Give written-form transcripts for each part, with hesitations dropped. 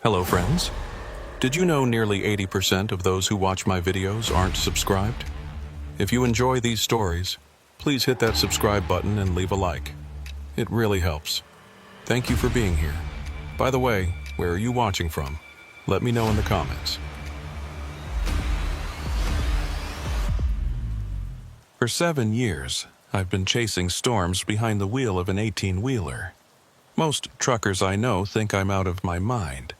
Hello friends. Did you know nearly 80% of those who watch my videos aren't subscribed? If you enjoy these stories, please hit that subscribe button and leave a like. It really helps. Thank you for being here. By the way, where are you watching from? Let me know in the comments. For 7 years, I've been chasing storms behind the wheel of an 18-wheeler. Most truckers I know think I'm out of my mind.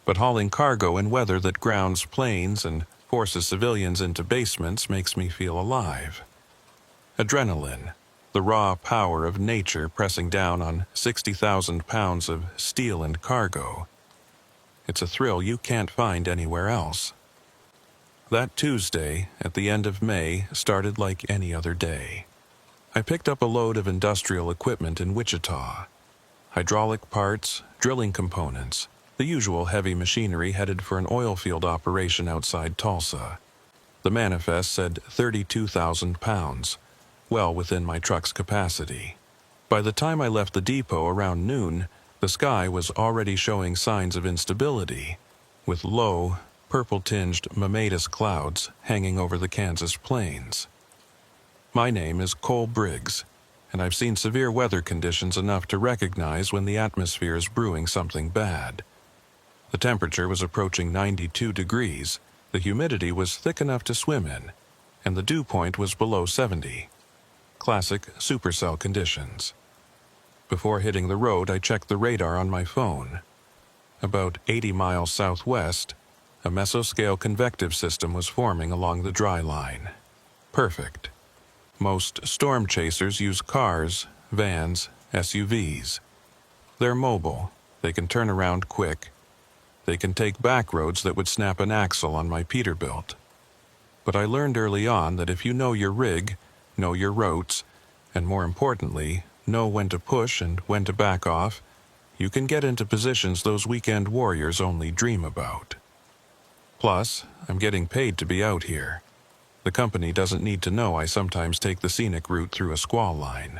But hauling cargo in weather that grounds planes and forces civilians into basements makes me feel alive. Adrenaline, the raw power of nature pressing down on 60,000 pounds of steel and cargo. It's a thrill you can't find anywhere else. That Tuesday, at the end of May, started like any other day. I picked up a load of industrial equipment in Wichita. Hydraulic parts, drilling components, the usual heavy machinery headed for an oil field operation outside Tulsa. The manifest said 32,000 pounds, well within my truck's capacity. By the time I left the depot around noon, the sky was already showing signs of instability, with low, purple-tinged mammatus clouds hanging over the Kansas plains. My name is Cole Briggs, and I've seen severe weather conditions enough to recognize when the atmosphere is brewing something bad. The temperature was approaching 92 degrees, the humidity was thick enough to swim in, and the dew point was below 70. Classic supercell conditions. Before hitting the road, I checked the radar on my phone. About 80 miles southwest, a mesoscale convective system was forming along the dry line. Perfect. Most storm chasers use cars, vans, SUVs. They're mobile, they can turn around quick. They can take back roads that would snap an axle on my Peterbilt. But I learned early on that if you know your rig, know your routes, and more importantly, know when to push and when to back off, you can get into positions those weekend warriors only dream about. Plus, I'm getting paid to be out here. The company doesn't need to know I sometimes take the scenic route through a squall line.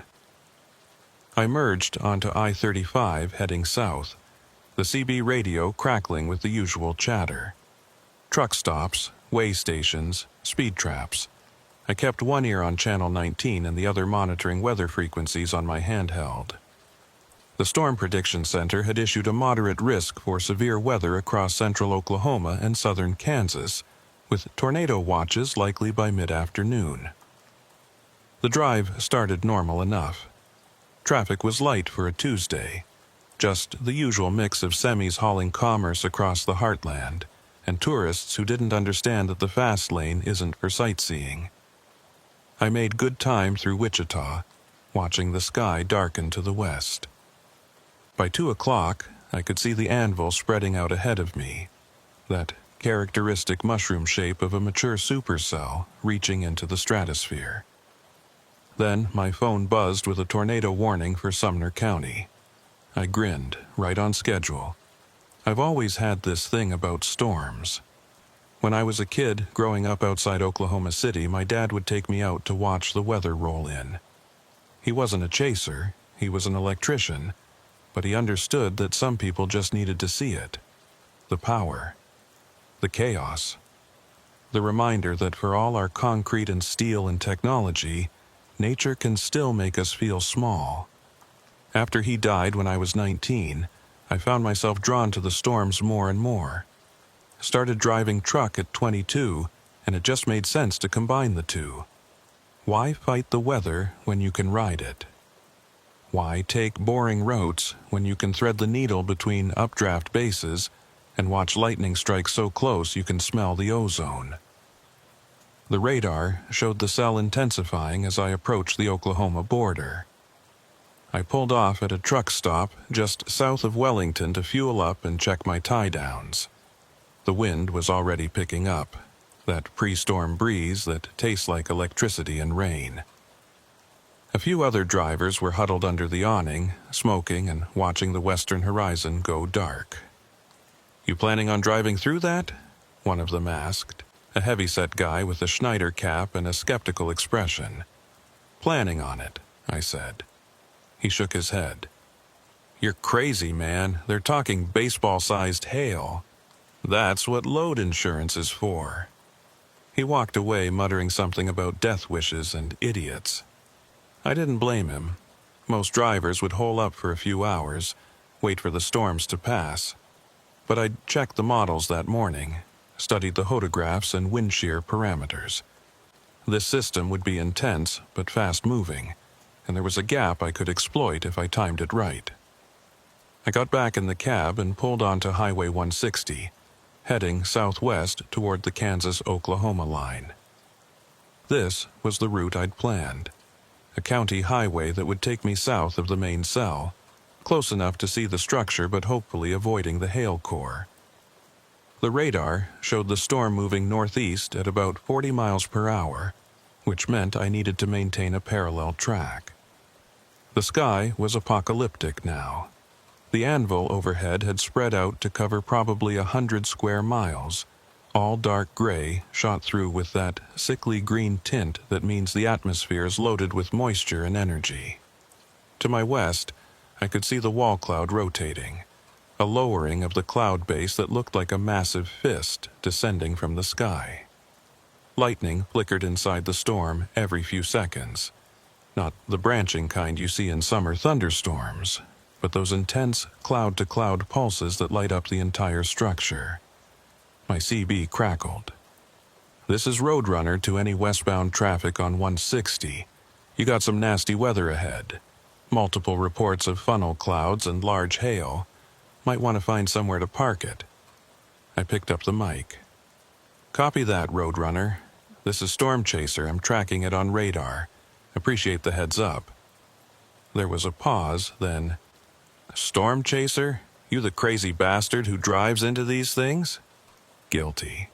I merged onto I-35 heading south, the CB radio crackling with the usual chatter. Truck stops, way stations, speed traps. I kept one ear on Channel 19 and the other monitoring weather frequencies on my handheld. The Storm Prediction Center had issued a moderate risk for severe weather across central Oklahoma and southern Kansas, with tornado watches likely by mid-afternoon. The drive started normal enough. Traffic was light for a Tuesday. Just the usual mix of semis hauling commerce across the heartland, and tourists who didn't understand that the fast lane isn't for sightseeing. I made good time through Wichita, watching the sky darken to the west. By 2 o'clock, I could see the anvil spreading out ahead of me, that characteristic mushroom shape of a mature supercell reaching into the stratosphere. Then my phone buzzed with a tornado warning for Sumner County. I grinned, right on schedule. I've always had this thing about storms. When I was a kid, growing up outside Oklahoma City, my dad would take me out to watch the weather roll in. He wasn't a chaser, he was an electrician, but he understood that some people just needed to see it. The power. The chaos. The reminder that for all our concrete and steel and technology, nature can still make us feel small. After he died when I was 19, I found myself drawn to the storms more and more. Started driving truck at 22, and it just made sense to combine the two. Why fight the weather when you can ride it? Why take boring routes when you can thread the needle between updraft bases and watch lightning strike so close you can smell the ozone? The radar showed the cell intensifying as I approached the Oklahoma border. I pulled off at a truck stop just south of Wellington to fuel up and check my tie-downs. The wind was already picking up, that pre-storm breeze that tastes like electricity and rain. A few other drivers were huddled under the awning, smoking and watching the western horizon go dark. "You planning on driving through that?" one of them asked, a heavy-set guy with a Schneider cap and a skeptical expression. "Planning on it," I said. He shook his head. You're crazy, man. They're talking baseball-sized hail. That's what load insurance is for. He walked away muttering something about death wishes and idiots. I didn't blame him. Most drivers would hole up for a few hours, wait for the storms to pass. But I'd checked the models that morning, studied the photographs and wind shear parameters. This system would be intense but fast-moving, and there was a gap I could exploit if I timed it right. I got back in the cab and pulled onto Highway 160, heading southwest toward the Kansas-Oklahoma line. This was the route I'd planned, a county highway that would take me south of the main cell, close enough to see the structure but hopefully avoiding the hail core. The radar showed the storm moving northeast at about 40 miles per hour, which meant I needed to maintain a parallel track. The sky was apocalyptic now. The anvil overhead had spread out to cover probably 100 square miles, all dark gray, shot through with that sickly green tint that means the atmosphere is loaded with moisture and energy. To my west, I could see the wall cloud rotating, a lowering of the cloud base that looked like a massive fist descending from the sky. Lightning flickered inside the storm every few seconds, not the branching kind you see in summer thunderstorms, but those intense cloud-to-cloud pulses that light up the entire structure. My CB crackled. This is Roadrunner to any westbound traffic on 160. You got some nasty weather ahead. Multiple reports of funnel clouds and large hail. Might want to find somewhere to park it. I picked up the mic. Copy that, Roadrunner. This is Storm Chaser. I'm tracking it on radar. Appreciate the heads up. There was a pause, then, Storm Chaser? You the crazy bastard who drives into these things? Guilty.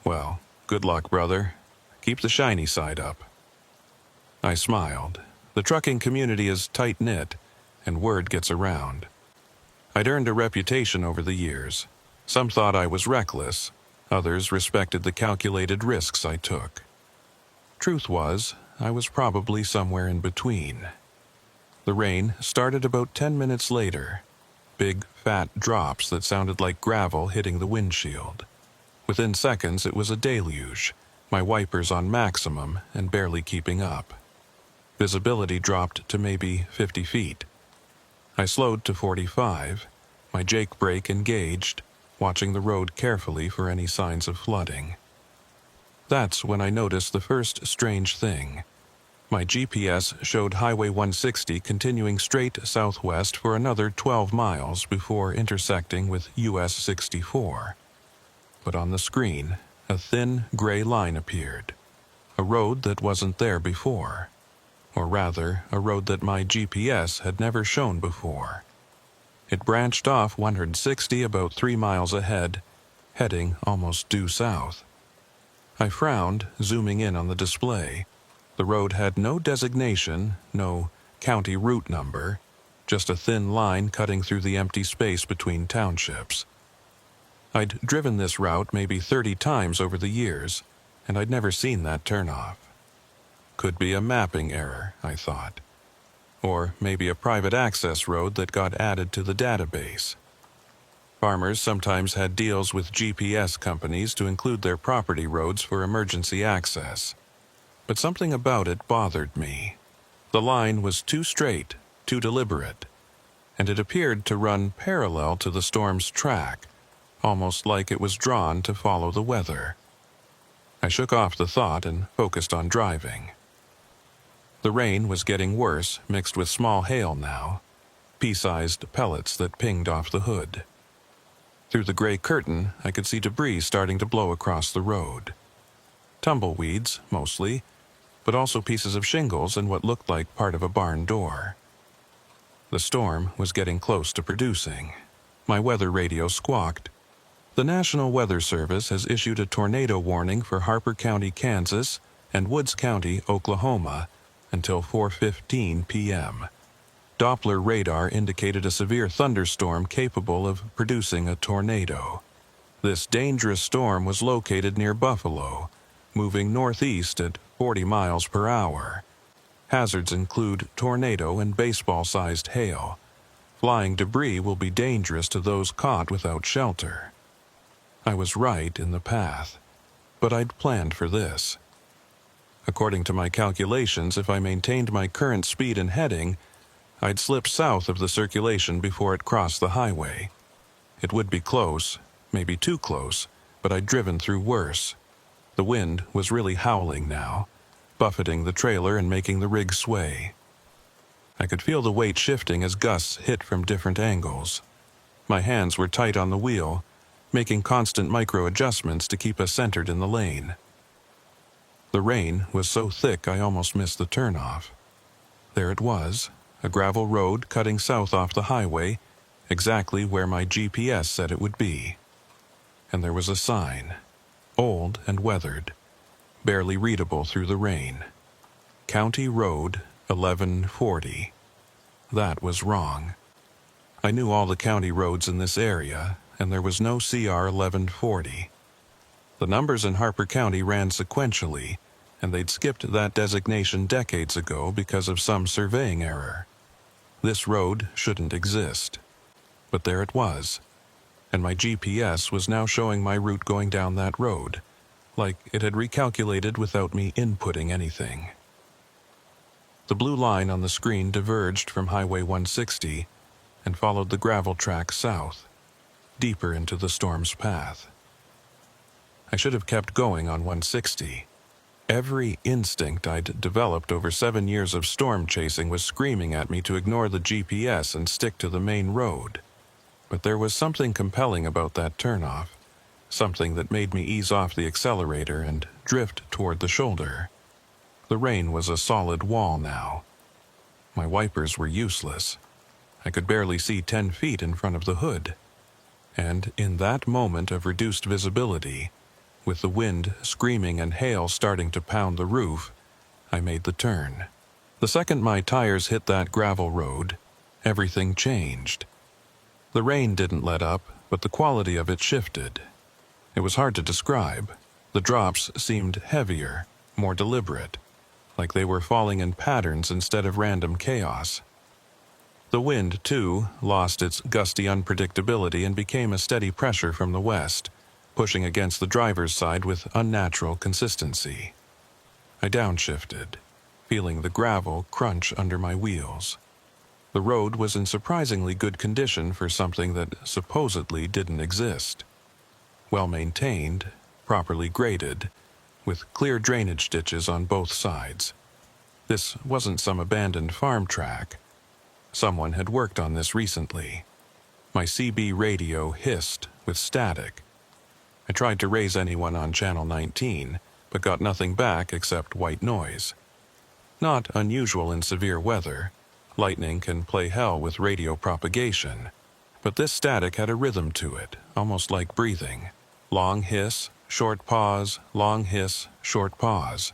Well, good luck, brother. Keep the shiny side up. I smiled. The trucking community is tight-knit, and word gets around. I'd earned a reputation over the years. Some thought I was reckless. Others respected the calculated risks I took. Truth was, I was probably somewhere in between. The rain started about 10 minutes later. Big, fat drops that sounded like gravel hitting the windshield. Within seconds, it was a deluge, my wipers on maximum and barely keeping up. Visibility dropped to maybe 50 feet. I slowed to 45, my Jake brake engaged, watching the road carefully for any signs of flooding. That's when I noticed the first strange thing. My GPS showed Highway 160 continuing straight southwest for another 12 miles before intersecting with US 64. But on the screen, a thin gray line appeared. A road that wasn't there before. Or rather, a road that my GPS had never shown before. It branched off 160 about 3 miles ahead, heading almost due south. I frowned, zooming in on the display. The road had no designation, no county route number, just a thin line cutting through the empty space between townships. I'd driven this route maybe 30 times over the years, and I'd never seen that turnoff. Could be a mapping error, I thought. Or maybe a private access road that got added to the database. Farmers sometimes had deals with GPS companies to include their property roads for emergency access. But something about it bothered me. The line was too straight, too deliberate, and it appeared to run parallel to the storm's track, almost like it was drawn to follow the weather. I shook off the thought and focused on driving. The rain was getting worse, mixed with small hail now, pea-sized pellets that pinged off the hood. Through the gray curtain, I could see debris starting to blow across the road. Tumbleweeds, mostly, but also pieces of shingles and what looked like part of a barn door. The storm was getting close to producing. My weather radio squawked. The National Weather Service has issued a tornado warning for Harper County, Kansas, and Woods County, Oklahoma, until 4:15 p.m. Doppler radar indicated a severe thunderstorm capable of producing a tornado. This dangerous storm was located near Buffalo, moving northeast at 40 miles per hour. Hazards include tornado and baseball-sized hail. Flying debris will be dangerous to those caught without shelter. I was right in the path, but I'd planned for this. According to my calculations, if I maintained my current speed and heading, I'd slip south of the circulation before it crossed the highway. It would be close, maybe too close, but I'd driven through worse. The wind was really howling now, buffeting the trailer and making the rig sway. I could feel the weight shifting as gusts hit from different angles. My hands were tight on the wheel, making constant micro-adjustments to keep us centered in the lane. The rain was so thick I almost missed the turnoff. There it was, a gravel road cutting south off the highway, exactly where my GPS said it would be. And there was a sign, old and weathered, barely readable through the rain. County Road 1140. That was wrong. I knew all the county roads in this area, and there was no CR 1140. The numbers in Harper County ran sequentially, and they'd skipped that designation decades ago because of some surveying error. This road shouldn't exist. But there it was, and my GPS was now showing my route going down that road, like it had recalculated without me inputting anything. The blue line on the screen diverged from Highway 160 and followed the gravel track south, deeper into the storm's path. I should have kept going on 160. Every instinct I'd developed over 7 years of storm chasing was screaming at me to ignore the GPS and stick to the main road. But there was something compelling about that turnoff, something that made me ease off the accelerator and drift toward the shoulder. The rain was a solid wall now. My wipers were useless. I could barely see 10 feet in front of the hood. And in that moment of reduced visibility, with the wind screaming and hail starting to pound the roof, I made the turn. The second my tires hit that gravel road, everything changed. The rain didn't let up, but the quality of it shifted. It was hard to describe. The drops seemed heavier, more deliberate, like they were falling in patterns instead of random chaos. The wind, too, lost its gusty unpredictability and became a steady pressure from the west, pushing against the driver's side with unnatural consistency. I downshifted, feeling the gravel crunch under my wheels. The road was in surprisingly good condition for something that supposedly didn't exist. Well-maintained, properly graded, with clear drainage ditches on both sides. This wasn't some abandoned farm track. Someone had worked on this recently. My CB radio hissed with static. I tried to raise anyone on Channel 19, but got nothing back except white noise. Not unusual in severe weather. Lightning can play hell with radio propagation, but this static had a rhythm to it, almost like breathing. Long hiss, short pause, long hiss, short pause.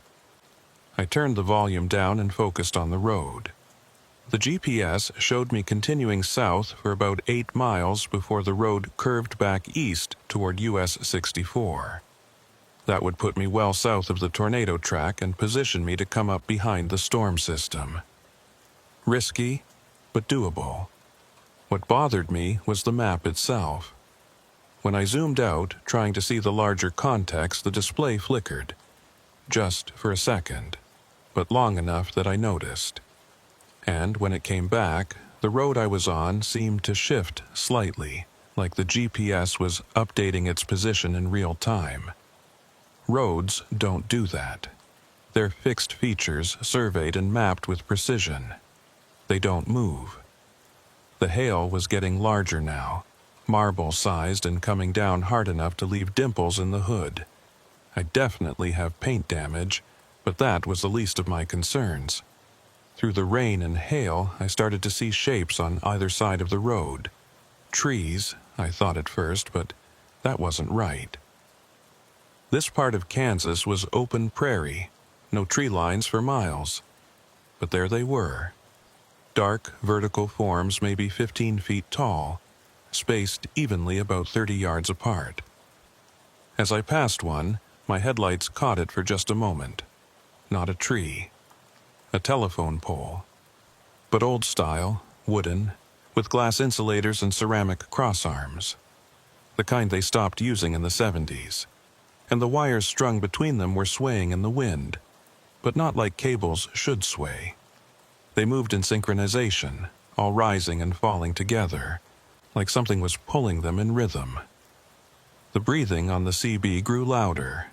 I turned the volume down and focused on the road. The GPS showed me continuing south for about 8 miles before the road curved back east toward US 64. That would put me well south of the tornado track and position me to come up behind the storm system. Risky, but doable. What bothered me was the map itself. When I zoomed out, trying to see the larger context, the display flickered. Just for a second, but long enough that I noticed. And when it came back, the road I was on seemed to shift slightly, like the GPS was updating its position in real time. Roads don't do that. They're fixed features surveyed and mapped with precision. They don't move. The hail was getting larger now, marble-sized and coming down hard enough to leave dimples in the hood. I definitely have paint damage, but that was the least of my concerns. Through the rain and hail, I started to see shapes on either side of the road. Trees, I thought at first, but that wasn't right. This part of Kansas was open prairie, no tree lines for miles. But there they were. Dark, vertical forms maybe 15 feet tall, spaced evenly about 30 yards apart. As I passed one, my headlights caught it for just a moment. Not a tree. A telephone pole. But old style, wooden, with glass insulators and ceramic crossarms, the kind they stopped using in the 70s, and the wires strung between them were swaying in the wind, but not like cables should sway. They moved in synchronization, all rising and falling together, like something was pulling them in rhythm. The breathing on the CB grew louder.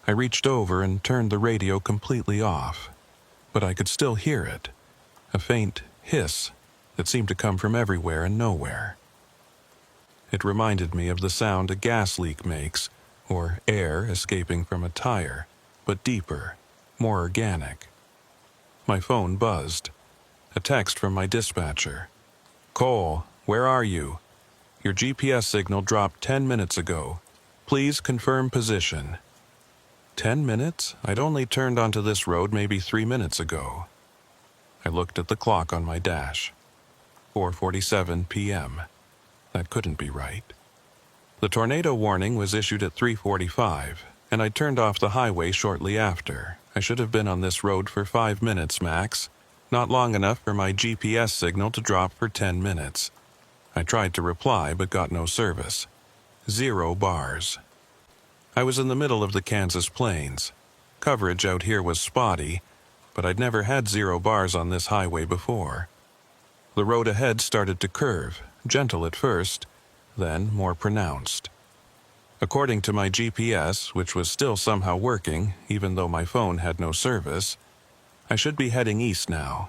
I reached over and turned the radio completely off, but I could still hear it, a faint hiss that seemed to come from everywhere and nowhere. It reminded me of the sound a gas leak makes, or air escaping from a tire, but deeper, more organic. My phone buzzed. A text from my dispatcher. "Cole, where are you? Your GPS signal dropped 10 minutes ago. Please confirm position." 10 minutes? I'd only turned onto this road maybe 3 minutes ago. I looked at the clock on my dash. 4:47 p.m. That couldn't be right. The tornado warning was issued at 3:45, and I turned off the highway shortly after. I should have been on this road for 5 minutes max, not long enough for my GPS signal to drop for 10 minutes. I tried to reply but got no service. 0 bars. I was in the middle of the Kansas plains. Coverage out here was spotty, but I'd never had 0 bars on this highway before. The road ahead started to curve, gentle at first, then more pronounced. According to my GPS, which was still somehow working, even though my phone had no service, I should be heading east now.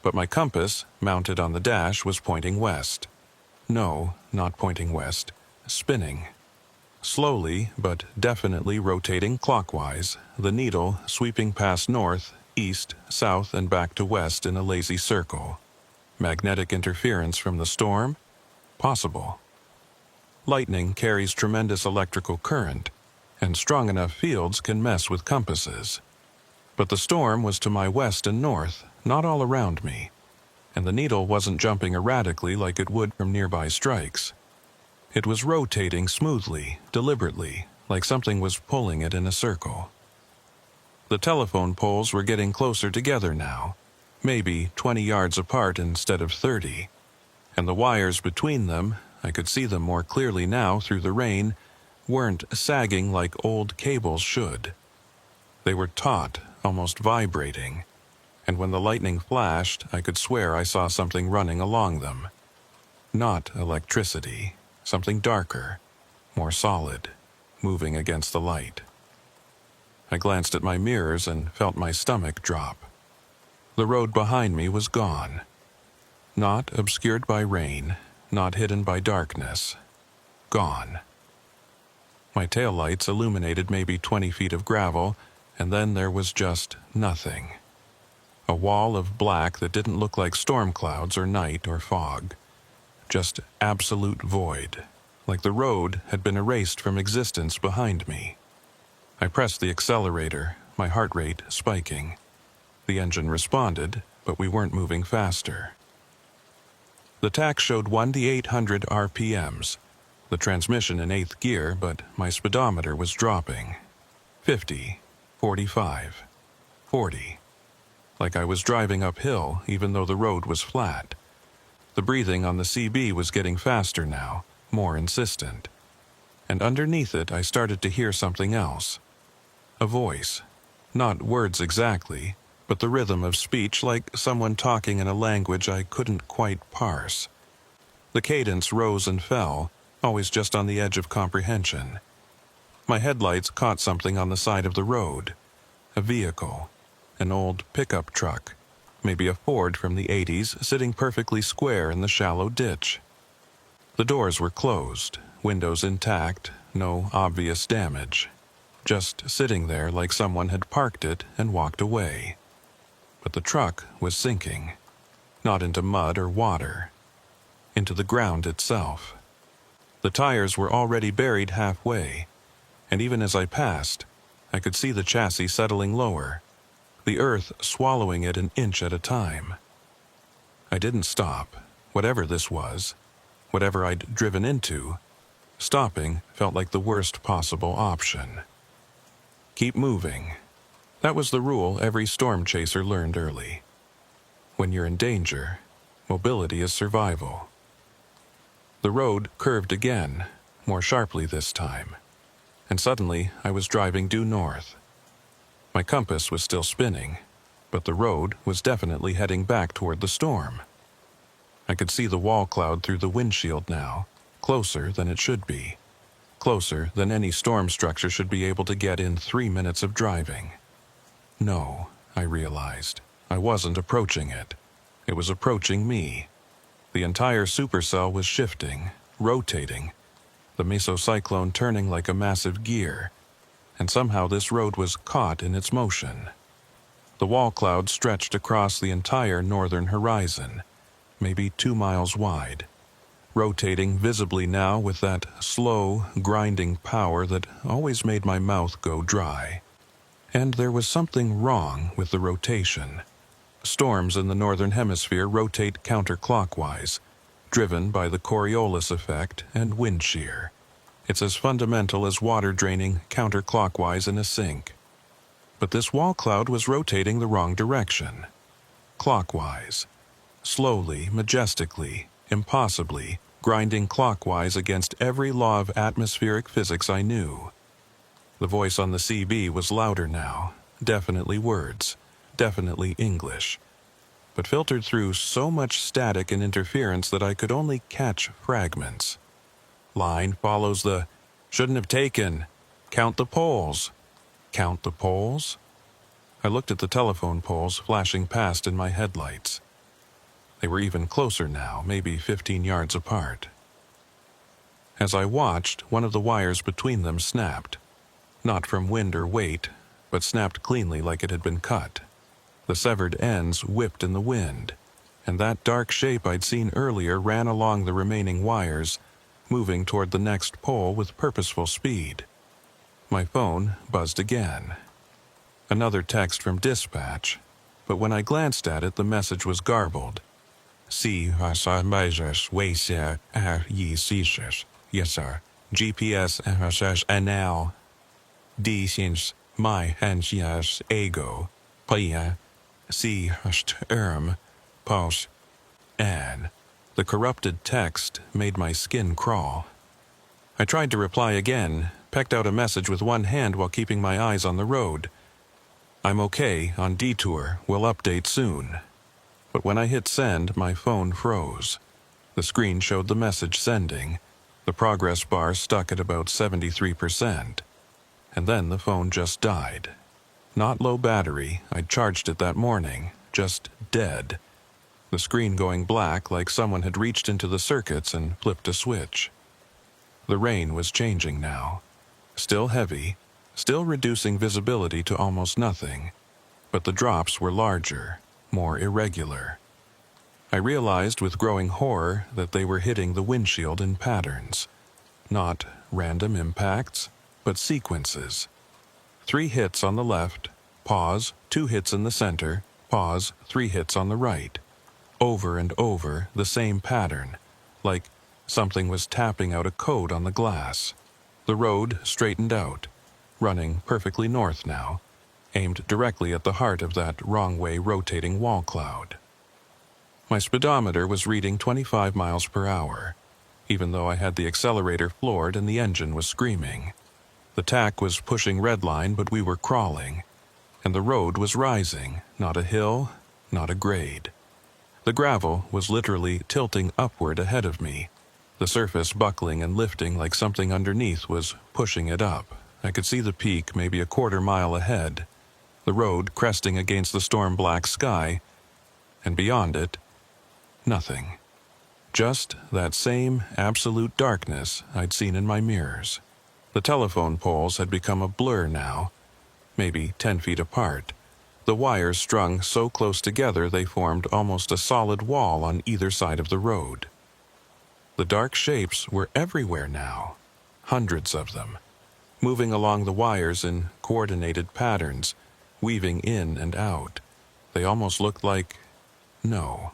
But my compass, mounted on the dash, was pointing west. No, not pointing west, spinning. Slowly, but definitely rotating clockwise, the needle sweeping past north, east, south, and back to west in a lazy circle. Magnetic interference from the storm? Possible. Lightning carries tremendous electrical current, and strong enough fields can mess with compasses. But the storm was to my west and north, not all around me, and the needle wasn't jumping erratically like it would from nearby strikes. It was rotating smoothly, deliberately, like something was pulling it in a circle. The telephone poles were getting closer together now, maybe 20 yards apart instead of 30, and the wires between them, I could see them more clearly now through the rain, weren't sagging like old cables should. They were taut, almost vibrating, and when the lightning flashed, I could swear I saw something running along them. Not electricity, something darker, more solid, moving against the light. I glanced at my mirrors and felt my stomach drop. The road behind me was gone. Not obscured by rain, not hidden by darkness. Gone. My taillights illuminated maybe 20 feet of gravel, and then there was just nothing. A wall of black that didn't look like storm clouds or night or fog. Just absolute void, like the road had been erased from existence behind me. I pressed the accelerator, my heart rate spiking. The engine responded, but we weren't moving faster. The tach showed 1,800 RPMs, the transmission in 8th gear, but my speedometer was dropping. 50, 45, 40. Like I was driving uphill, even though the road was flat. The breathing on the CB was getting faster now, more insistent. And underneath it, I started to hear something else. A voice. Not words exactly, but the rhythm of speech like someone talking in a language I couldn't quite parse. The cadence rose and fell, always just on the edge of comprehension. My headlights caught something on the side of the road. A vehicle. An old pickup truck. Maybe a Ford from the 80s sitting perfectly square in the shallow ditch. The doors were closed, windows intact, no obvious damage. Just sitting there like someone had parked it and walked away. But the truck was sinking. Not into mud or water. Into the ground itself. The tires were already buried halfway, and even as I passed, I could see the chassis settling lower, the earth swallowing it an inch at a time. I didn't stop, whatever this was, whatever I'd driven into. Stopping felt like the worst possible option. Keep moving. That was the rule every storm chaser learned early. When you're in danger, Mobility is survival. The road curved again, more sharply this time, and suddenly I was driving due north. My compass was still spinning, but the road was definitely heading back toward the storm. I could see the wall cloud through the windshield now, closer than it should be, closer than any storm structure should be able to get in 3 minutes of driving. No, I realized, I wasn't approaching it. It was approaching me. The entire supercell was shifting, rotating, the mesocyclone turning like a massive gear, and somehow this road was caught in its motion. The wall cloud stretched across the entire northern horizon, maybe 2 miles wide, rotating visibly now with that slow, grinding power that always made my mouth go dry. And there was something wrong with the rotation. Storms in the northern hemisphere rotate counterclockwise, driven by the Coriolis effect and wind shear. It's as fundamental as water draining counterclockwise in a sink. But this wall cloud was rotating the wrong direction. Clockwise. Slowly, majestically, impossibly, grinding clockwise against every law of atmospheric physics I knew. The voice on the CB was louder now, definitely words, definitely English, but filtered through so much static and interference that I could only catch fragments. Line follows the, shouldn't have taken, count the poles. Count the poles? I looked at the telephone poles flashing past in my headlights. They were even closer now, maybe 15 yards apart. As I watched, one of the wires between them snapped. Not from wind or weight, but snapped cleanly like it had been cut. The severed ends whipped in the wind, and that dark shape I'd seen earlier ran along the remaining wires, moving toward the next pole with purposeful speed. My phone buzzed again. Another text from dispatch, but when I glanced at it, the message was garbled. Yes, sir. GPS and now. D since my hands ego. Paya. See pause. And the corrupted text made my skin crawl. I tried to reply again, pecked out a message with one hand while keeping my eyes on the road. I'm okay, on detour, we'll update soon. But when I hit send, my phone froze. The screen showed the message sending, the progress bar stuck at about 73%. And then the phone just died. Not low battery, I'd charged it that morning, just dead. The screen going black like someone had reached into the circuits and flipped a switch. The rain was changing now. Still heavy, still reducing visibility to almost nothing, but the drops were larger, more irregular. I realized with growing horror that they were hitting the windshield in patterns. Not random impacts, but sequences. 3 hits on the left, pause, 2 hits in the center, pause, 3 hits on the right. Over and over, the same pattern, like something was tapping out a code on the glass. The road straightened out, running perfectly north now, aimed directly at the heart of that wrong-way rotating wall cloud. My speedometer was reading 25 miles per hour, even though I had the accelerator floored and the engine was screaming. The tach was pushing redline, but we were crawling, and the road was rising, not a hill, not a grade. The gravel was literally tilting upward ahead of me, the surface buckling and lifting like something underneath was pushing it up. I could see the peak maybe a quarter mile ahead, the road cresting against the storm-black sky, and beyond it, nothing. Just that same absolute darkness I'd seen in my mirrors. The telephone poles had become a blur now, maybe 10 feet apart. The wires strung so close together they formed almost a solid wall on either side of the road. The dark shapes were everywhere now, hundreds of them, moving along the wires in coordinated patterns, weaving in and out. They almost looked like... No,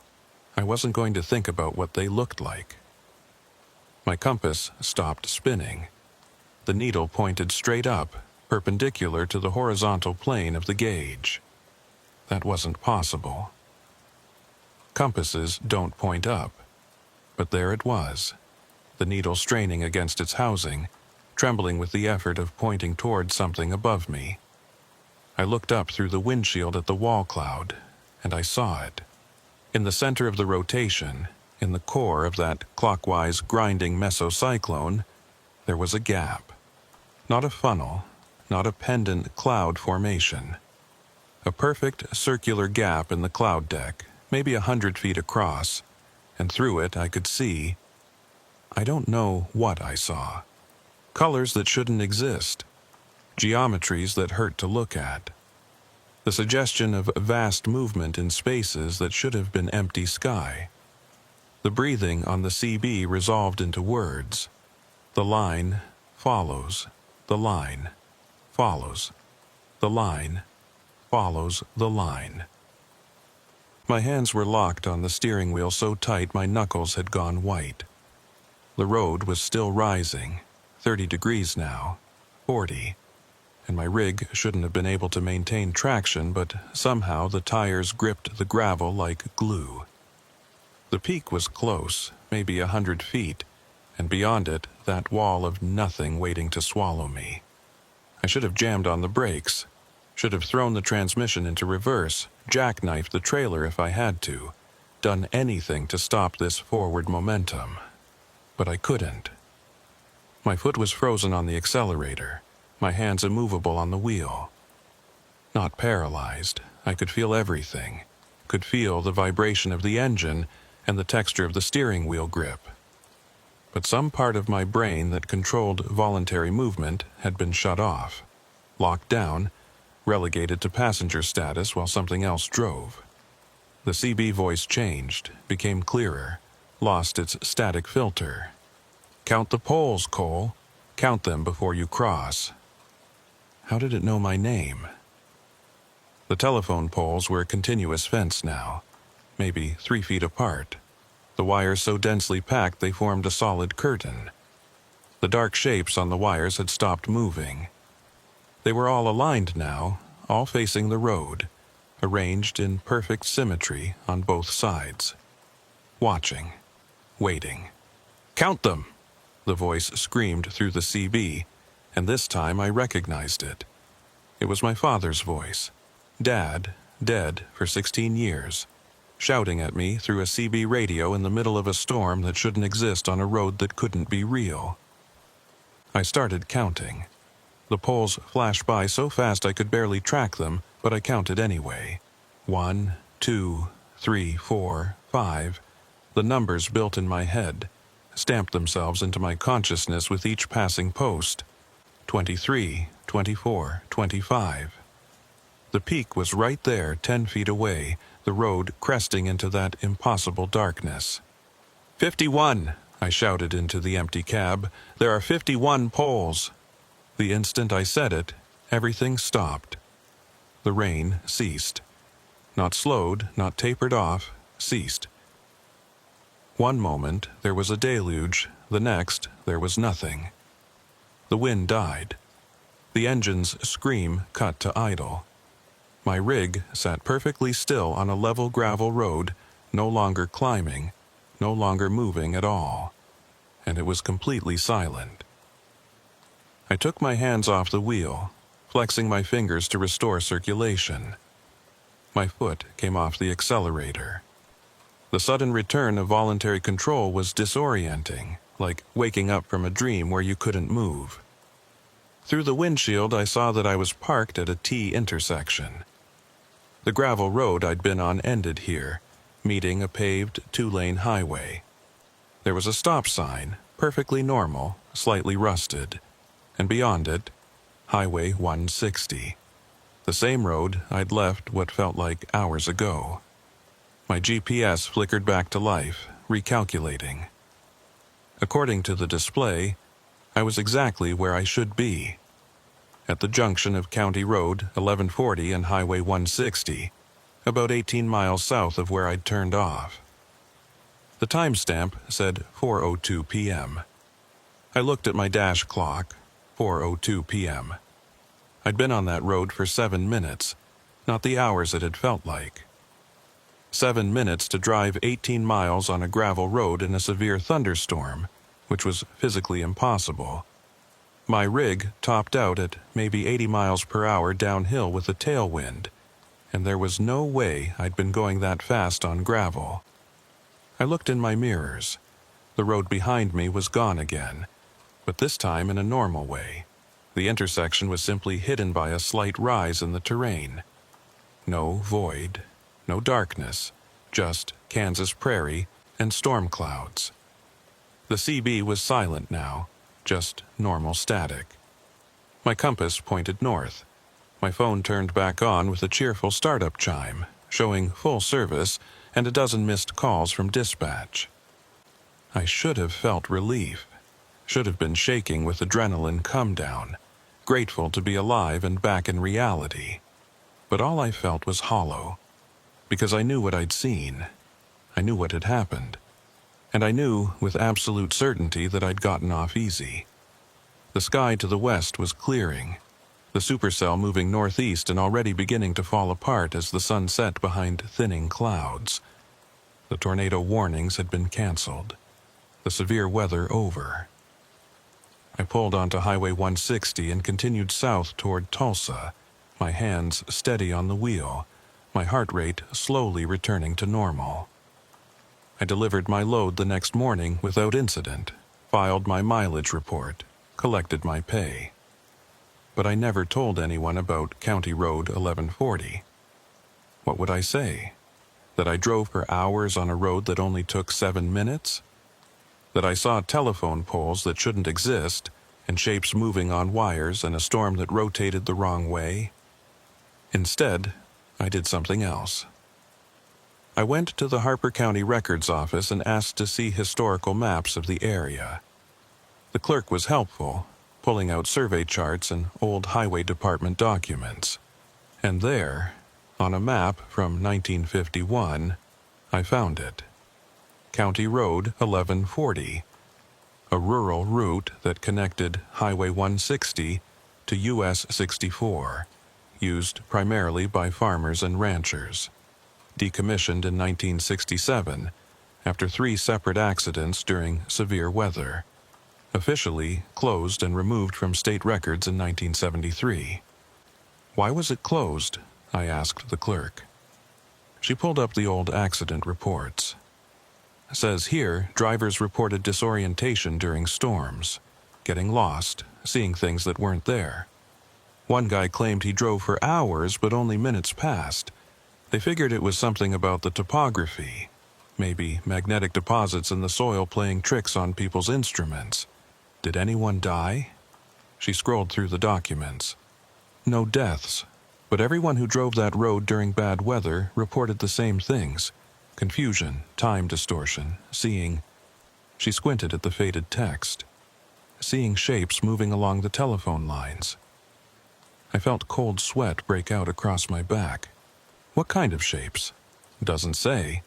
I wasn't going to think about what they looked like. My compass stopped spinning. The needle pointed straight up, perpendicular to the horizontal plane of the gauge. That wasn't possible. Compasses don't point up. But there it was, the needle straining against its housing, trembling with the effort of pointing toward something above me. I looked up through the windshield at the wall cloud, and I saw it. In the center of the rotation, in the core of that clockwise grinding mesocyclone, there was a gap. Not a funnel, not a pendant cloud formation. A perfect circular gap in the cloud deck, maybe 100 feet across, and through it I could see. I don't know what I saw. Colors that shouldn't exist. Geometries that hurt to look at. The suggestion of vast movement in spaces that should have been empty sky. The breathing on the CB resolved into words. The line follows, the line follows, the line follows the line. My hands were locked on the steering wheel so tight my knuckles had gone white. The road was still rising, 30 degrees now, 40, and my rig shouldn't have been able to maintain traction, but somehow the tires gripped the gravel like glue. The peak was close, maybe 100 feet, and beyond it, that wall of nothing waiting to swallow me. I should have jammed on the brakes, should have thrown the transmission into reverse, jackknifed the trailer if I had to, done anything to stop this forward momentum. But I couldn't. My foot was frozen on the accelerator, my hands immovable on the wheel. Not paralyzed, I could feel everything, could feel the vibration of the engine and the texture of the steering wheel grip. But some part of my brain that controlled voluntary movement had been shut off, locked down, relegated to passenger status while something else drove. The CB voice changed, became clearer, lost its static filter. Count the poles, Cole. Count them before you cross. How did it know my name? The telephone poles were a continuous fence now, maybe 3 feet apart. The wires so densely packed they formed a solid curtain. The dark shapes on the wires had stopped moving. They were all aligned now, all facing the road, arranged in perfect symmetry on both sides. Watching, waiting. Count them! The voice screamed through the CB, and this time I recognized it. It was my father's voice. Dad, dead for 16 years, shouting at me through a CB radio in the middle of a storm that shouldn't exist on a road that couldn't be real. I started counting. The poles flashed by so fast I could barely track them, but I counted anyway. 1, 2, 3, 4, 5. The numbers built in my head, stamped themselves into my consciousness with each passing post. 23, 24, 25. The peak was right there, 10 feet away, the road cresting into that impossible darkness. 51, I shouted into the empty cab. There are 51 poles. The instant I said it, everything stopped. The rain ceased. Not slowed, not tapered off, ceased. One moment there was a deluge, the next there was nothing. The wind died. The engine's scream cut to idle. My rig sat perfectly still on a level gravel road, no longer climbing, no longer moving at all, and it was completely silent. I took my hands off the wheel, flexing my fingers to restore circulation. My foot came off the accelerator. The sudden return of voluntary control was disorienting, like waking up from a dream where you couldn't move. Through the windshield I saw that I was parked at a T intersection. The gravel road I'd been on ended here, meeting a paved 2-lane highway. There was a stop sign, perfectly normal, slightly rusted, and beyond it, Highway 160. The same road I'd left what felt like hours ago. My GPS flickered back to life, recalculating. According to the display, I was exactly where I should be. At the junction of County Road 1140 and Highway 160, about 18 miles south of where I'd turned off. The timestamp said 4:02 p.m. I looked at my dash clock, 4:02 p.m. I'd been on that road for 7 minutes, not the hours it had felt like. 7 minutes to drive 18 miles on a gravel road in a severe thunderstorm, which was physically impossible. My rig topped out at maybe 80 miles per hour downhill with a tailwind, and there was no way I'd been going that fast on gravel. I looked in my mirrors. The road behind me was gone again, but this time in a normal way. The intersection was simply hidden by a slight rise in the terrain. No void, no darkness, just Kansas prairie and storm clouds. The CB was silent now, just normal static. My compass pointed north. My phone turned back on with a cheerful startup chime, showing full service and a dozen missed calls from dispatch. I should have felt relief, should have been shaking with adrenaline come down, grateful to be alive and back in reality. But all I felt was hollow, because I knew what I'd seen. I knew what had happened, and I knew with absolute certainty that I'd gotten off easy. The sky to the west was clearing, the supercell moving northeast and already beginning to fall apart as the sun set behind thinning clouds. The tornado warnings had been canceled, the severe weather over. I pulled onto Highway 160 and continued south toward Tulsa, my hands steady on the wheel, my heart rate slowly returning to normal. I delivered my load the next morning without incident, filed my mileage report, collected my pay. But I never told anyone about County Road 1140. What would I say? That I drove for hours on a road that only took 7 minutes? That I saw telephone poles that shouldn't exist, and shapes moving on wires and a storm that rotated the wrong way? Instead, I did something else. I went to the Harper County Records Office and asked to see historical maps of the area. The clerk was helpful, pulling out survey charts and old highway department documents. And there, on a map from 1951, I found it. County Road 1140, a rural route that connected Highway 160 to US 64, used primarily by farmers and ranchers. Decommissioned in 1967 after 3 separate accidents during severe weather. Officially closed and removed from state records in 1973. Why was it closed? I asked the clerk. She pulled up the old accident reports. Says here, drivers reported disorientation during storms, getting lost, seeing things that weren't there. One guy claimed he drove for hours, but only minutes passed. They figured it was something about the topography, maybe magnetic deposits in the soil playing tricks on people's instruments. Did anyone die? She scrolled through the documents. No deaths, but everyone who drove that road during bad weather reported the same things. Confusion, time distortion, seeing... She squinted at the faded text. Seeing shapes moving along the telephone lines. I felt cold sweat break out across my back. What kind of shapes? Doesn't say.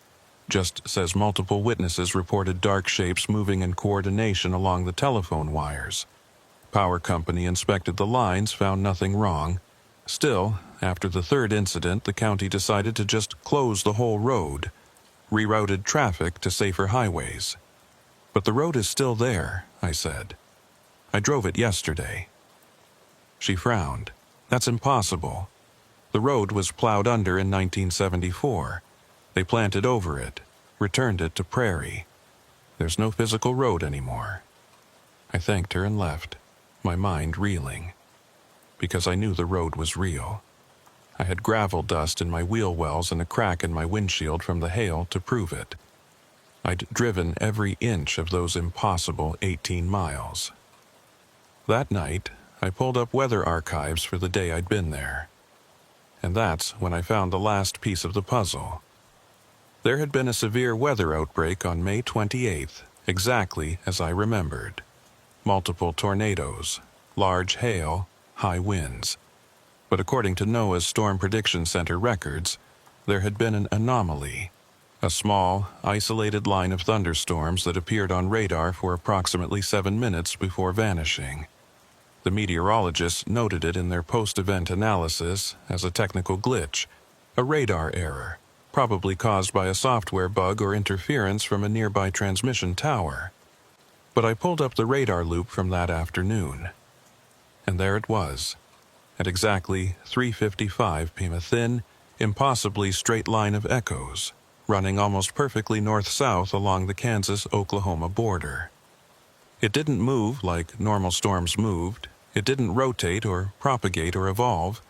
Just says multiple witnesses reported dark shapes moving in coordination along the telephone wires. Power company inspected the lines, found nothing wrong. Still, after the third incident, the county decided to just close the whole road, rerouted traffic to safer highways. But the road is still there, I said. I drove it yesterday. She frowned. That's impossible. The road was plowed under in 1974. They planted over it, returned it to prairie. There's no physical road anymore. I thanked her and left, my mind reeling, because I knew the road was real. I had gravel dust in my wheel wells and a crack in my windshield from the hail to prove it. I'd driven every inch of those impossible 18 miles. That night, I pulled up weather archives for the day I'd been there. And that's when I found the last piece of the puzzle. There had been a severe weather outbreak on May 28th, exactly as I remembered. Multiple tornadoes, large hail, high winds. But according to NOAA's Storm Prediction Center records, there had been an anomaly, a small, isolated line of thunderstorms that appeared on radar for approximately 7 minutes before vanishing. The meteorologists noted it in their post-event analysis as a technical glitch, a radar error, probably caused by a software bug or interference from a nearby transmission tower. But I pulled up the radar loop from that afternoon, and there it was. At exactly 3:55 p.m., a thin, impossibly straight line of echoes, running almost perfectly north-south along the Kansas-Oklahoma border. It didn't move like normal storms moved. It didn't rotate or propagate or evolve.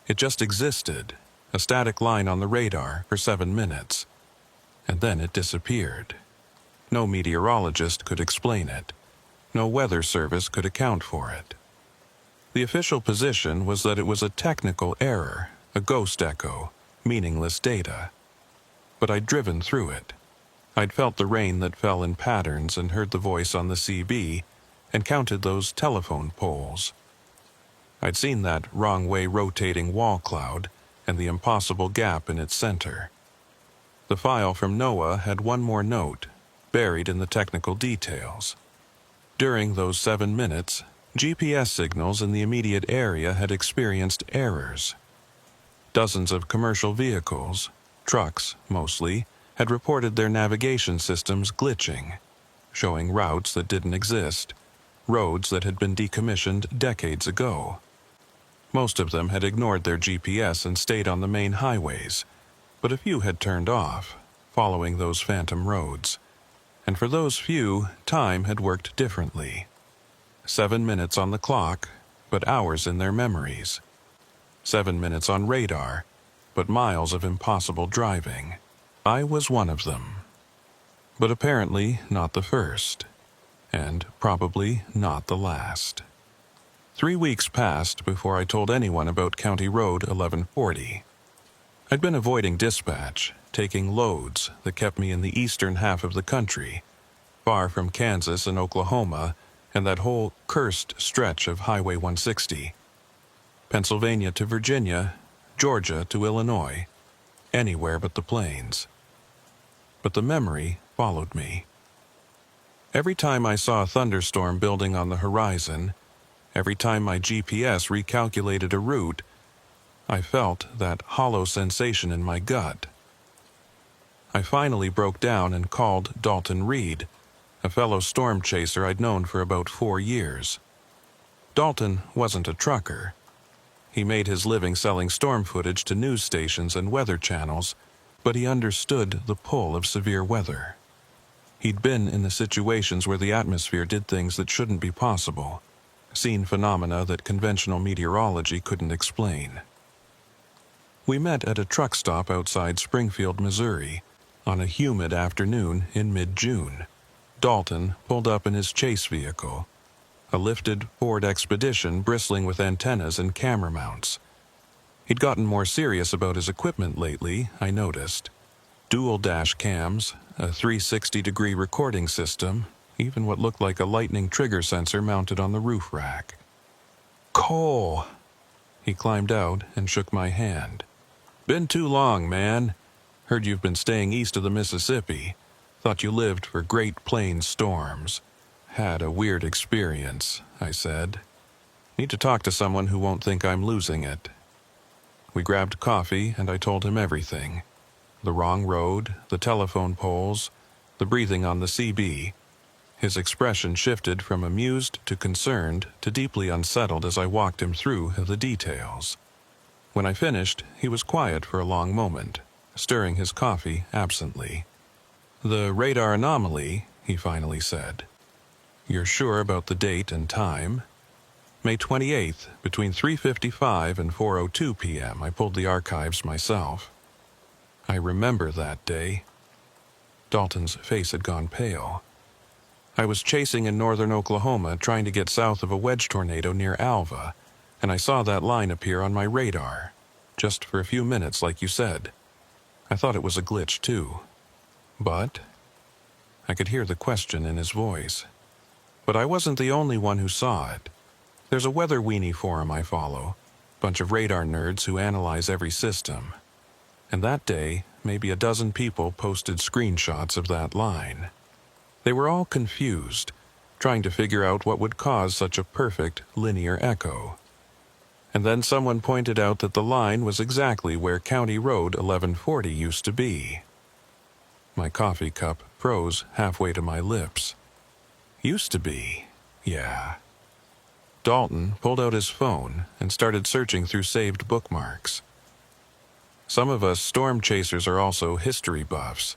It just existed, a static line on the radar, for 7 minutes. And then it disappeared. No meteorologist could explain it. No weather service could account for it. The official position was that it was a technical error, a ghost echo, meaningless data. But I'd driven through it. I'd felt the rain that fell in patterns and heard the voice on the CB and counted those telephone poles. I'd seen that wrong-way rotating wall cloud and the impossible gap in its center. The file from NOAA had one more note, buried in the technical details. During those 7 minutes, GPS signals in the immediate area had experienced errors. Dozens of commercial vehicles, trucks mostly, had reported their navigation systems glitching, showing routes that didn't exist, roads that had been decommissioned decades ago. Most of them had ignored their GPS and stayed on the main highways, but a few had turned off, following those phantom roads. And for those few, time had worked differently. 7 minutes on the clock, but hours in their memories. 7 minutes on radar, but miles of impossible driving. I was one of them. But apparently not the first, and probably not the last. 3 weeks passed before I told anyone about County Road 1140. I'd been avoiding dispatch, taking loads that kept me in the eastern half of the country, far from Kansas and Oklahoma and that whole cursed stretch of Highway 160. Pennsylvania to Virginia, Georgia to Illinois, anywhere but the plains. But the memory followed me. Every time I saw a thunderstorm building on the horizon, every time my GPS recalculated a route, I felt that hollow sensation in my gut. I finally broke down and called Dalton Reed, a fellow storm chaser I'd known for about 4 years. Dalton wasn't a trucker. He made his living selling storm footage to news stations and weather channels, but he understood the pull of severe weather. He'd been in the situations where the atmosphere did things that shouldn't be possible, seen phenomena that conventional meteorology couldn't explain. We met at a truck stop outside Springfield, Missouri, on a humid afternoon in mid-June. Dalton pulled up in his chase vehicle, a lifted Ford Expedition bristling with antennas and camera mounts. He'd gotten more serious about his equipment lately, I noticed. Dual dash cams, a 360-degree recording system, even what looked like a lightning trigger sensor mounted on the roof rack. "Cole!" He climbed out and shook my hand. "Been too long, man. Heard you've been staying east of the Mississippi. Thought you lived for Great Plains storms. Had a weird experience," I said. "Need to talk to someone who won't think I'm losing it." We grabbed coffee and I told him everything. The wrong road, the telephone poles, the breathing on the CB. His expression shifted from amused to concerned to deeply unsettled as I walked him through the details. When I finished, he was quiet for a long moment, stirring his coffee absently. "The radar anomaly," he finally said. "You're sure about the date and time?" May 28th, between 3:55 and 4:02 p.m. I pulled the archives myself. I remember that day. Dalton's face had gone pale. I was chasing in northern Oklahoma trying to get south of a wedge tornado near Alva, and I saw that line appear on my radar, just for a few minutes like you said. I thought it was a glitch too. But I could hear the question in his voice. But I wasn't the only one who saw it. There's a weather weenie forum I follow, bunch of radar nerds who analyze every system. And that day, maybe a dozen people posted screenshots of that line. They were all confused, trying to figure out what would cause such a perfect linear echo. And then someone pointed out that the line was exactly where County Road 1140 used to be. My coffee cup froze halfway to my lips. Used to be, yeah. Dalton pulled out his phone and started searching through saved bookmarks. Some of us storm chasers are also history buffs.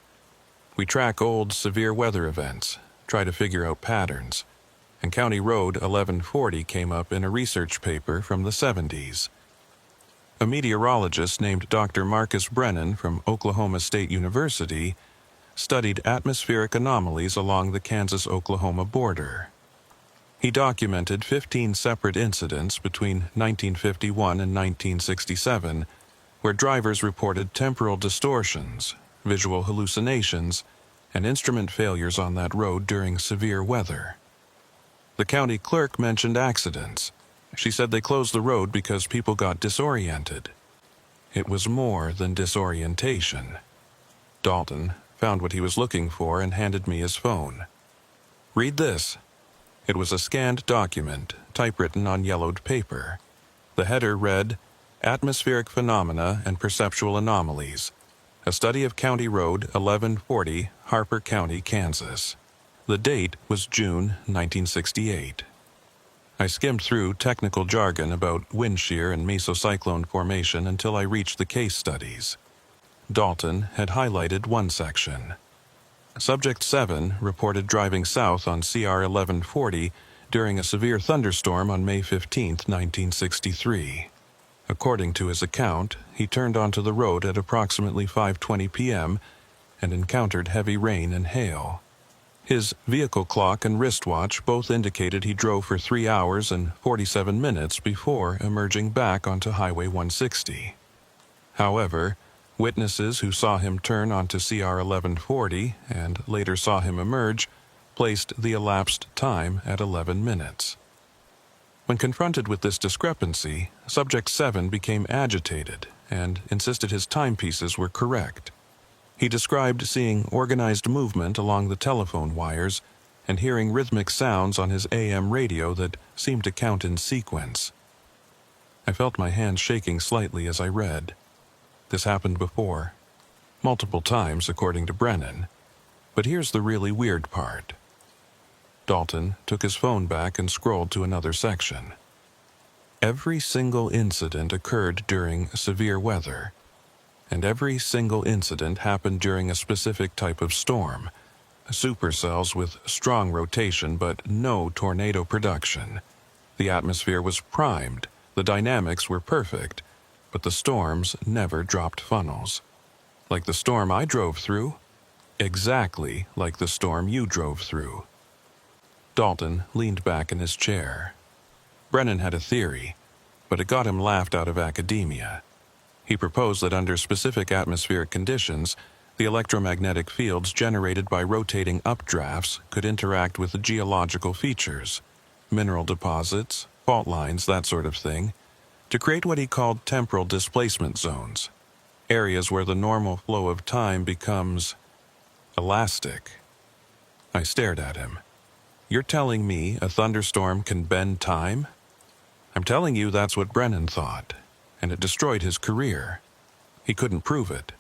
We track old severe weather events, try to figure out patterns, and County Road 1140 came up in a research paper from the 70s. A meteorologist named Dr. Marcus Brennan from Oklahoma State University studied atmospheric anomalies along the Kansas-Oklahoma border. He documented 15 separate incidents between 1951 and 1967 where drivers reported temporal distortions, visual hallucinations, and instrument failures on that road during severe weather. The county clerk mentioned accidents. She said they closed the road because people got disoriented. It was more than disorientation. Dalton found what he was looking for and handed me his phone. "Read this." It was a scanned document, typewritten on yellowed paper. The header read, "Atmospheric Phenomena and Perceptual Anomalies. A Study of County Road 1140, Harper County, Kansas." The date was June 1968. I skimmed through technical jargon about wind shear and mesocyclone formation until I reached the case studies. Dalton had highlighted one section. Subject 7 reported driving south on CR 1140 during a severe thunderstorm on May 15, 1963. According to his account, he turned onto the road at approximately 5:20 p.m. and encountered heavy rain and hail. His vehicle clock and wristwatch both indicated he drove for 3 hours and 47 minutes before emerging back onto Highway 160. However, witnesses who saw him turn onto CR 1140 and later saw him emerge placed the elapsed time at 11 minutes. When confronted with this discrepancy, Subject 7 became agitated and insisted his timepieces were correct. He described seeing organized movement along the telephone wires and hearing rhythmic sounds on his AM radio that seemed to count in sequence. I felt my hands shaking slightly as I read. This happened before. Multiple times, according to Brennan. But here's the really weird part. Dalton took his phone back and scrolled to another section. Every single incident occurred during severe weather, and every single incident happened during a specific type of storm, supercells with strong rotation but no tornado production. The atmosphere was primed, the dynamics were perfect, but the storms never dropped funnels. Like the storm I drove through? Exactly like the storm you drove through. Dalton leaned back in his chair. Brennan had a theory, but it got him laughed out of academia. He proposed that under specific atmospheric conditions, the electromagnetic fields generated by rotating updrafts could interact with the geological features, mineral deposits, fault lines, that sort of thing, to create what he called temporal displacement zones, areas where the normal flow of time becomes elastic. I stared at him. "You're telling me a thunderstorm can bend time?" "I'm telling you that's what Brennan thought, and it destroyed his career. He couldn't prove it,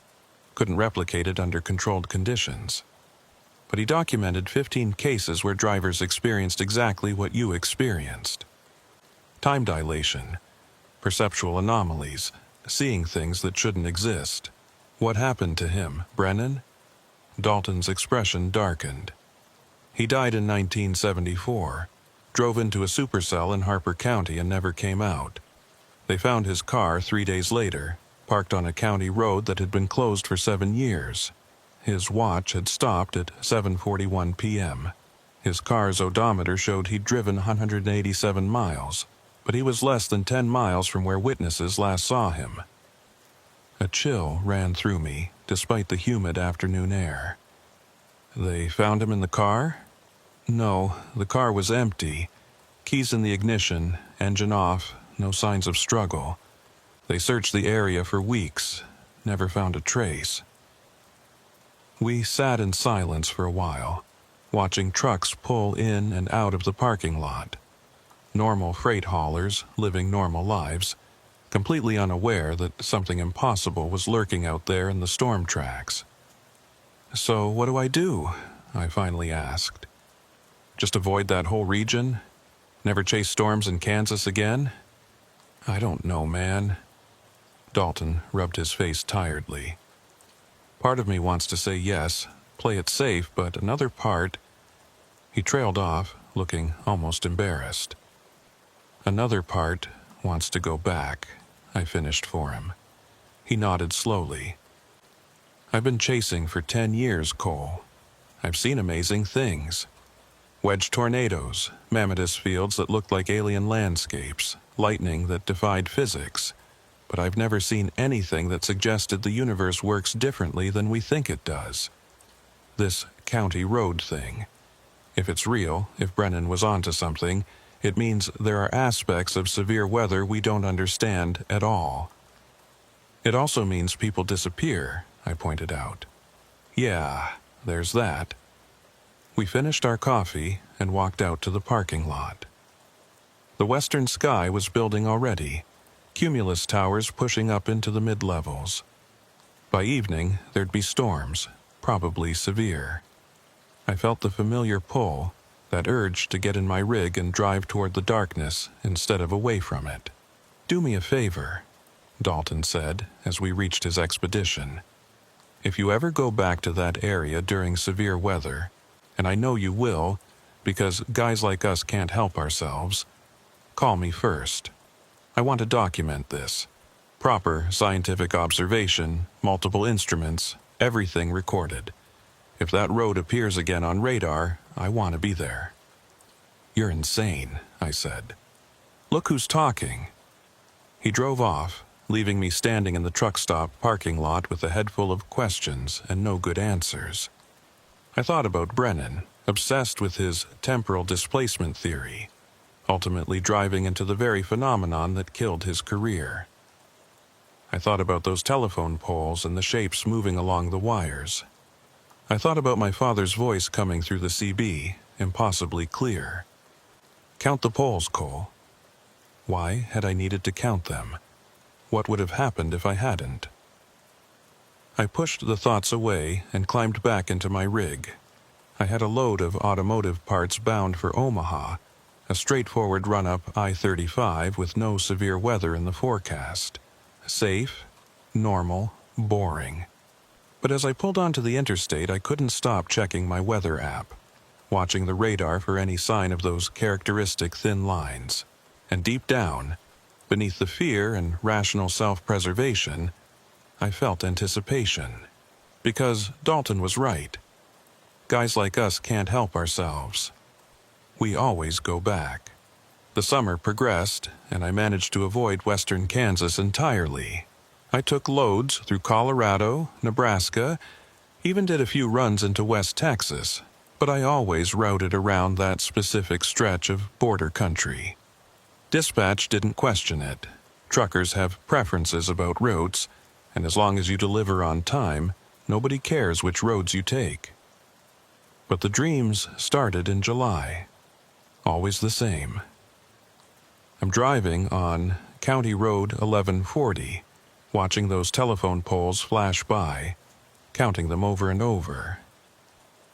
couldn't replicate it under controlled conditions. But he documented 15 cases where drivers experienced exactly what you experienced. Time dilation, perceptual anomalies, seeing things that shouldn't exist. What happened to him, Brennan?" Dalton's expression darkened. "He died in 1974, drove into a supercell in Harper County and never came out. They found his car 3 days later, parked on a county road that had been closed for 7 years. His watch had stopped at 7:41 p.m. His car's odometer showed he'd driven 187 miles, but he was less than 10 miles from where witnesses last saw him." A chill ran through me, despite the humid afternoon air. "They found him in the car?" "No, the car was empty. Keys in the ignition, engine off, no signs of struggle. They searched the area for weeks, never found a trace." We sat in silence for a while, watching trucks pull in and out of the parking lot. normal freight haulers living normal lives, completely unaware that something impossible was lurking out there in the storm tracks. "So what do I do?" I finally asked. "Just avoid that whole region? Never chase storms in Kansas again?" "I don't know, man." Dalton rubbed his face tiredly. "Part of me wants to say yes, play it safe, but another part—" He trailed off, looking almost embarrassed. "Another part wants to go back," I finished for him. He nodded slowly. "I've been chasing for 10 years, Cole. I've seen amazing things. Wedge tornadoes, mammoth fields that looked like alien landscapes, lightning that defied physics. But I've never seen anything that suggested the universe works differently than we think it does. This county road thing. If it's real, if Brennan was onto something, it means there are aspects of severe weather we don't understand at all. It also means people disappear," I pointed out. "Yeah, there's that." We finished our coffee and walked out to the parking lot. The western sky was building already, cumulus towers pushing up into the mid-levels. By evening, there'd be storms, probably severe. I felt the familiar pull, that urge to get in my rig and drive toward the darkness instead of away from it. "Do me a favor," Dalton said as we reached his expedition. "If you ever go back to that area during severe weather, and I know you will, because guys like us can't help ourselves, call me first. I want to document this. Proper scientific observation, multiple instruments, everything recorded. If that road appears again on radar, I want to be there." "You're insane," I said. "Look who's talking." He drove off, leaving me standing in the truck stop parking lot with a head full of questions and no good answers. I thought about Brennan, obsessed with his temporal displacement theory, ultimately driving into the very phenomenon that killed his career. I thought about those telephone poles and the shapes moving along the wires. I thought about my father's voice coming through the CB, impossibly clear. "Count the poles, Cole." Why had I needed to count them? What would have happened if I hadn't? I pushed the thoughts away and climbed back into my rig. I had a load of automotive parts bound for Omaha, a straightforward run-up I-35 with no severe weather in the forecast. Safe, normal, boring. But as I pulled onto the interstate, I couldn't stop checking my weather app, watching the radar for any sign of those characteristic thin lines. And deep down, beneath the fear and rational self-preservation, I felt anticipation. Because Dalton was right. Guys like us can't help ourselves. We always go back. The summer progressed, and I managed to avoid western Kansas entirely. I took loads through Colorado, Nebraska, even did a few runs into West Texas, but I always routed around that specific stretch of border country. Dispatch didn't question it. Truckers have preferences about routes, and as long as you deliver on time, nobody cares which roads you take. But the dreams started in July. Always the same. I'm driving on County Road 1140, watching those telephone poles flash by, counting them over and over.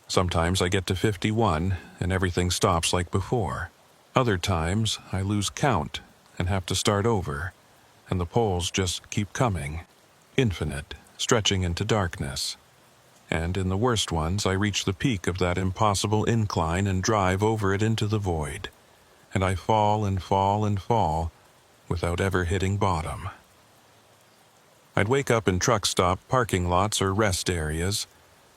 Sometimes I get to 51 and everything stops like before. Other times I lose count and have to start over, and the poles just keep coming, infinite, stretching into darkness. And in the worst ones, I reach the peak of that impossible incline and drive over it into the void. And I fall and fall and fall without ever hitting bottom. I'd wake up in truck stop parking lots or rest areas,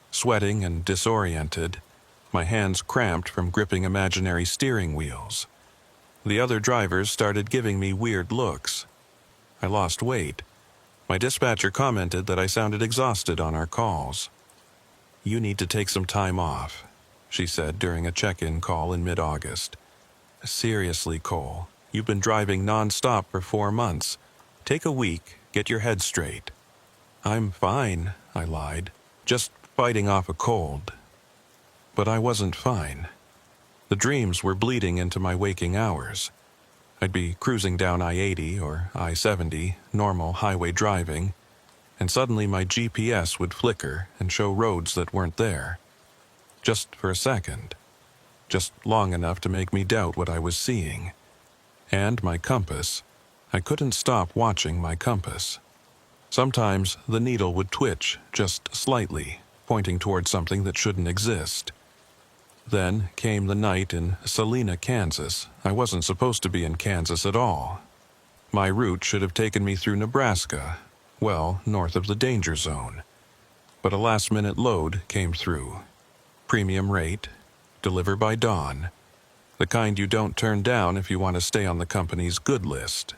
sweating and disoriented, my hands cramped from gripping imaginary steering wheels. The other drivers started giving me weird looks. I lost weight. My dispatcher commented that I sounded exhausted on our calls. "You need to take some time off," she said during a check-in call in mid-August. "Seriously, Cole, you've been driving non-stop for 4 months. Take a week, get your head straight." "I'm fine," I lied, "just fighting off a cold." But I wasn't fine. The dreams were bleeding into my waking hours. I'd be cruising down I-80 or I-70, normal highway driving, and suddenly my GPS would flicker and show roads that weren't there. Just for a second. Just long enough to make me doubt what I was seeing. And my compass. I couldn't stop watching my compass. Sometimes the needle would twitch just slightly, pointing toward something that shouldn't exist. Then came the night in Salina, Kansas. I wasn't supposed to be in Kansas at all. My route should have taken me through Nebraska, well north of the danger zone. But a last-minute load came through. Premium rate, deliver by dawn. The kind you don't turn down if you want to stay on the company's good list.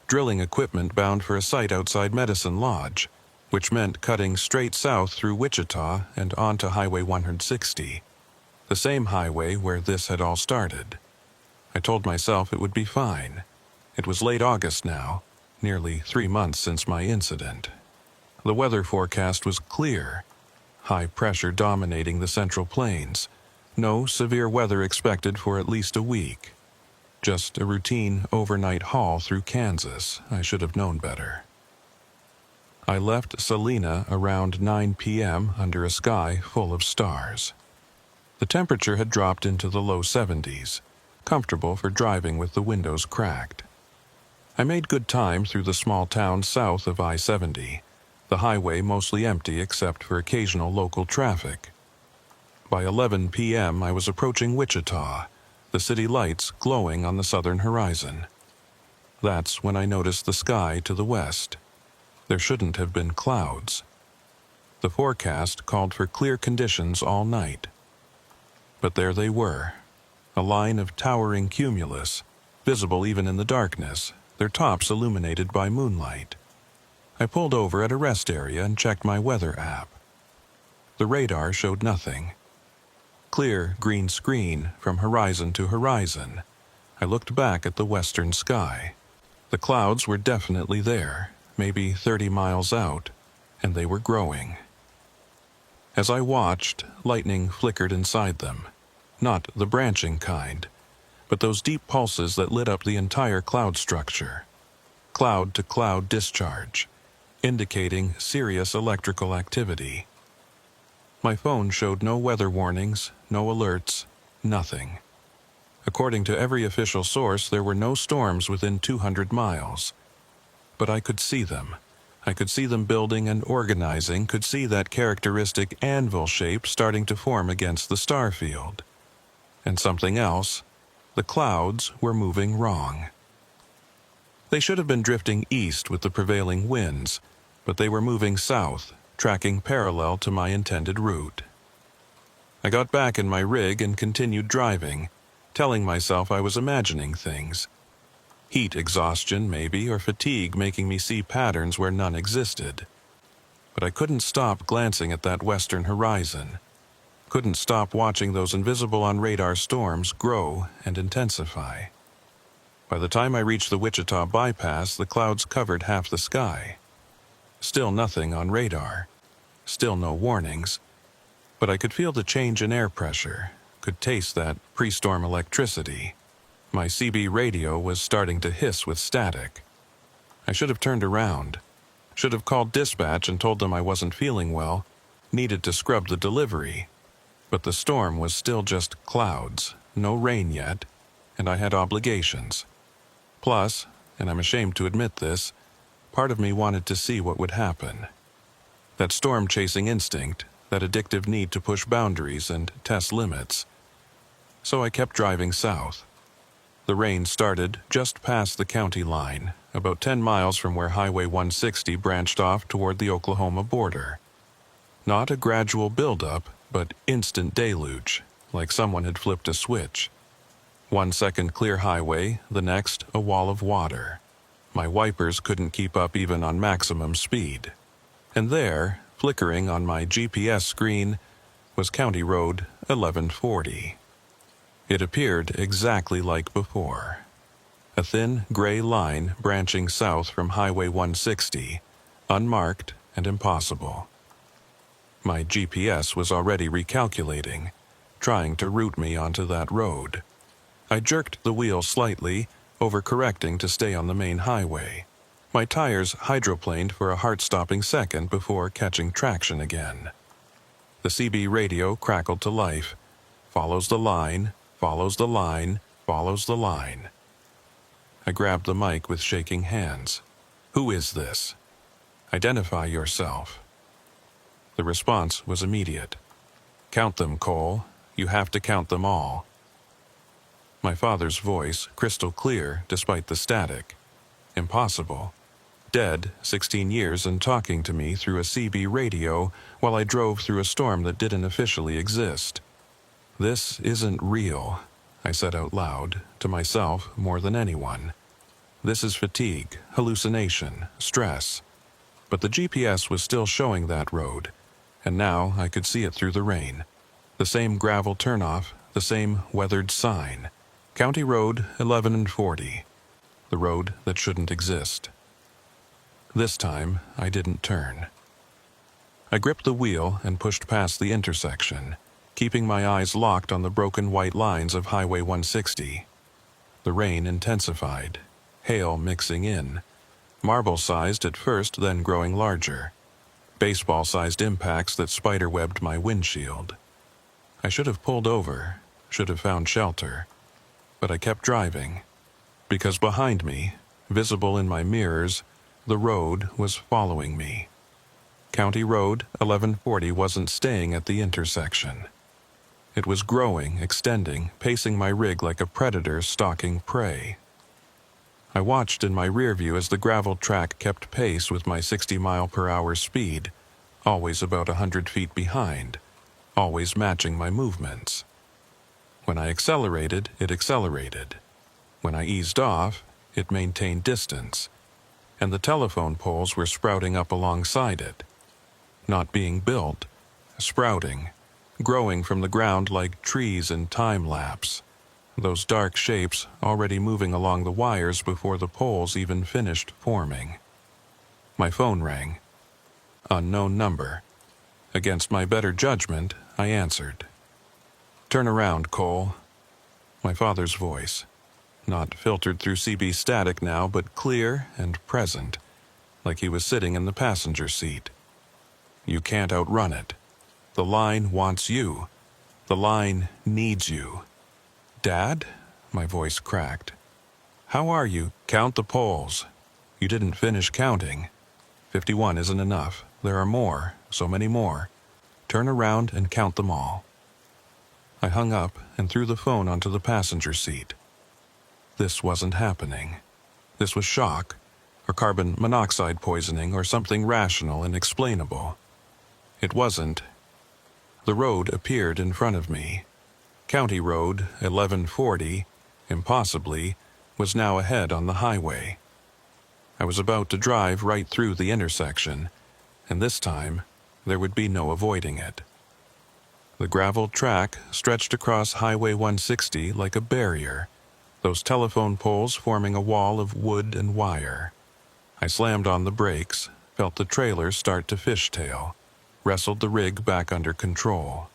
Drilling equipment bound for a site outside Medicine Lodge, which meant cutting straight south through Wichita and onto Highway 160, the same highway where this had all started. I told myself it would be fine. It was late August now, nearly 3 months since my incident. The weather forecast was clear, high pressure dominating the Central Plains, no severe weather expected for at least a week. Just a routine overnight haul through Kansas. I should have known better. I left Salina around 9 p.m. under a sky full of stars. The temperature had dropped into the low 70s, comfortable for driving with the windows cracked. I made good time through the small town south of I-70, the highway mostly empty except for occasional local traffic. By 11 p.m. I was approaching Wichita, the city lights glowing on the southern horizon. That's when I noticed the sky to the west. There shouldn't have been clouds. The forecast called for clear conditions all night. But there they were, a line of towering cumulus, visible even in the darkness, their tops illuminated by moonlight. I pulled over at a rest area and checked my weather app. The radar showed nothing. Clear green screen from horizon to horizon. I looked back at the western sky. The clouds were definitely there, maybe 30 miles out, and they were growing. As I watched, lightning flickered inside them. Not the branching kind, but those deep pulses that lit up the entire cloud structure. Cloud-to-cloud discharge, indicating serious electrical activity. My phone showed no weather warnings, no alerts, nothing. According to every official source, there were no storms within 200 miles. But I could see them. I could see them building and organizing, could see that characteristic anvil shape starting to form against the star field. And something else, the clouds were moving wrong. They should have been drifting east with the prevailing winds, but they were moving south, tracking parallel to my intended route. I got back in my rig and continued driving, telling myself I was imagining things. Heat exhaustion, maybe, or fatigue making me see patterns where none existed. But I couldn't stop glancing at that western horizon. Couldn't stop watching those invisible-on-radar storms grow and intensify. By the time I reached the Wichita bypass, the clouds covered half the sky. Still nothing on radar. Still no warnings. But I could feel the change in air pressure, could taste that pre-storm electricity. My CB radio was starting to hiss with static. I should have turned around. Should have called dispatch and told them I wasn't feeling well, needed to scrub the delivery. But the storm was still just clouds, no rain yet, and I had obligations. Plus, and I'm ashamed to admit this, part of me wanted to see what would happen. That storm-chasing instinct, that addictive need to push boundaries and test limits. So I kept driving south. The rain started just past the county line, about 10 miles from where Highway 160 branched off toward the Oklahoma border. Not a gradual buildup, but instant deluge, like someone had flipped a switch. 1 second clear highway, the next a wall of water. My wipers couldn't keep up even on maximum speed. And there, flickering on my GPS screen, was County Road 1140. It appeared exactly like before. A thin gray line branching south from Highway 160, unmarked and impossible. My GPS was already recalculating, trying to route me onto that road. I jerked the wheel slightly, overcorrecting to stay on the main highway. My tires hydroplaned for a heart-stopping second before catching traction again. The CB radio crackled to life. Follows the line, follows the line, follows the line. I grabbed the mic with shaking hands. Who is this? Identify yourself. The response was immediate. Count them, Cole. You have to count them all. My father's voice, crystal clear despite the static. Impossible. Dead 16 years and talking to me through a CB radio while I drove through a storm that didn't officially exist. This isn't real, I said out loud, to myself more than anyone. This is fatigue, hallucination, stress. But the GPS was still showing that road, and now I could see it through the rain. The same gravel turnoff, the same weathered sign. County Road 11 and 40. The road that shouldn't exist. This time, I didn't turn. I gripped the wheel and pushed past the intersection, keeping my eyes locked on the broken white lines of Highway 160. The rain intensified, hail mixing in, marble-sized at first, then growing larger, baseball-sized impacts that spiderwebbed my windshield. I should have pulled over, should have found shelter, but I kept driving, because behind me, visible in my mirrors, the road was following me. County Road 1140 wasn't staying at the intersection. It was growing, extending, pacing my rig like a predator stalking prey. I watched in my rearview as the gravel track kept pace with my 60-mile-per-hour speed, always about 100 feet behind, always matching my movements. When I accelerated, it accelerated. When I eased off, it maintained distance. And the telephone poles were sprouting up alongside it. Not being built, sprouting, growing from the ground like trees in time lapse. Those dark shapes already moving along the wires before the poles even finished forming. My phone rang. Unknown number. Against my better judgment, I answered. Turn around, Cole. My father's voice. Not filtered through CB static now, but clear and present, like he was sitting in the passenger seat. You can't outrun it. The line wants you. The line needs you. Dad? My voice cracked. How are you? Count the poles. You didn't finish counting. 51 isn't enough. There are more, so many more. Turn around and count them all. I hung up and threw the phone onto the passenger seat. This wasn't happening. This was shock, or carbon monoxide poisoning, or something rational and explainable. It wasn't. The road appeared in front of me. County Road 1140, impossibly, was now ahead on the highway. I was about to drive right through the intersection, and this time there would be no avoiding it. The gravel track stretched across Highway 160 like a barrier, those telephone poles forming a wall of wood and wire. I slammed on the brakes, felt the trailer start to fishtail, wrestled the rig back under control.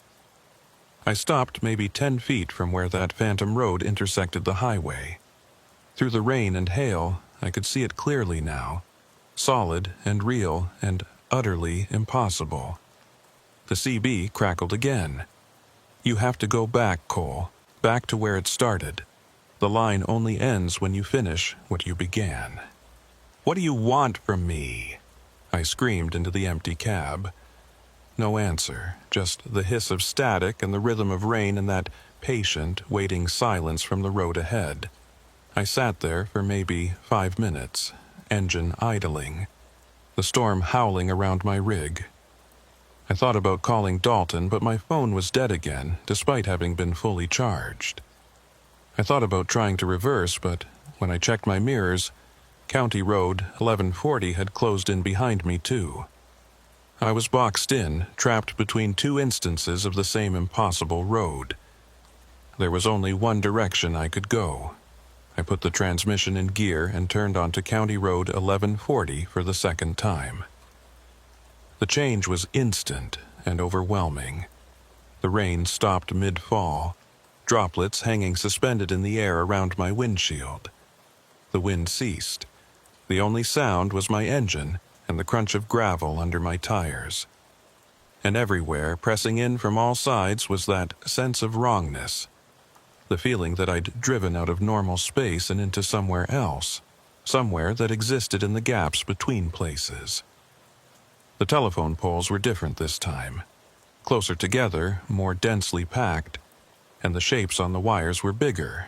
I stopped maybe 10 feet from where that phantom road intersected the highway. Through the rain and hail, I could see it clearly now, solid and real and utterly impossible. The CB crackled again. You have to go back, Cole, back to where it started. The line only ends when you finish what you began. What do you want from me? I screamed into the empty cab. No answer, just the hiss of static and the rhythm of rain and that patient, waiting silence from the road ahead. I sat there for maybe 5 minutes, engine idling, the storm howling around my rig. I thought about calling Dalton, but my phone was dead again, despite having been fully charged. I thought about trying to reverse, but when I checked my mirrors, County Road 1140 had closed in behind me too. I was boxed in, trapped between two instances of the same impossible road. There was only one direction I could go. I put the transmission in gear and turned onto County Road 1140 for the second time. The change was instant and overwhelming. The rain stopped mid-fall, droplets hanging suspended in the air around my windshield. The wind ceased. The only sound was my engine and the crunch of gravel under my tires. And everywhere, pressing in from all sides, was that sense of wrongness. The feeling that I'd driven out of normal space and into somewhere else, somewhere that existed in the gaps between places. The telephone poles were different this time. Closer together, more densely packed, and the shapes on the wires were bigger,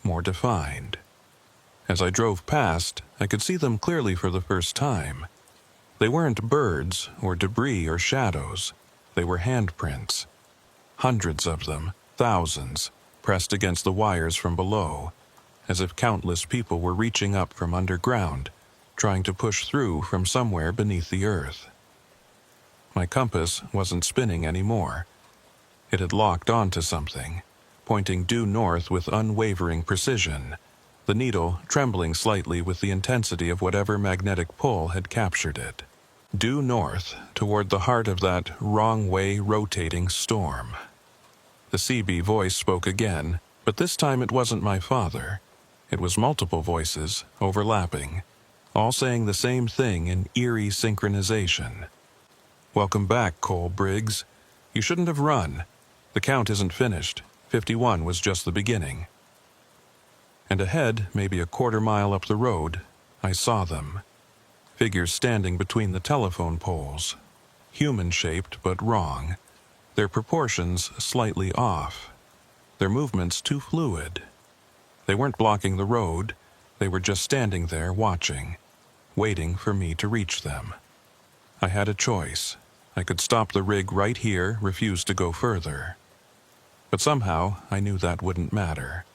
more defined. As I drove past, I could see them clearly for the first time. They weren't birds or debris or shadows. They were handprints. Hundreds of them, thousands, pressed against the wires from below, as if countless people were reaching up from underground, trying to push through from somewhere beneath the earth. My compass wasn't spinning anymore. It had locked onto something, pointing due north with unwavering precision, the needle trembling slightly with the intensity of whatever magnetic pull had captured it. Due north, toward the heart of that wrong-way rotating storm. The CB voice spoke again, but this time it wasn't my father. It was multiple voices, overlapping, all saying the same thing in eerie synchronization. "Welcome back, Cole Briggs. You shouldn't have run. The count isn't finished. 51 was just the beginning." And ahead, maybe a quarter mile up the road, I saw them. Figures standing between the telephone poles. Human-shaped but wrong. Their proportions slightly off. Their movements too fluid. They weren't blocking the road. They were just standing there watching, waiting for me to reach them. I had a choice. I could stop the rig right here, refuse to go further. But somehow, I knew that wouldn't matter.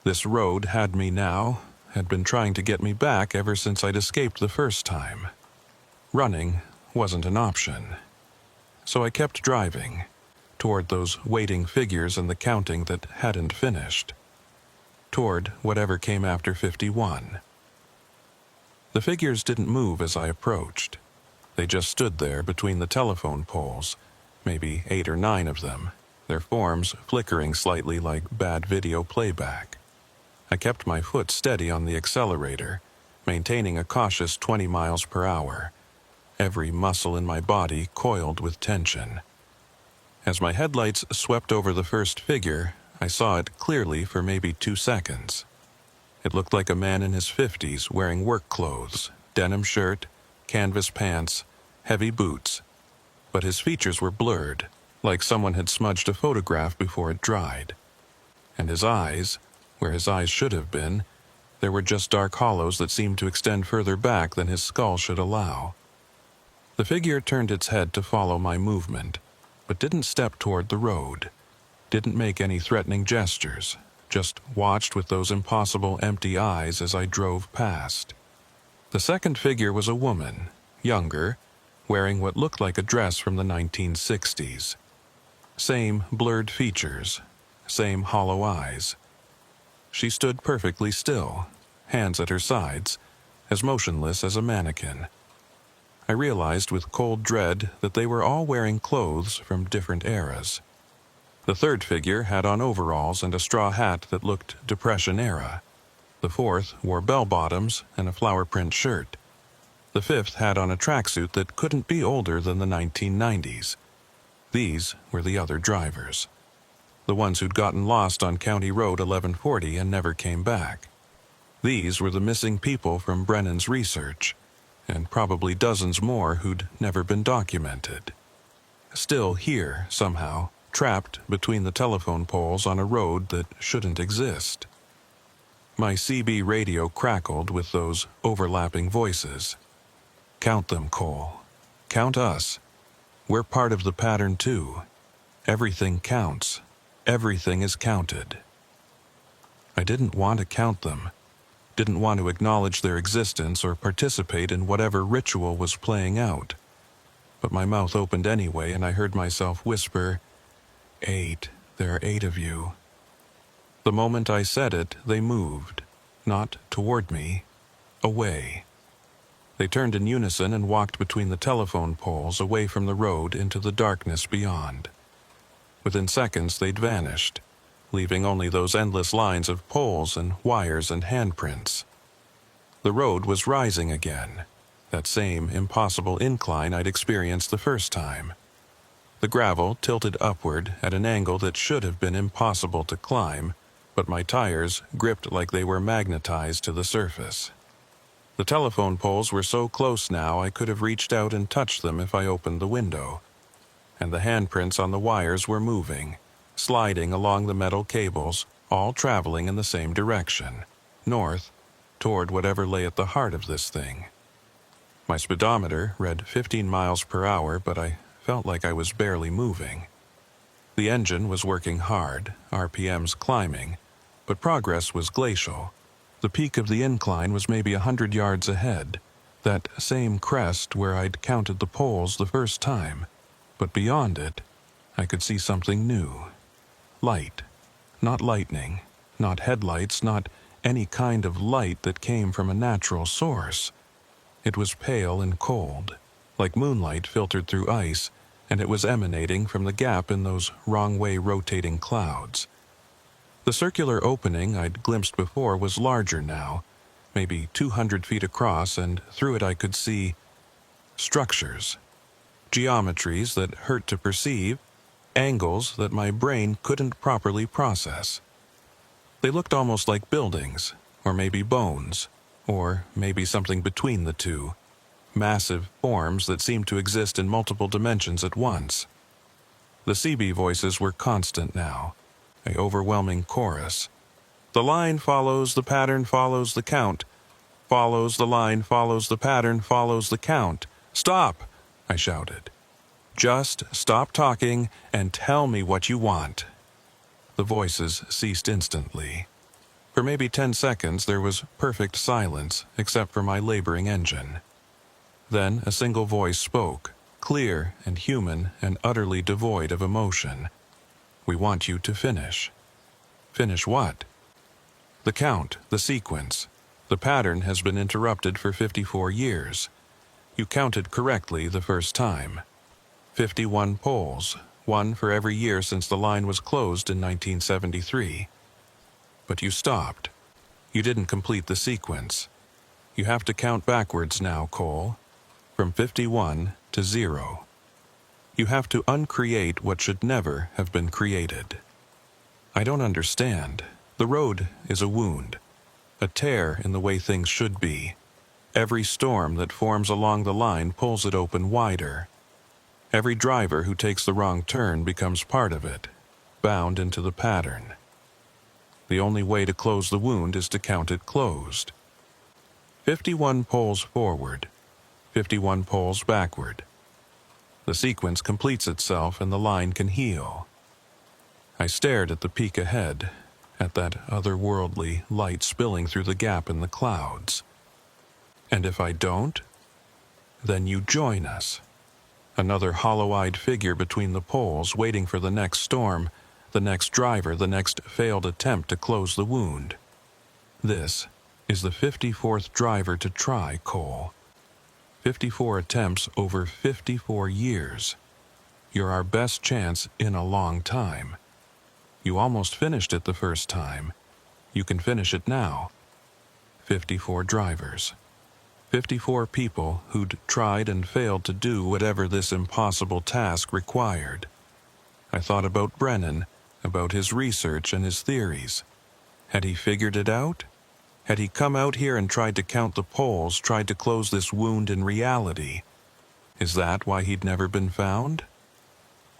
This road had me now, had been trying to get me back ever since I'd escaped the first time. Running wasn't an option. So I kept driving, toward those waiting figures and the counting that hadn't finished. Toward whatever came after 51. The figures didn't move as I approached. They just stood there between the telephone poles, maybe 8 or 9 of them, their forms flickering slightly like bad video playback. I kept my foot steady on the accelerator, maintaining a cautious 20 miles per hour, every muscle in my body coiled with tension. As my headlights swept over the first figure, I saw it clearly for maybe 2 seconds. It looked like a man in his 50s wearing work clothes, denim shirt, canvas pants, heavy boots, but his features were blurred, like someone had smudged a photograph before it dried. And his eyes, where his eyes should have been, there were just dark hollows that seemed to extend further back than his skull should allow. The figure turned its head to follow my movement, but didn't step toward the road, didn't make any threatening gestures, just watched with those impossible empty eyes as I drove past. The second figure was a woman, younger, wearing what looked like a dress from the 1960s. Same blurred features, same hollow eyes. She stood perfectly still, hands at her sides, as motionless as a mannequin. I realized with cold dread that they were all wearing clothes from different eras. The third figure had on overalls and a straw hat that looked Depression-era. The fourth wore bell-bottoms and a flower-print shirt. The fifth had on a tracksuit that couldn't be older than the 1990s. These were the other drivers. The ones who'd gotten lost on County Road 1140 and never came back. These were the missing people from Brennan's research, and probably dozens more who'd never been documented. Still here, somehow, trapped between the telephone poles on a road that shouldn't exist. My CB radio crackled with those overlapping voices. "Count them, Cole. Count us. We're part of the pattern too. Everything counts. Everything is counted." I didn't want to count them. Didn't want to acknowledge their existence or participate in whatever ritual was playing out. But my mouth opened anyway, and I heard myself whisper, 8. There are 8 of you." The moment I said it, they moved, not toward me, away. They turned in unison and walked between the telephone poles away from the road into the darkness beyond. Within seconds, they'd vanished, leaving only those endless lines of poles and wires and handprints. The road was rising again, that same impossible incline I'd experienced the first time. The gravel tilted upward at an angle that should have been impossible to climb, but my tires gripped like they were magnetized to the surface. The telephone poles were so close now I could have reached out and touched them if I opened the window. And the handprints on the wires were moving, sliding along the metal cables, all traveling in the same direction, north, toward whatever lay at the heart of this thing. My speedometer read 15 miles per hour, but I felt like I was barely moving. The engine was working hard, RPMs climbing, but progress was glacial. The peak of the incline was maybe 100 yards ahead, that same crest where I'd counted the poles the first time. But beyond it, I could see something new. Light. Not lightning, not headlights, not any kind of light that came from a natural source. It was pale and cold, like moonlight filtered through ice, and it was emanating from the gap in those wrong-way rotating clouds. The circular opening I'd glimpsed before was larger now, maybe 200 feet across, and through it I could see structures, geometries that hurt to perceive, angles that my brain couldn't properly process. They looked almost like buildings, or maybe bones, or maybe something between the two, massive forms that seemed to exist in multiple dimensions at once. The CB voices were constant now, an overwhelming chorus. The line follows, the pattern follows the count. Follows the line, follows the pattern, follows the count. Stop! I shouted. Just stop talking and tell me what you want. The voices ceased instantly. For maybe 10 seconds there was perfect silence except for my laboring engine. Then a single voice spoke, clear and human and utterly devoid of emotion. We want you to finish. Finish what? The count, the sequence. The pattern has been interrupted for 54 years. You counted correctly the first time. 51 poles, one for every year since the line was closed in 1973. But you stopped. You didn't complete the sequence. You have to count backwards now, Cole. From 51 to 0. You have to uncreate what should never have been created. I don't understand. The road is a wound, a tear in the way things should be. Every storm that forms along the line pulls it open wider. Every driver who takes the wrong turn becomes part of it, bound into the pattern. The only way to close the wound is to count it closed. 51 poles forward, 51 poles backward. The sequence completes itself and the line can heal. I stared at the peak ahead, at that otherworldly light spilling through the gap in the clouds. And if I don't, then you join us. Another hollow-eyed figure between the poles waiting for the next storm, the next driver, the next failed attempt to close the wound. This is the 54th driver to try, Cole. 54 attempts over 54 years. You're our best chance in a long time. You almost finished it the first time. You can finish it now. 54 drivers. 54 people who'd tried and failed to do whatever this impossible task required. I thought about Brennan, about his research and his theories. Had he figured it out? Had he come out here and tried to count the poles, tried to close this wound in reality? Is that why he'd never been found?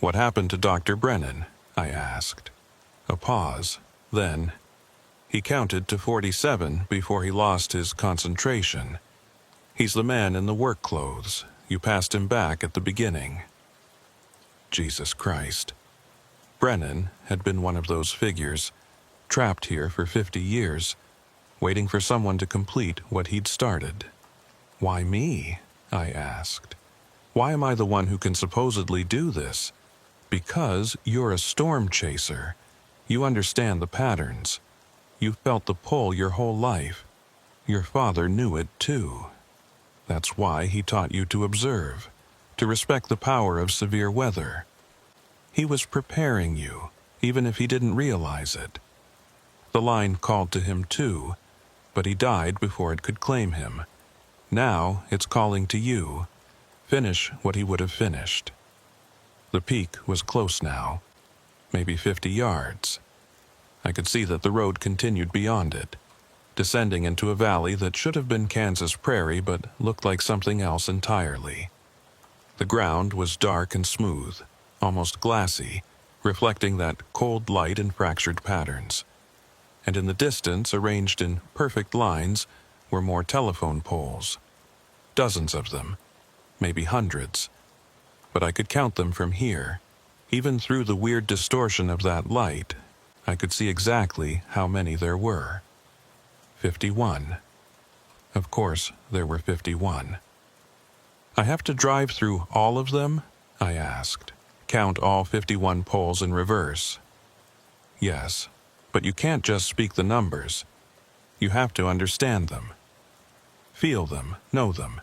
What happened to Dr. Brennan? I asked. A pause. Then, he counted to 47 before he lost his concentration. He's the man in the work clothes. You passed him back at the beginning. Jesus Christ. Brennan had been one of those figures, trapped here for 50 years, waiting for someone to complete what he'd started. Why me? I asked. Why am I the one who can supposedly do this? Because you're a storm chaser. You understand the patterns. You've felt the pull your whole life. Your father knew it too. That's why he taught you to observe, to respect the power of severe weather. He was preparing you, even if he didn't realize it. The line called to him too, but he died before it could claim him. Now it's calling to you. Finish what he would have finished. The peak was close now, maybe 50 yards. I could see that the road continued beyond it, descending into a valley that should have been Kansas prairie but looked like something else entirely. The ground was dark and smooth, almost glassy, reflecting that cold light in fractured patterns. And in the distance, arranged in perfect lines, were more telephone poles. Dozens of them, maybe hundreds. But I could count them from here. Even through the weird distortion of that light, I could see exactly how many there were. 51. Of course, there were 51. I have to drive through all of them? I asked. Count all 51 poles in reverse. Yes, but you can't just speak the numbers. You have to understand them. Feel them, know them.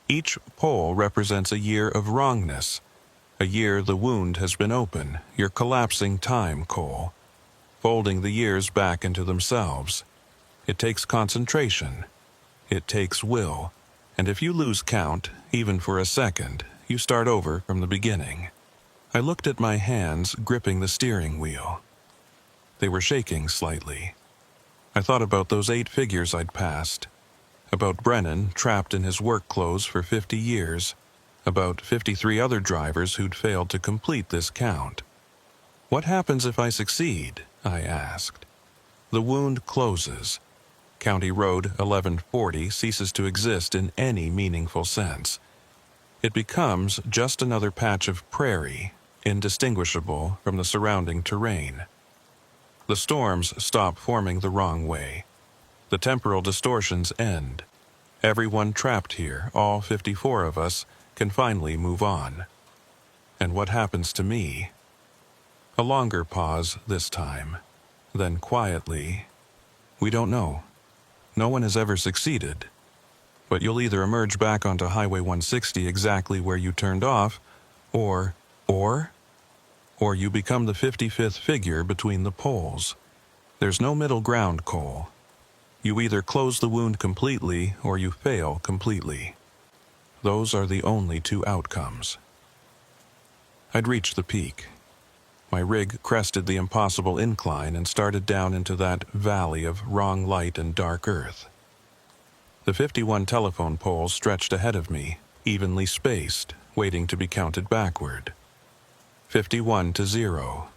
Each pole represents a year of wrongness. A year the wound has been open, your collapsing time, Cole. Folding the years back into themselves. It takes concentration. It takes will. And if you lose count, even for a second, you start over from the beginning. I looked at my hands gripping the steering wheel. They were shaking slightly. I thought about those 8 figures I'd passed. About Brennan, trapped in his work clothes for 50 years. About 53 other drivers who'd failed to complete this count. What happens if I succeed? I asked. The wound closes. County Road 1140 ceases to exist in any meaningful sense. It becomes just another patch of prairie, indistinguishable from the surrounding terrain. The storms stop forming the wrong way. The temporal distortions end. Everyone trapped here, all 54 of us, can finally move on. And what happens to me? A longer pause this time. Then quietly, we don't know. No one has ever succeeded. But you'll either emerge back onto Highway 160 exactly where you turned off, or you become the 55th figure between the poles. There's no middle ground, Cole. You either close the wound completely or you fail completely. Those are the only 2 outcomes. I'd reached the peak. My rig crested the impossible incline and started down into that valley of wrong light and dark earth. The 51 telephone poles stretched ahead of me, evenly spaced, waiting to be counted backward. 51 to 0.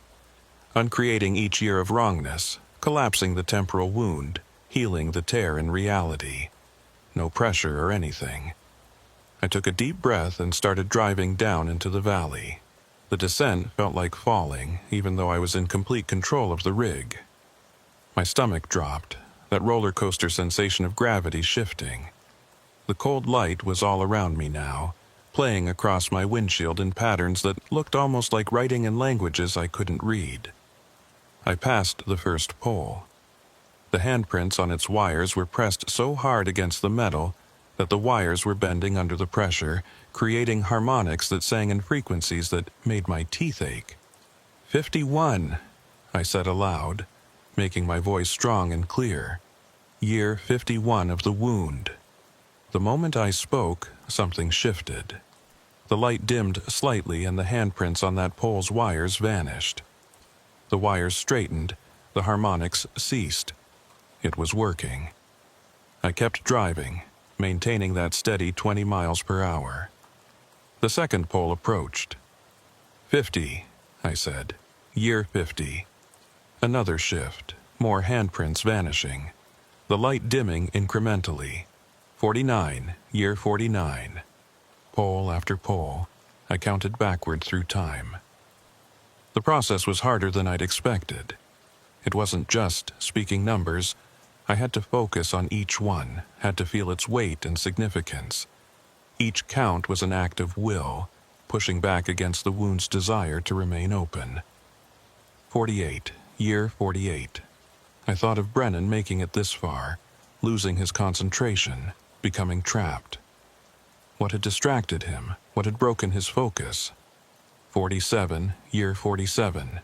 Uncreating each year of wrongness, collapsing the temporal wound, healing the tear in reality. No pressure or anything. I took a deep breath and started driving down into the valley. The descent felt like falling, even though I was in complete control of the rig. My stomach dropped, that roller coaster sensation of gravity shifting. The cold light was all around me now, playing across my windshield in patterns that looked almost like writing in languages I couldn't read. I passed the first pole. The handprints on its wires were pressed so hard against the metal that the wires were bending under the pressure, creating harmonics that sang in frequencies that made my teeth ache. 51, I said aloud, making my voice strong and clear. Year 51 of the wound. The moment I spoke, something shifted. The light dimmed slightly and the handprints on that pole's wires vanished. The wires straightened, the harmonics ceased. It was working. I kept driving, maintaining that steady 20 miles per hour. The second pole approached. 50, I said. Year 50. Another shift, more handprints vanishing. The light dimming incrementally. 49, year 49. Pole after pole, I counted backward through time. The process was harder than I'd expected. It wasn't just speaking numbers. I had to focus on each one, had to feel its weight and significance. Each count was an act of will, pushing back against the wound's desire to remain open. 48, year 48. I thought of Brennan making it this far, losing his concentration, becoming trapped. What had distracted him? What had broken his focus? 47, year 47.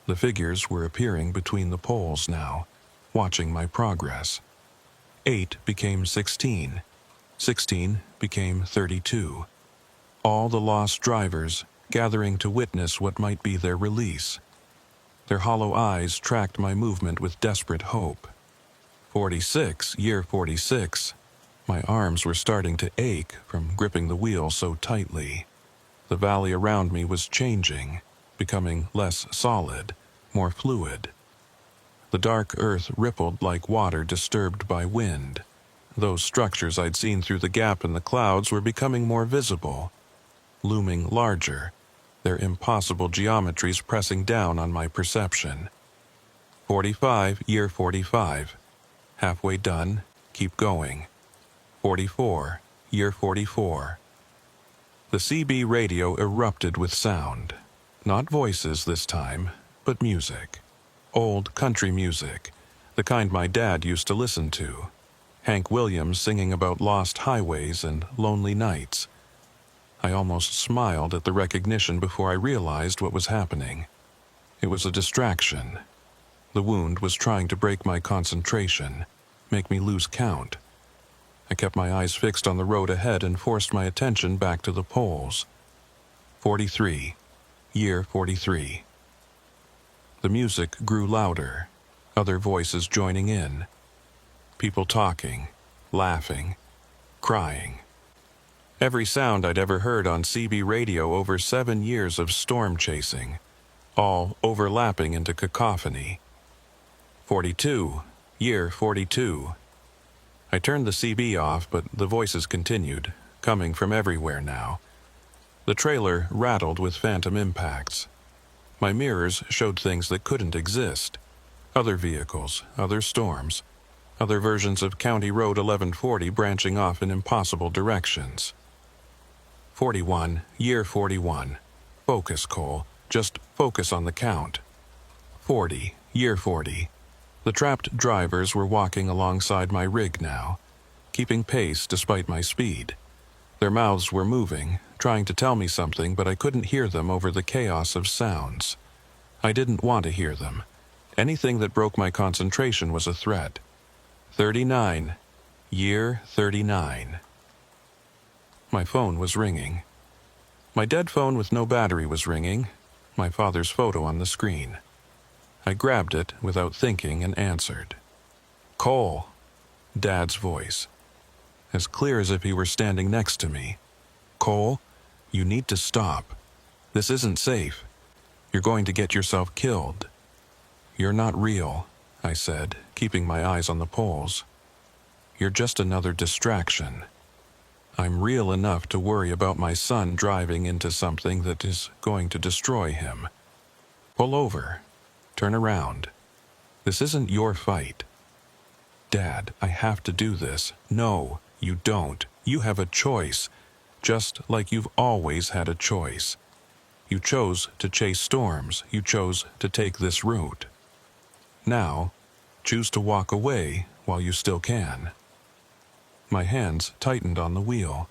The figures were appearing between the poles now, watching my progress. 8 became 16. 16 became 32. All the lost drivers gathering to witness what might be their release. Their hollow eyes tracked my movement with desperate hope. 46, year 46. My arms were starting to ache from gripping the wheel so tightly. The valley around me was changing, becoming less solid, more fluid. The dark earth rippled like water disturbed by wind. Those structures I'd seen through the gap in the clouds were becoming more visible, looming larger, their impossible geometries pressing down on my perception. 45, year 45. Halfway done, keep going. 44, year 44. The CB radio erupted with sound. Not voices this time, but music. Old country music, the kind my dad used to listen to. Hank Williams singing about lost highways and lonely nights. I almost smiled at the recognition before I realized what was happening. It was a distraction. The wound was trying to break my concentration, make me lose count. I kept my eyes fixed on the road ahead and forced my attention back to the poles. 43, year 43. The music grew louder, other voices joining in. People talking, laughing, crying. Every sound I'd ever heard on CB radio over 7 years of storm chasing, all overlapping into cacophony. 42, year 42. I turned the CB off, but the voices continued, coming from everywhere now. The trailer rattled with phantom impacts. My mirrors showed things that couldn't exist. Other vehicles, other storms, other versions of County Road 1140 branching off in impossible directions. 41, year 41. Focus, Cole. Just focus on the count. 40, year 40. The trapped drivers were walking alongside my rig now, keeping pace despite my speed. Their mouths were moving, trying to tell me something, but I couldn't hear them over the chaos of sounds. I didn't want to hear them. Anything that broke my concentration was a threat. 39, year 39. My phone was ringing. My dead phone with no battery was ringing, my father's photo on the screen. I grabbed it without thinking and answered. Cole, Dad's voice, as clear as if he were standing next to me. Cole, you need to stop. This isn't safe. You're going to get yourself killed. You're not real, I said, keeping my eyes on the poles. You're just another distraction. I'm real enough to worry about my son driving into something that is going to destroy him. Pull over. Turn around. This isn't your fight. Dad, I have to do this. No, you don't. You have a choice, just like you've always had a choice. You chose to chase storms. You chose to take this route. Now, choose to walk away while you still can. My hands tightened on the wheel.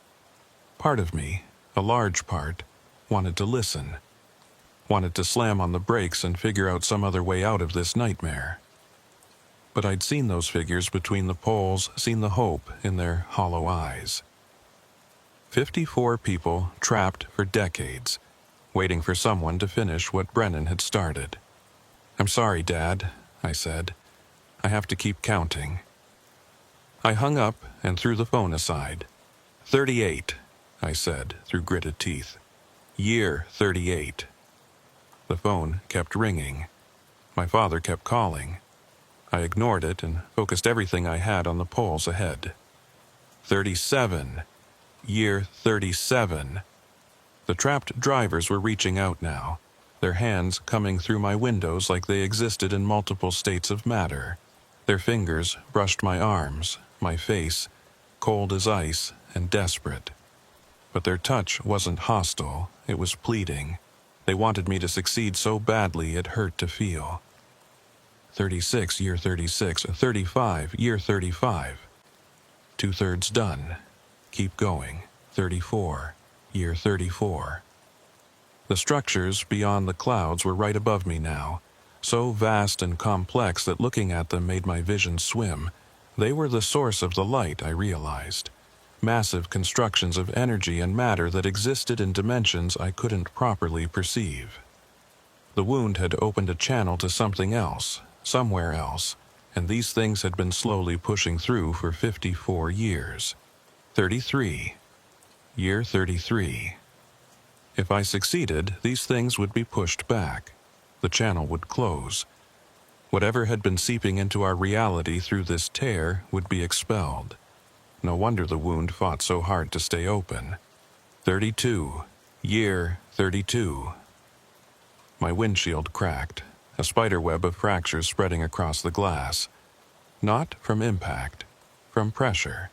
Part of me, a large part, wanted to listen. Wanted to slam on the brakes and figure out some other way out of this nightmare. But I'd seen those figures between the poles, seen the hope in their hollow eyes. 54 people trapped for decades, waiting for someone to finish what Brennan had started. I'm sorry, Dad, I said. I have to keep counting. I hung up and threw the phone aside. 38, I said through gritted teeth. Year 38. The phone kept ringing. My father kept calling. I ignored it and focused everything I had on the poles ahead. 37. Year 37. The trapped drivers were reaching out now, their hands coming through my windows like they existed in multiple states of matter. Their fingers brushed my arms, my face, cold as ice and desperate. But their touch wasn't hostile, it was pleading. They wanted me to succeed so badly it hurt to feel. 36, year 36, 35, year 35. 2/3 done. Keep going. 34, year 34. The structures beyond the clouds were right above me now, so vast and complex that looking at them made my vision swim, They were the source of the light, I realized. Massive constructions of energy and matter that existed in dimensions I couldn't properly perceive. The wound had opened a channel to something else, somewhere else, and these things had been slowly pushing through for 54 years. 33. Year 33. If I succeeded, these things would be pushed back. The channel would close. Whatever had been seeping into our reality through this tear would be expelled. No wonder the wound fought so hard to stay open. 32. Year 32. My windshield cracked, a spiderweb of fractures spreading across the glass. Not from impact, from pressure.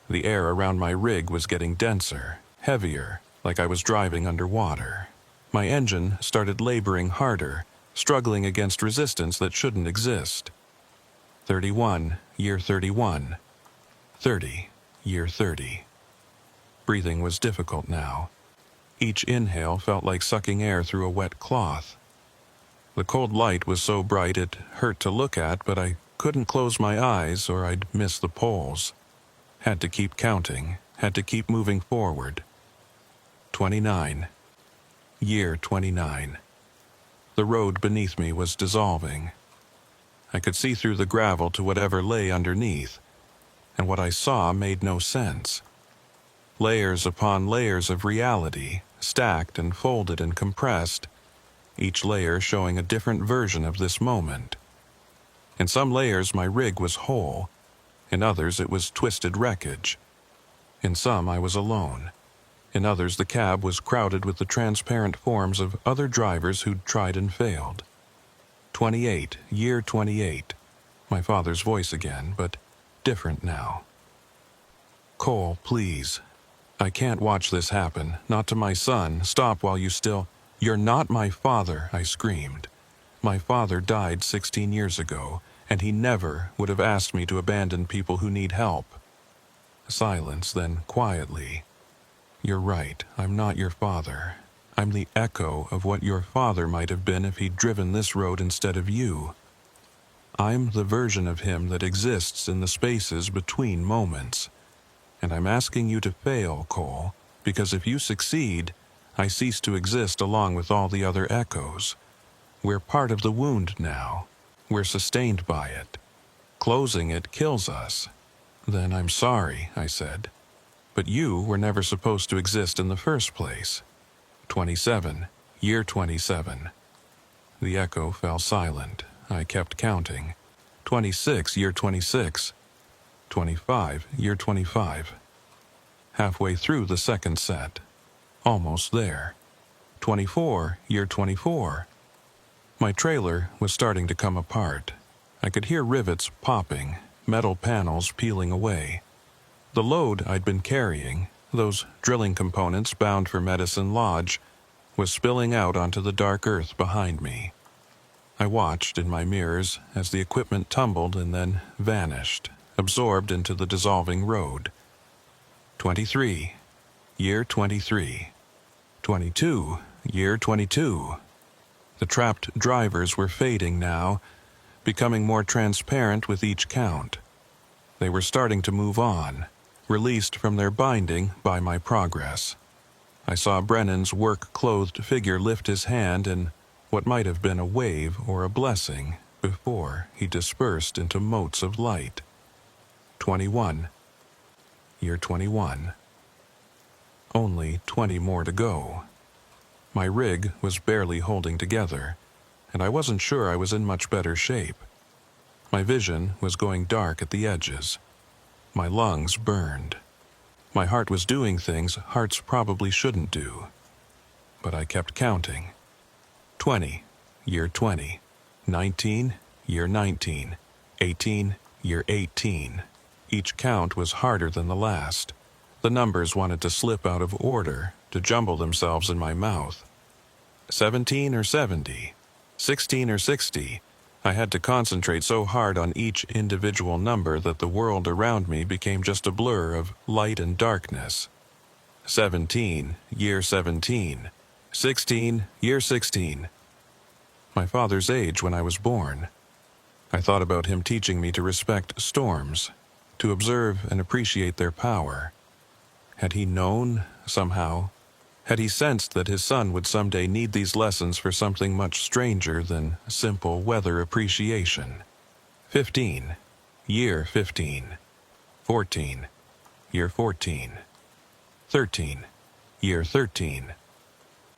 The air around my rig was getting denser, heavier, like I was driving underwater. My engine started laboring harder, struggling against resistance that shouldn't exist. 31. Year 31. 30. Year 30. Breathing was difficult now. Each inhale felt like sucking air through a wet cloth. The cold light was so bright it hurt to look at, but I couldn't close my eyes or I'd miss the poles. Had to keep counting, had to keep moving forward. 29. Year 29. The road beneath me was dissolving. I could see through the gravel to whatever lay underneath, and what I saw made no sense. Layers upon layers of reality, stacked and folded and compressed, each layer showing a different version of this moment. In some layers my rig was whole, in others it was twisted wreckage. In some I was alone. In others the cab was crowded with the transparent forms of other drivers who'd tried and failed. 28. Year 28. My father's voice again, but different now. Cole, please. I can't watch this happen, not to my son. Stop while you still... You're not my father, I screamed. My father died 16 years ago, and he never would have asked me to abandon people who need help. Silence, then quietly. You're right, I'm not your father. I'm the echo of what your father might have been if he'd driven this road instead of you. I'm the version of him that exists in the spaces between moments. And I'm asking you to fail, Cole, because if you succeed, I cease to exist along with all the other echoes. We're part of the wound now. We're sustained by it. Closing it kills us. Then I'm sorry, I said. But you were never supposed to exist in the first place. 27. Year 27. The echo fell silent. I kept counting. 26. Year 26. 25. Year 25. Halfway through the second set. Almost there. 24. Year 24. My trailer was starting to come apart. I could hear rivets popping, metal panels peeling away. The load I'd been carrying, those drilling components bound for Medicine Lodge, was spilling out onto the dark earth behind me. I watched in my mirrors as the equipment tumbled and then vanished, absorbed into the dissolving road. 23. Year 23. 22. Year 22. The trapped drivers were fading now, becoming more transparent with each count. They were starting to move on, released from their binding by my progress. I saw Brennan's work-clothed figure lift his hand in what might have been a wave or a blessing before he dispersed into motes of light. 21. Year 21. Only 20 more to go. My rig was barely holding together, and I wasn't sure I was in much better shape. My vision was going dark at the edges. My lungs burned. My heart was doing things hearts probably shouldn't do. But I kept counting. 20. Year 20. 19. Year 19. 18. Year 18. Each count was harder than the last. The numbers wanted to slip out of order, to jumble themselves in my mouth. 17 or 70. 16 or 60. I had to concentrate so hard on each individual number that the world around me became just a blur of light and darkness. 17. Year 17. 16. Year 16. My father's age when I was born. I thought about him teaching me to respect storms, to observe and appreciate their power. Had he known, somehow? Had he sensed that his son would someday need these lessons for something much stranger than simple weather appreciation? 15. Year 15. 14. Year 14. 13. Year 13.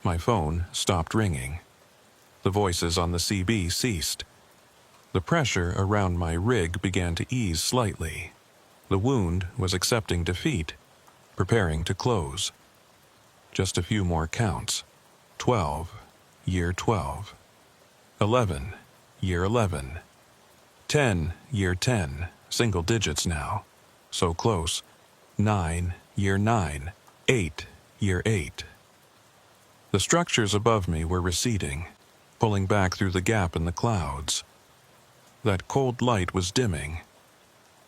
My phone stopped ringing. The voices on the CB ceased. The pressure around my rig began to ease slightly. The wound was accepting defeat, preparing to close. Just a few more counts. 12. Year 12. 11. Year 11. 10. Year 10. Single digits now. So close. 9. Year 9. 8. Year 8. The structures above me were receding, pulling back through the gap in the clouds. That cold light was dimming.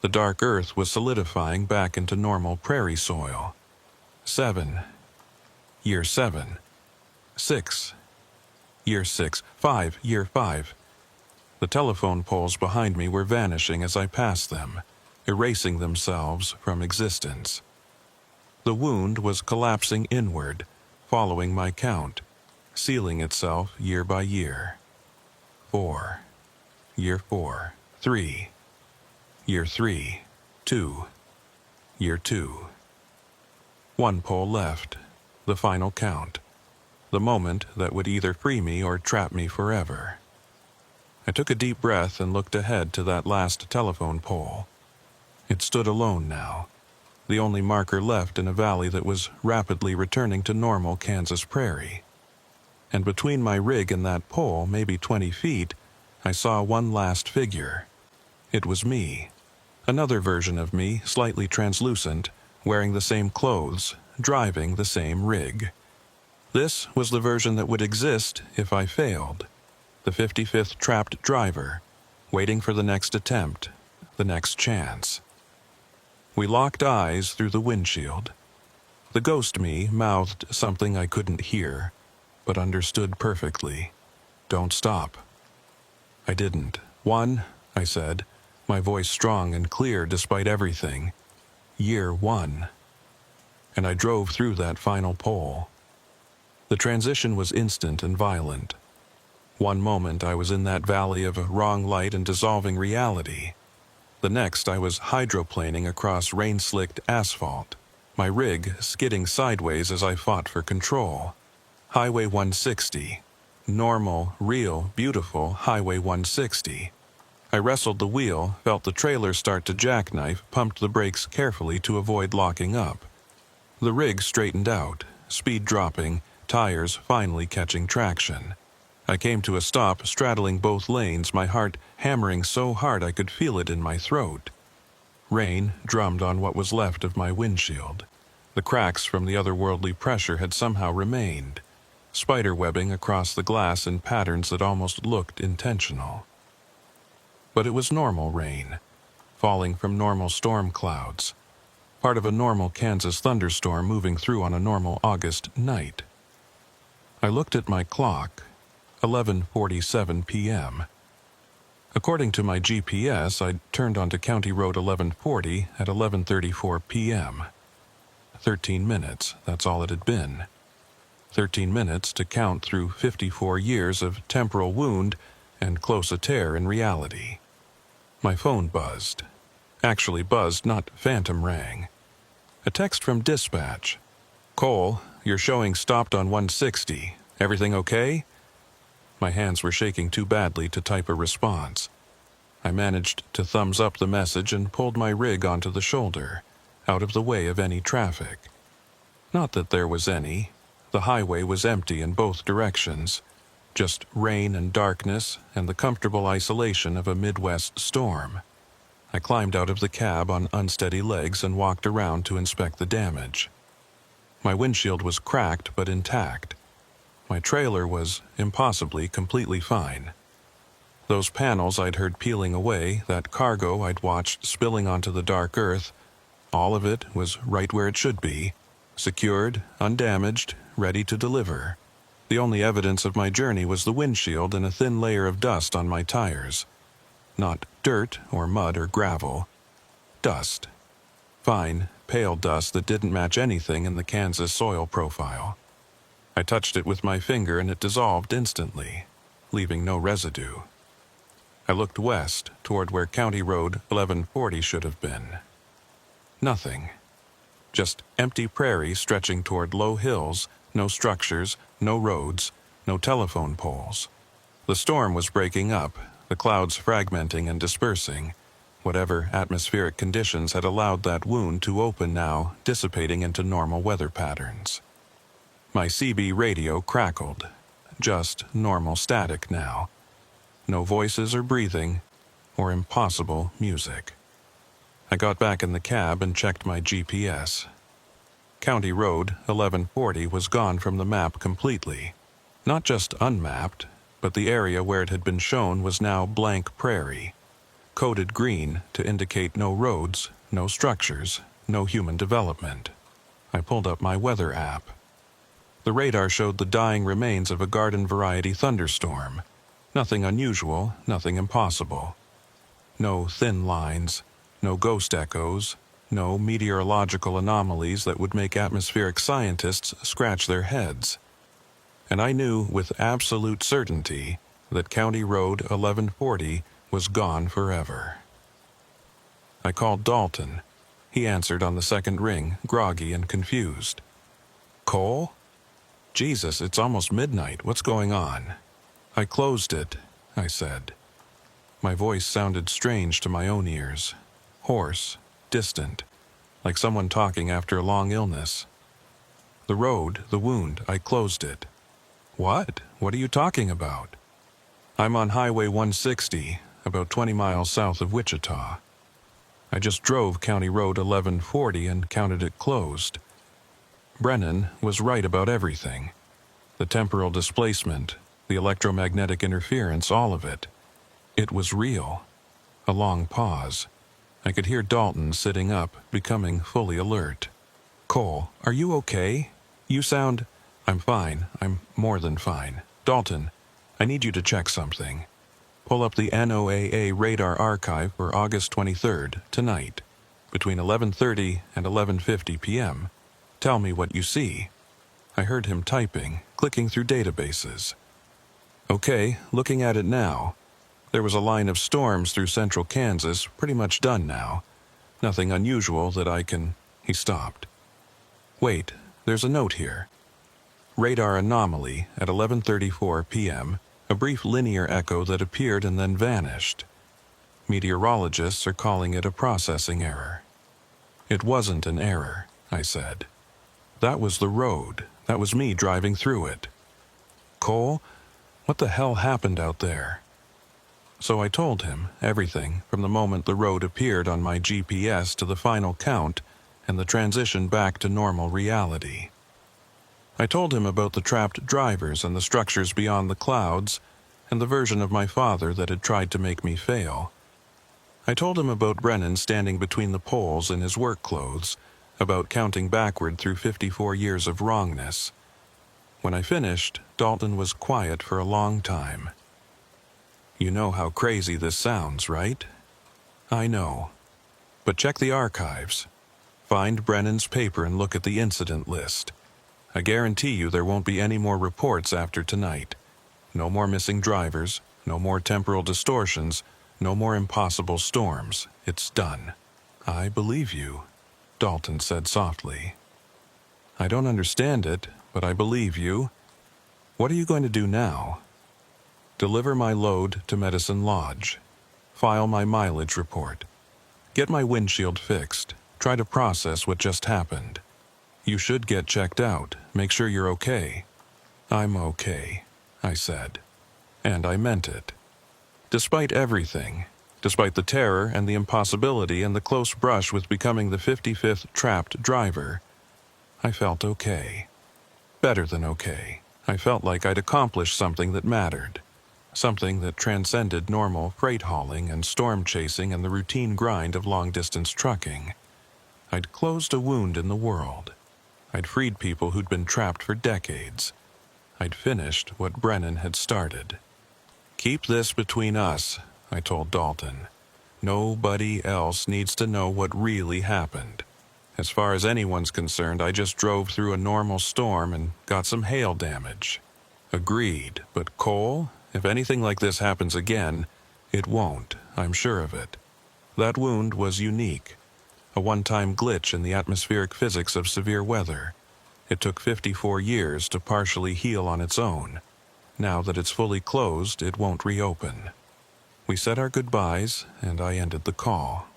The dark earth was solidifying back into normal prairie soil. 7. Year 7. 6. Year 6. 5. Year 5. The telephone poles behind me were vanishing as I passed them, erasing themselves from existence. The wound was collapsing inward, following my count, sealing itself year by year. 4. Year 4. 3. Year 3. 2. Year 2. One pole left, the final count, the moment that would either free me or trap me forever. I took a deep breath and looked ahead to that last telephone pole. It stood alone now, the only marker left in a valley that was rapidly returning to normal Kansas prairie. And between my rig and that pole, maybe 20 feet, I saw one last figure. It was me. Another version of me, slightly translucent, wearing the same clothes, driving the same rig. This was the version that would exist if I failed. The 55th trapped driver, waiting for the next attempt, the next chance. We locked eyes through the windshield. The ghost me mouthed something I couldn't hear, but understood perfectly. Don't stop. I didn't. 1, I said, my voice strong and clear despite everything. Year 1. And I drove through that final pole. The transition was instant and violent. One moment I was in that valley of wrong light and dissolving reality. The next I was hydroplaning across rain-slicked asphalt, my rig skidding sideways as I fought for control. Highway 160. Normal, real, beautiful Highway 160. I wrestled the wheel, felt the trailer start to jackknife, pumped the brakes carefully to avoid locking up. The rig straightened out, speed dropping, tires finally catching traction. I came to a stop, straddling both lanes, my heart hammering so hard I could feel it in my throat. Rain drummed on what was left of my windshield. The cracks from the otherworldly pressure had somehow remained, spiderwebbing across the glass in patterns that almost looked intentional. But it was normal rain, falling from normal storm clouds, part of a normal Kansas thunderstorm moving through on a normal August night. I looked at my clock. 11:47 p.m. According to my GPS, I'd turned onto County Road 1140 at 11:34 p.m. 13 minutes, that's all it had been. 13 minutes to count through 54 years of temporal wound and close a tear in reality. My phone buzzed. Actually buzzed, not phantom rang. A text from dispatch. Cole, your showing stopped on 160. Everything okay? My hands were shaking too badly to type a response. I managed to thumbs up the message and pulled my rig onto the shoulder, out of the way of any traffic. Not that there was any. The highway was empty in both directions, just rain and darkness and the comfortable isolation of a Midwest storm. I climbed out of the cab on unsteady legs and walked around to inspect the damage. My windshield was cracked but intact. My trailer was, impossibly, completely fine. Those panels I'd heard peeling away, that cargo I'd watched spilling onto the dark earth, all of it was right where it should be, secured, undamaged, ready to deliver. The only evidence of my journey was the windshield and a thin layer of dust on my tires. Not dirt or mud or gravel. Dust. Fine, pale dust that didn't match anything in the Kansas soil profile. I touched it with my finger and it dissolved instantly, leaving no residue. I looked west, toward where County Road 1140 should have been. Nothing. Just empty prairie stretching toward low hills, no structures, no roads, no telephone poles. The storm was breaking up, the clouds fragmenting and dispersing. Whatever atmospheric conditions had allowed that wound to open now, dissipating into normal weather patterns. My CB radio crackled. Just normal static now. No voices or breathing, or impossible music. I got back in the cab and checked my GPS. County Road 1140 was gone from the map completely. Not just unmapped, but the area where it had been shown was now blank prairie, coded green to indicate no roads, no structures, no human development. I pulled up my weather app. The radar showed the dying remains of a garden-variety thunderstorm. Nothing unusual, nothing impossible. No thin lines, no ghost echoes, no meteorological anomalies that would make atmospheric scientists scratch their heads. And I knew with absolute certainty that County Road 1140 was gone forever. I called Dalton. He answered on the second ring, groggy and confused. "Cole? Jesus, it's almost midnight. What's going on?" "I closed it," I said. My voice sounded strange to my own ears. Hoarse, distant, like someone talking after a long illness. "The road, the wound, I closed it." "What? What are you talking about?" "I'm on Highway 160, about 20 miles south of Wichita. I just drove County Road 1140 and counted it closed. Brennan was right about everything. The temporal displacement, the electromagnetic interference, all of it. It was real." A long pause. I could hear Dalton sitting up, becoming fully alert. "Cole, are you okay? You sound—" "I'm fine. I'm more than fine. Dalton, I need you to check something. Pull up the NOAA radar archive for August 23rd, tonight, between 11:30 and 11:50 p.m. Tell me what you see." I heard him typing, clicking through databases. "Okay, looking at it now. There was a line of storms through central Kansas, pretty much done now. Nothing unusual that I can—" He stopped. "Wait, there's a note here. Radar anomaly at 11:34 p.m., a brief linear echo that appeared and then vanished. Meteorologists are calling it a processing error." "It wasn't an error," I said. "That was the road. That was me driving through it." "Cole, what the hell happened out there?" So I told him everything from the moment the road appeared on my GPS to the final count and the transition back to normal reality. I told him about the trapped drivers and the structures beyond the clouds and the version of my father that had tried to make me fail. I told him about Brennan standing between the poles in his work clothes, about counting backward through 54 years of wrongness. When I finished, Dalton was quiet for a long time. "You know how crazy this sounds, right?" "I know. But check the archives. Find Brennan's paper and look at the incident list. I guarantee you there won't be any more reports after tonight. No more missing drivers, no more temporal distortions, no more impossible storms. It's done." "I believe you," Dalton said softly. "I don't understand it, but I believe you. What are you going to do now?" "Deliver my load to Medicine Lodge. File my mileage report. Get my windshield fixed. Try to process what just happened. You should get checked out. Make sure you're okay." "I'm okay," I said. And I meant it. Despite everything, despite the terror and the impossibility and the close brush with becoming the 55th trapped driver, I felt okay. Better than okay. I felt like I'd accomplished something that mattered. Something that transcended normal freight hauling and storm chasing and the routine grind of long-distance trucking. I'd closed a wound in the world. I'd freed people who'd been trapped for decades. I'd finished what Brennan had started. "Keep this between us," I told Dalton. Nobody else needs to know what really happened. As far as anyone's concerned, I just drove through a normal storm and got some hail damage. Agreed, but Cole, if anything like this happens again, it won't, I'm sure of it. That wound was unique, a one-time glitch in the atmospheric physics of severe weather. It took 54 years to partially heal on its own. Now that it's fully closed, it won't reopen. We said our goodbyes, and I ended the call.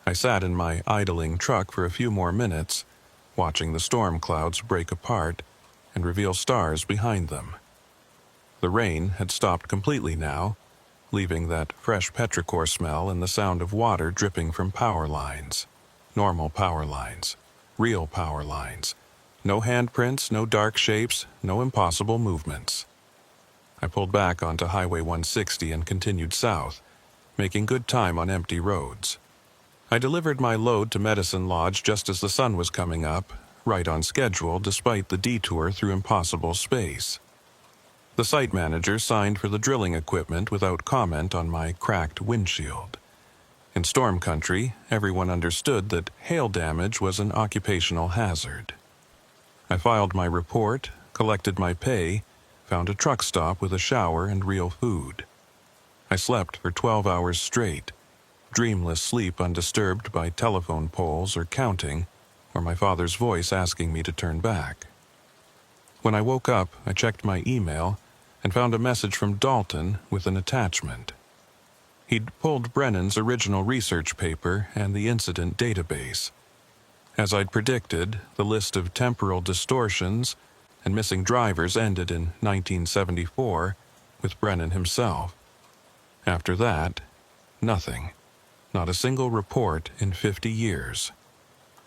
I sat in my idling truck for a few more minutes, watching the storm clouds break apart and reveal stars behind them. The rain had stopped completely now, leaving that fresh petrichor smell and the sound of water dripping from power lines. Normal power lines. Real power lines. No handprints, no dark shapes, no impossible movements. I pulled back onto Highway 160 and continued south, making good time on empty roads. I delivered my load to Medicine Lodge just as the sun was coming up, right on schedule despite the detour through impossible space. The site manager signed for the drilling equipment without comment on my cracked windshield. In storm country, everyone understood that hail damage was an occupational hazard. I filed my report, collected my pay, found a truck stop with a shower and real food. I slept for 12 hours straight, dreamless sleep undisturbed by telephone poles or counting, or my father's voice asking me to turn back. When I woke up, I checked my email and found a message from Dalton with an attachment. He'd pulled Brennan's original research paper and the incident database. As I'd predicted, the list of temporal distortions and missing drivers ended in 1974 with Brennan himself. After that, nothing. Not a single report in 50 years.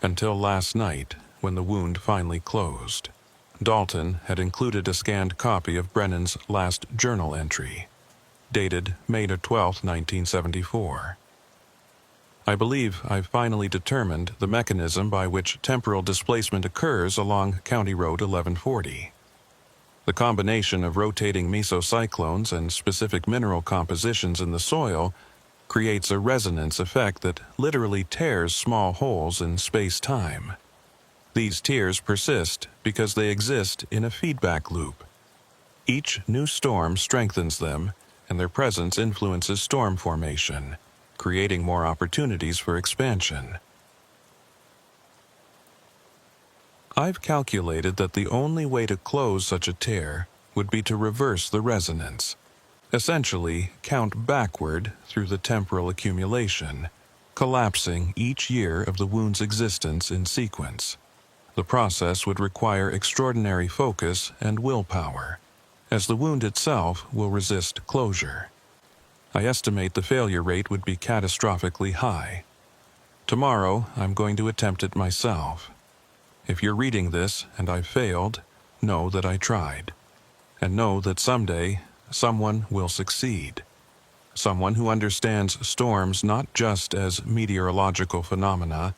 Until last night, when the wound finally closed. Dalton had included a scanned copy of Brennan's last journal entry, dated May 12, 1974. I believe I've finally determined the mechanism by which temporal displacement occurs along County Road 1140. The combination of rotating mesocyclones and specific mineral compositions in the soil creates a resonance effect that literally tears small holes in space-time. These tears persist because they exist in a feedback loop. Each new storm strengthens them, and their presence influences storm formation, creating more opportunities for expansion. I've calculated that the only way to close such a tear would be to reverse the resonance. Essentially, count backward through the temporal accumulation, collapsing each year of the wound's existence in sequence. The process would require extraordinary focus and willpower, as the wound itself will resist closure. I estimate the failure rate would be catastrophically high. Tomorrow, I'm going to attempt it myself. If you're reading this and I've failed, know that I tried. And know that someday, someone will succeed. Someone who understands storms not just as meteorological phenomena,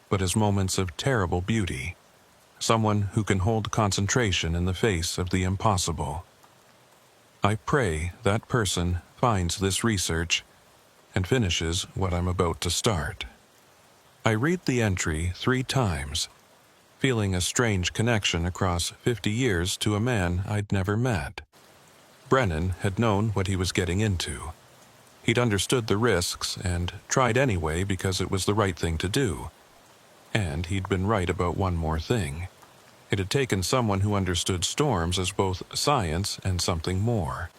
but as moments of terrible beauty. Someone who can hold concentration in the face of the impossible. I pray that person finds this research and finishes what I'm about to start. I read the entry 3 times, feeling a strange connection across 50 years to a man I'd never met. Brennan had known what he was getting into. He'd understood the risks and tried anyway because it was the right thing to do. And he'd been right about one more thing. It had taken someone who understood storms as both science and something more.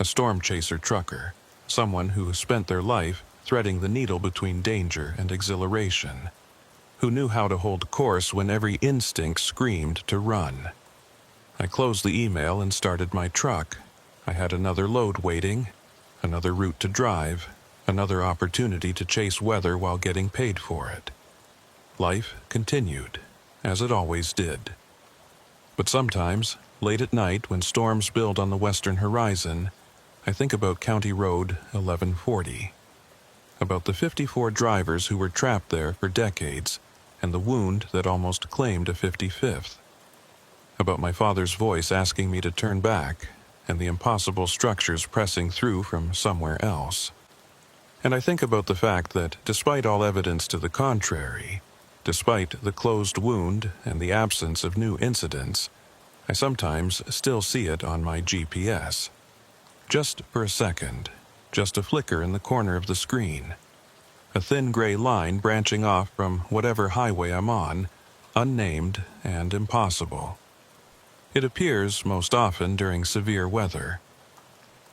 A storm chaser trucker, someone who spent their life threading the needle between danger and exhilaration, who knew how to hold course when every instinct screamed to run. I closed the email and started my truck. I had another load waiting, another route to drive, another opportunity to chase weather while getting paid for it. Life continued, as it always did. But sometimes, late at night when storms build on the western horizon, I think about County Road 1140, about the 54 drivers who were trapped there for decades, and the wound that almost claimed a 55th, about my father's voice asking me to turn back, and the impossible structures pressing through from somewhere else. And I think about the fact that, despite all evidence to the contrary, despite the closed wound and the absence of new incidents, I sometimes still see it on my GPS. Just for a second, just a flicker in the corner of the screen. A thin gray line branching off from whatever highway I'm on, unnamed and impossible. It appears most often during severe weather.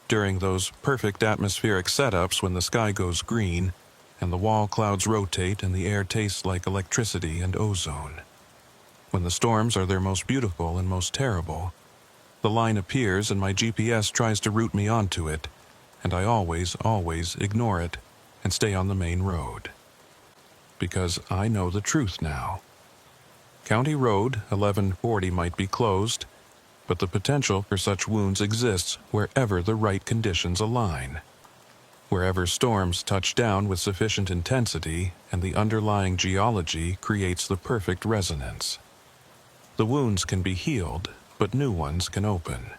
During those perfect atmospheric setups when the sky goes green and the wall clouds rotate and the air tastes like electricity and ozone. When the storms are their most beautiful and most terrible, the line appears and my GPS tries to route me onto it, and I always ignore it and stay on the main road. Because I know the truth now. County Road 1140 might be closed, but the potential for such wounds exists wherever the right conditions align. Wherever storms touch down with sufficient intensity and the underlying geology creates the perfect resonance. The wounds can be healed, but new ones can open.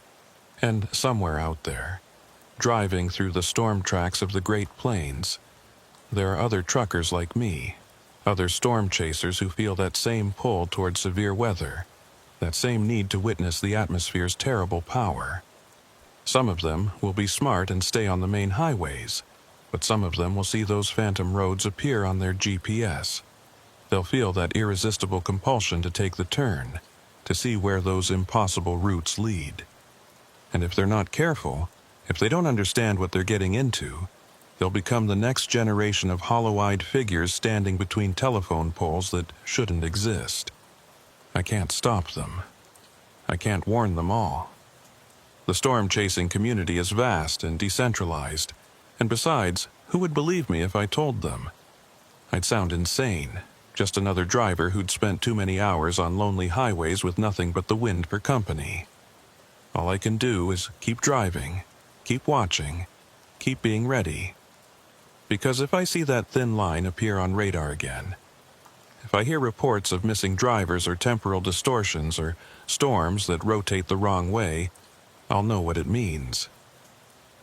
And somewhere out there, driving through the storm tracks of the Great Plains, there are other truckers like me, other storm chasers who feel that same pull toward severe weather, that same need to witness the atmosphere's terrible power. Some of them will be smart and stay on the main highways, but some of them will see those phantom roads appear on their GPS. They'll feel that irresistible compulsion to take the turn, to see where those impossible routes lead. And if they're not careful, if they don't understand what they're getting into, they'll become the next generation of hollow-eyed figures standing between telephone poles that shouldn't exist. I can't stop them. I can't warn them all. The storm-chasing community is vast and decentralized, and besides, who would believe me if I told them? I'd sound insane, just another driver who'd spent too many hours on lonely highways with nothing but the wind for company. All I can do is keep driving, keep watching, keep being ready. Because if I see that thin line appear on radar again, if I hear reports of missing drivers or temporal distortions or storms that rotate the wrong way, I'll know what it means.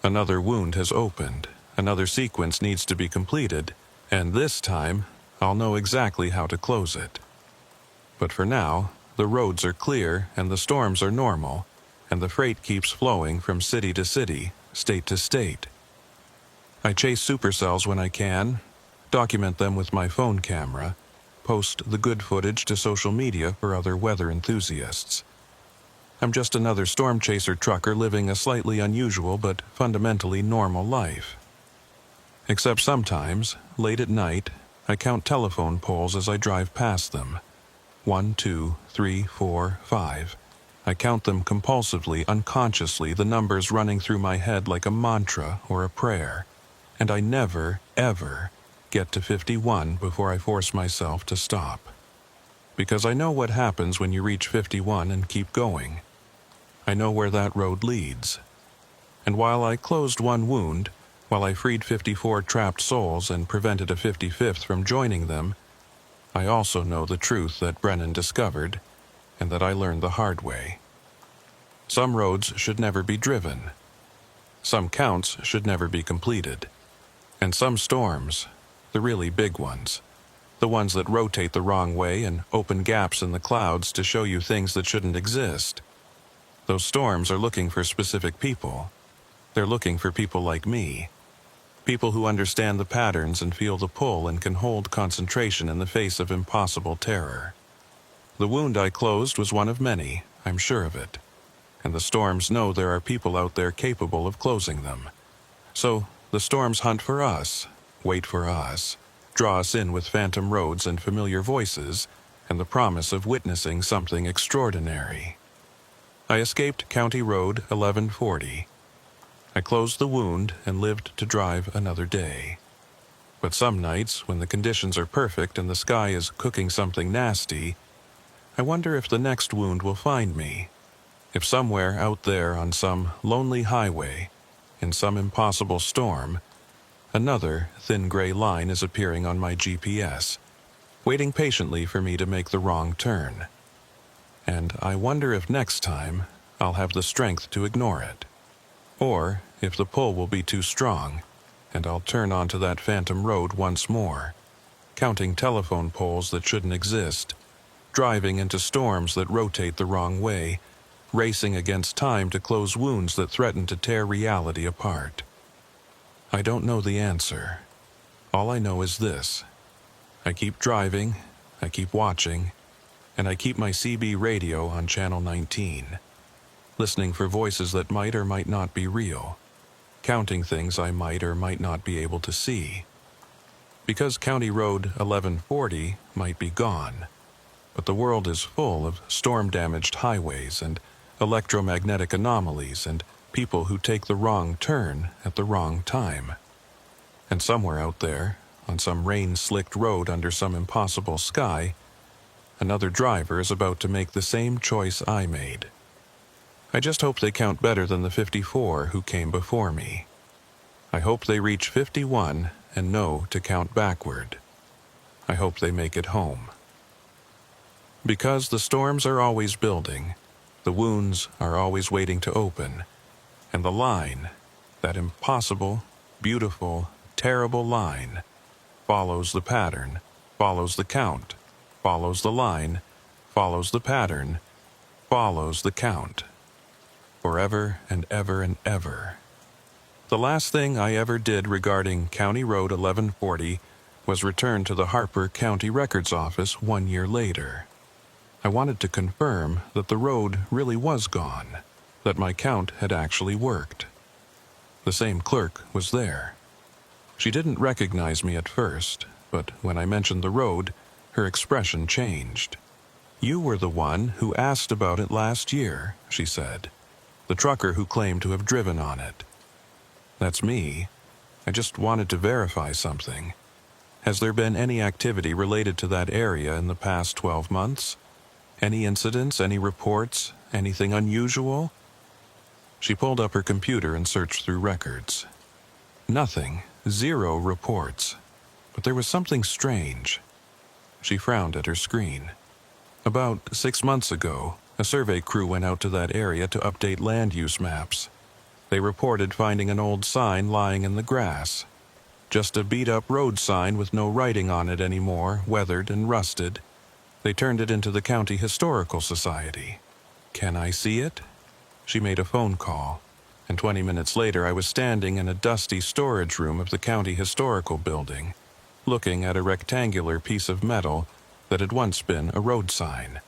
Another wound has opened, another sequence needs to be completed, and this time, I'll know exactly how to close it. But for now, the roads are clear and the storms are normal, and the freight keeps flowing from city to city, state to state. I chase supercells when I can, document them with my phone camera, post the good footage to social media for other weather enthusiasts. I'm just another storm chaser trucker living a slightly unusual but fundamentally normal life. Except sometimes, late at night, I count telephone poles as I drive past them. 1, 2, 3, 4, 5. I count them compulsively, unconsciously, the numbers running through my head like a mantra or a prayer. And I never, ever get to 51 before I force myself to stop. Because I know what happens when you reach 51 and keep going. I know where that road leads. And while I closed one wound, while I freed 54 trapped souls and prevented a 55th from joining them, I also know the truth that Brennan discovered, and that I learned the hard way. Some roads should never be driven. Some counts should never be completed. And some storms, the really big ones, the ones that rotate the wrong way and open gaps in the clouds to show you things that shouldn't exist. Those storms are looking for specific people. They're looking for people like me. People who understand the patterns and feel the pull and can hold concentration in the face of impossible terror. The wound I closed was one of many, I'm sure of it. And the storms know there are people out there capable of closing them. So, the storms hunt for us, wait for us, draw us in with phantom roads and familiar voices, and the promise of witnessing something extraordinary. I escaped County Road 1140. I closed the wound and lived to drive another day. But some nights, when the conditions are perfect and the sky is cooking something nasty, I wonder if the next wound will find me. If somewhere out there on some lonely highway, in some impossible storm, another thin gray line is appearing on my GPS, waiting patiently for me to make the wrong turn. And I wonder if next time I'll have the strength to ignore it. Or if the pull will be too strong, and I'll turn onto that phantom road once more, counting telephone poles that shouldn't exist, driving into storms that rotate the wrong way, racing against time to close wounds that threaten to tear reality apart. I don't know the answer. All I know is this. I keep driving, I keep watching, and I keep my CB radio on channel 19, listening for voices that might or might not be real, counting things I might or might not be able to see. Because County Road 1140 might be gone, but the world is full of storm-damaged highways and electromagnetic anomalies and people who take the wrong turn at the wrong time. And somewhere out there, on some rain-slicked road under some impossible sky, another driver is about to make the same choice I made. I just hope they count better than the 54 who came before me. I hope they reach 51 and know to count backward. I hope they make it home. Because the storms are always building, the wounds are always waiting to open, and the line, that impossible, beautiful, terrible line, follows the pattern, follows the count, follows the line, follows the pattern, follows the count. Forever and ever and ever. The last thing I ever did regarding County Road 1140 was return to the Harper County Records Office 1 year later. I wanted to confirm that the road really was gone, that my count had actually worked. The same clerk was there. She didn't recognize me at first, but when I mentioned the road, her expression changed. "You were the one who asked about it last year," she said. "The trucker who claimed to have driven on it." "That's me. I just wanted to verify something. Has there been any activity related to that area in the past 12 months? Any incidents, any reports, anything unusual?" She pulled up her computer and searched through records. Nothing, 0 reports. But there was something strange. She frowned at her screen. About 6 months ago, a survey crew went out to that area to update land use maps. They reported finding an old sign lying in the grass. Just a beat-up road sign with no writing on it anymore, weathered and rusted. They turned it into the County Historical Society. "Can I see it?" She made a phone call, and 20 minutes later I was standing in a dusty storage room of the County Historical Building, looking at a rectangular piece of metal that had once been a road sign.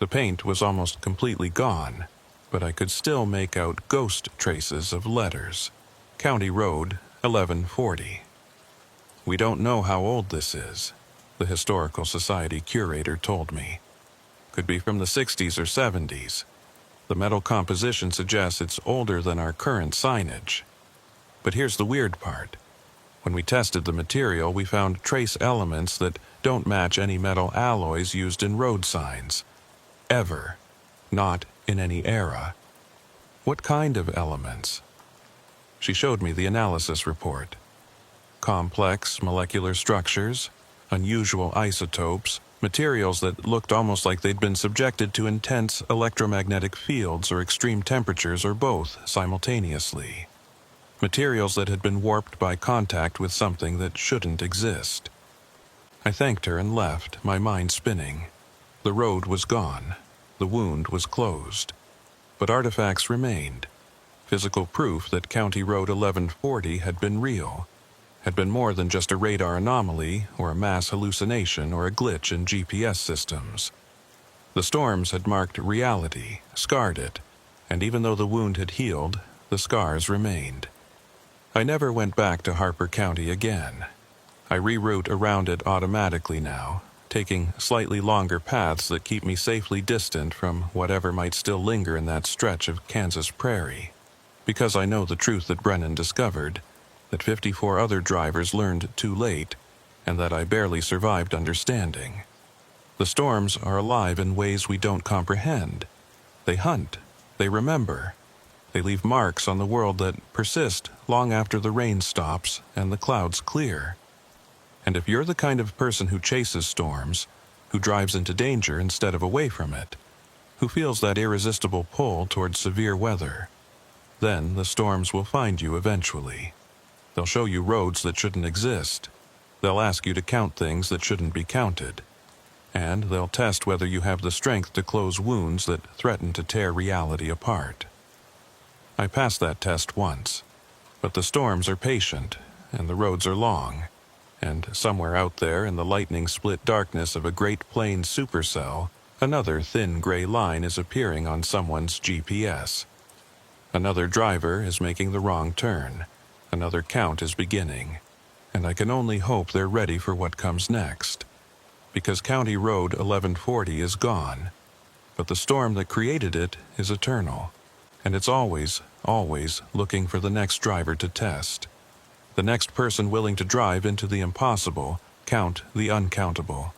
The paint was almost completely gone, but I could still make out ghost traces of letters. County Road 1140. "We don't know how old this is," the Historical Society curator told me. "Could be from the 60s or 70s. The metal composition suggests it's older than our current signage. But here's the weird part. When we tested the material, we found trace elements that don't match any metal alloys used in road signs. Ever. Not in any era." "What kind of elements?" She showed me the analysis report. Complex molecular structures, unusual isotopes, materials that looked almost like they'd been subjected to intense electromagnetic fields or extreme temperatures or both simultaneously. Materials that had been warped by contact with something that shouldn't exist. I thanked her and left, my mind spinning. The road was gone. The wound was closed. But artifacts remained. Physical proof that County Road 1140 had been real. Had been more than just a radar anomaly or a mass hallucination or a glitch in GPS systems. The storms had marked reality, scarred it, and even though the wound had healed, the scars remained. I never went back to Harper County again. I reroute around it automatically now, taking slightly longer paths that keep me safely distant from whatever might still linger in that stretch of Kansas prairie. Because I know the truth that Brennan discovered, that 54 other drivers learned too late, and that I barely survived understanding. The storms are alive in ways we don't comprehend. They hunt, they remember, they leave marks on the world that persist long after the rain stops and the clouds clear. And if you're the kind of person who chases storms, who drives into danger instead of away from it, who feels that irresistible pull towards severe weather, then the storms will find you eventually. They'll show you roads that shouldn't exist. They'll ask you to count things that shouldn't be counted. And they'll test whether you have the strength to close wounds that threaten to tear reality apart. I passed that test once, but the storms are patient, and the roads are long, and somewhere out there in the lightning-split darkness of a Great Plains supercell, another thin gray line is appearing on someone's GPS. Another driver is making the wrong turn. Another count is beginning, and I can only hope they're ready for what comes next. Because County Road 1140 is gone, but the storm that created it is eternal, and it's always, always looking for the next driver to test. The next person willing to drive into the impossible, count the uncountable,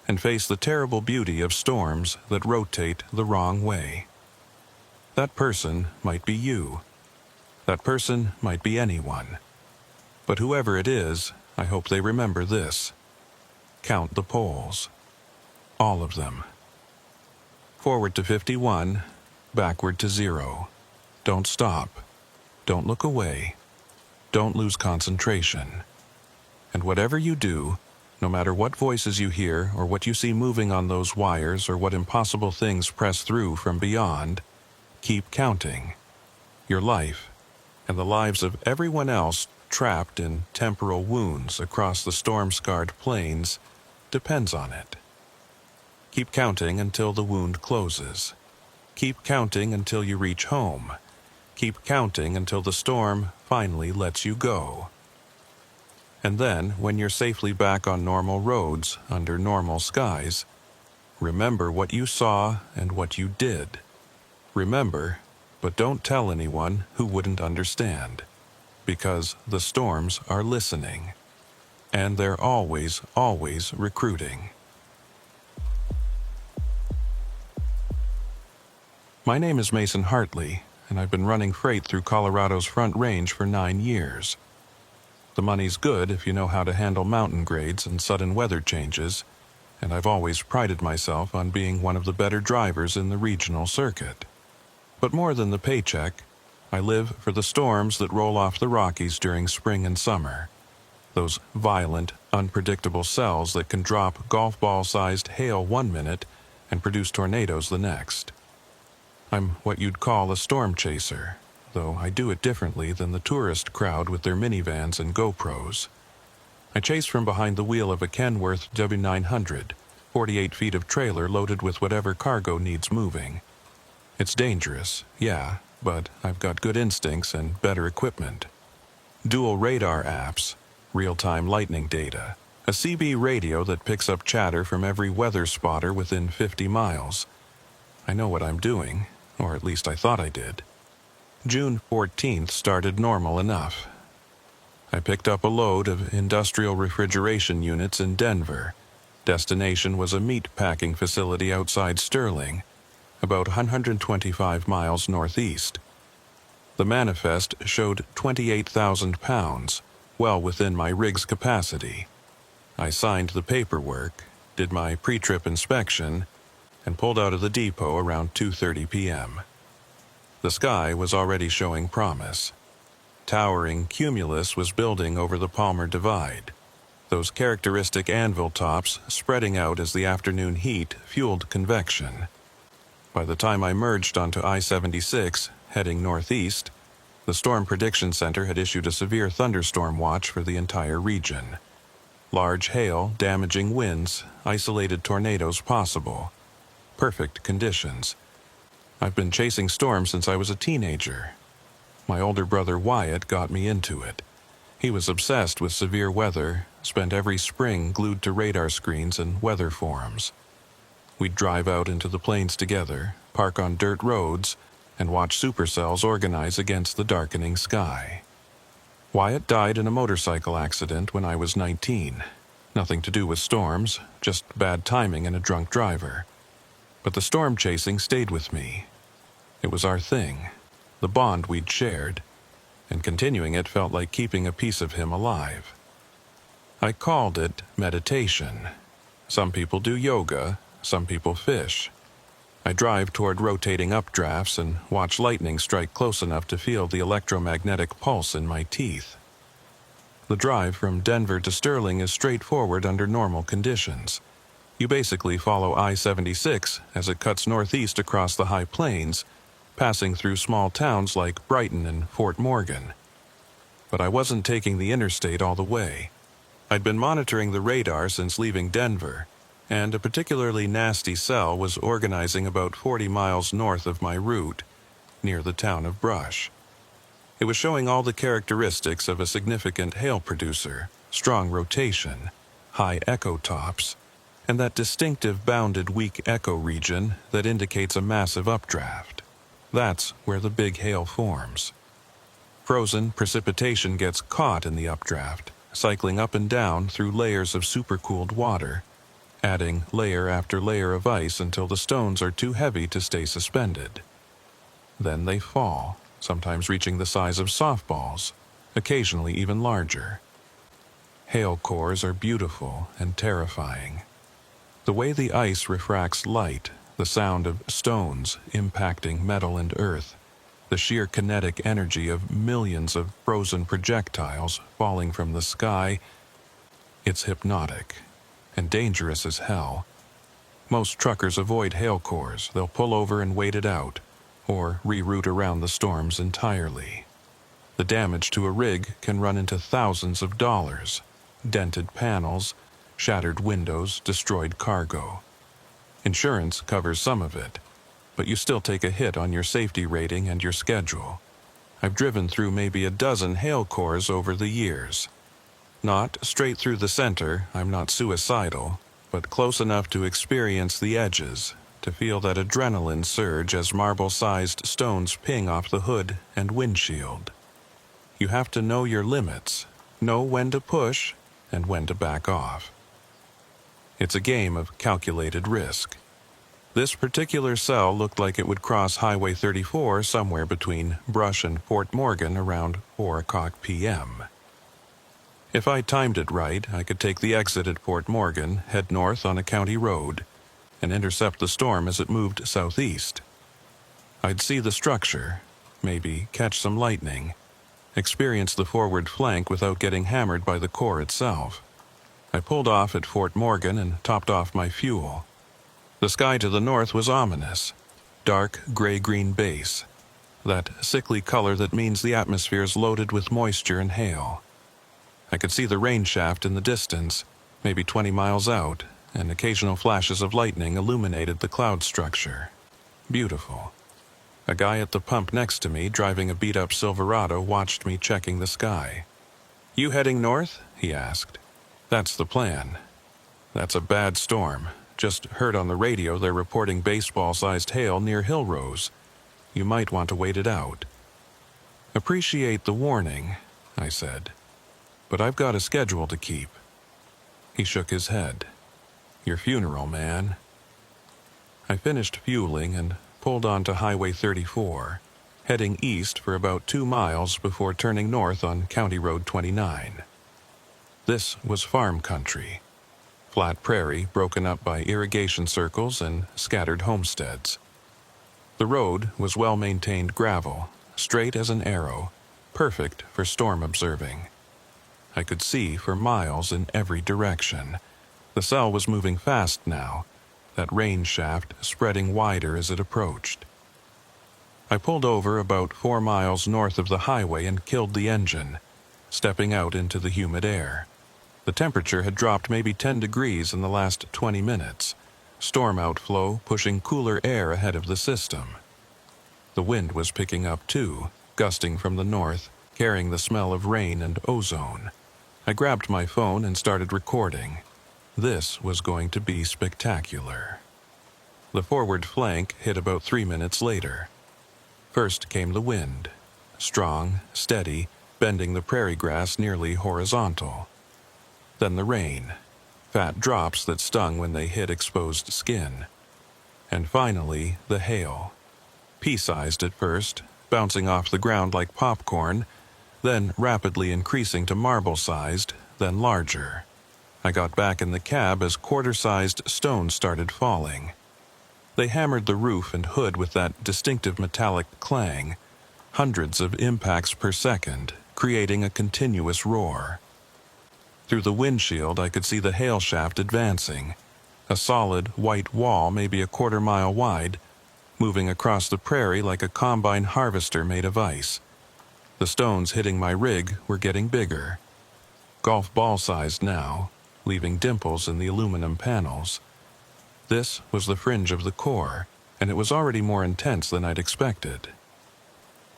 and face the terrible beauty of storms that rotate the wrong way. That person might be you. That person might be anyone. But whoever it is, I hope they remember this. Count the poles. All of them. Forward to 51, backward to 0. Don't stop. Don't look away. Don't lose concentration. And whatever you do, no matter what voices you hear or what you see moving on those wires or what impossible things press through from beyond, keep counting. Your life, and the lives of everyone else trapped in temporal wounds across the storm-scarred plains, depends on it. Keep counting until the wound closes. Keep counting until you reach home. Keep counting until the storm finally lets you go. And then, when you're safely back on normal roads under normal skies, remember what you saw and what you did. Remember, but don't tell anyone who wouldn't understand, because the storms are listening. And they're always, always recruiting. My name is Mason Hartley, and I've been running freight through Colorado's Front Range for 9 years. The money's good if you know how to handle mountain grades and sudden weather changes, and I've always prided myself on being one of the better drivers in the regional circuit. But more than the paycheck, I live for the storms that roll off the Rockies during spring and summer. Those violent, unpredictable cells that can drop golf ball-sized hail one minute and produce tornadoes the next. I'm what you'd call a storm chaser, though I do it differently than the tourist crowd with their minivans and GoPros. I chase from behind the wheel of a Kenworth W900, 48 feet of trailer loaded with whatever cargo needs moving. It's dangerous, yeah, but I've got good instincts and better equipment. Dual radar apps, real-time lightning data, a CB radio that picks up chatter from every weather spotter within 50 miles. I know what I'm doing, or at least I thought I did. June 14th started normal enough. I picked up a load of industrial refrigeration units in Denver. Destination was a meat packing facility outside Sterling, about 125 miles northeast. The manifest showed 28,000 pounds, well within my rig's capacity. I signed the paperwork, did my pre-trip inspection, and pulled out of the depot around 2:30 p.m. The sky was already showing promise. Towering cumulus was building over the Palmer Divide, those characteristic anvil tops spreading out as the afternoon heat fueled convection. By the time I merged onto I-76, heading northeast, the Storm Prediction Center had issued a severe thunderstorm watch for the entire region. Large hail, damaging winds, isolated tornadoes possible. Perfect conditions. I've been chasing storms since I was a teenager. My older brother Wyatt got me into it. He was obsessed with severe weather, spent every spring glued to radar screens and weather forums. We'd drive out into the plains together, park on dirt roads, and watch supercells organize against the darkening sky. Wyatt died in a motorcycle accident when I was 19. Nothing to do with storms, just bad timing and a drunk driver. But the storm chasing stayed with me. It was our thing, the bond we'd shared, and continuing it felt like keeping a piece of him alive. I called it meditation. Some people do yoga, some people fish. I drive toward rotating updrafts and watch lightning strike close enough to feel the electromagnetic pulse in my teeth. The drive from Denver to Sterling is straightforward under normal conditions. You basically follow I-76 as it cuts northeast across the high plains, passing through small towns like Brighton and Fort Morgan. But I wasn't taking the interstate all the way. I'd been monitoring the radar since leaving Denver, and a particularly nasty cell was organizing about 40 miles north of my route, near the town of Brush. It was showing all the characteristics of a significant hail producer: strong rotation, high echo tops, and that distinctive bounded weak echo region that indicates a massive updraft. That's where the big hail forms. Frozen precipitation gets caught in the updraft, cycling up and down through layers of supercooled water, adding layer after layer of ice until the stones are too heavy to stay suspended. Then they fall, sometimes reaching the size of softballs, occasionally even larger. Hail cores are beautiful and terrifying. The way the ice refracts light, the sound of stones impacting metal and earth, the sheer kinetic energy of millions of frozen projectiles falling from the sky, it's hypnotic and dangerous as hell. Most truckers avoid hail cores. They'll pull over and wait it out, or reroute around the storms entirely. The damage to a rig can run into thousands of dollars: dented panels, shattered windows, destroyed cargo. Insurance covers some of it, but you still take a hit on your safety rating and your schedule. I've driven through maybe a dozen hail cores over the years. Not straight through the center, I'm not suicidal, but close enough to experience the edges, to feel that adrenaline surge as marble-sized stones ping off the hood and windshield. You have to know your limits, know when to push and when to back off. It's a game of calculated risk. This particular cell looked like it would cross Highway 34 somewhere between Brush and Fort Morgan around 4 o'clock p.m. If I timed it right, I could take the exit at Fort Morgan, head north on a county road, and intercept the storm as it moved southeast. I'd see the structure, maybe catch some lightning, experience the forward flank without getting hammered by the core itself. I pulled off at Fort Morgan and topped off my fuel. The sky to the north was ominous, dark gray-green base, that sickly color that means the atmosphere's loaded with moisture and hail. I could see the rain shaft in the distance, maybe 20 miles out, and occasional flashes of lightning illuminated the cloud structure. Beautiful. A guy at the pump next to me, driving a beat-up Silverado, watched me checking the sky. "You heading north?" he asked. "That's the plan. That's a bad storm. Just heard on the radio they're reporting baseball-sized hail near Hillrose. You might want to wait it out." "Appreciate the warning," I said, "but I've got a schedule to keep." He shook his head. "Your funeral, man." I finished fueling and pulled onto Highway 34, heading east for about 2 miles before turning north on County Road 29. This was farm country. Flat prairie broken up by irrigation circles and scattered homesteads. The road was well-maintained gravel, straight as an arrow, perfect for storm observing. I could see for miles in every direction. The cell was moving fast now, that rain shaft spreading wider as it approached. I pulled over about 4 miles north of the highway and killed the engine, stepping out into the humid air. The temperature had dropped maybe 10 degrees in the last 20 minutes, storm outflow pushing cooler air ahead of the system. The wind was picking up too, gusting from the north, carrying the smell of rain and ozone. I grabbed my phone and started recording. This was going to be spectacular. The forward flank hit about 3 minutes later. First came the wind, strong, steady, bending the prairie grass nearly horizontal. Then the rain, fat drops that stung when they hit exposed skin. And finally, the hail. Pea-sized at first, bouncing off the ground like popcorn, then rapidly increasing to marble-sized, then larger. I got back in the cab as quarter-sized stones started falling. They hammered the roof and hood with that distinctive metallic clang, hundreds of impacts per second, creating a continuous roar. Through the windshield, I could see the hail shaft advancing, a solid white wall maybe a quarter-mile wide, moving across the prairie like a combine harvester made of ice. The stones hitting my rig were getting bigger, golf ball-sized now, leaving dimples in the aluminum panels. This was the fringe of the core, and it was already more intense than I'd expected.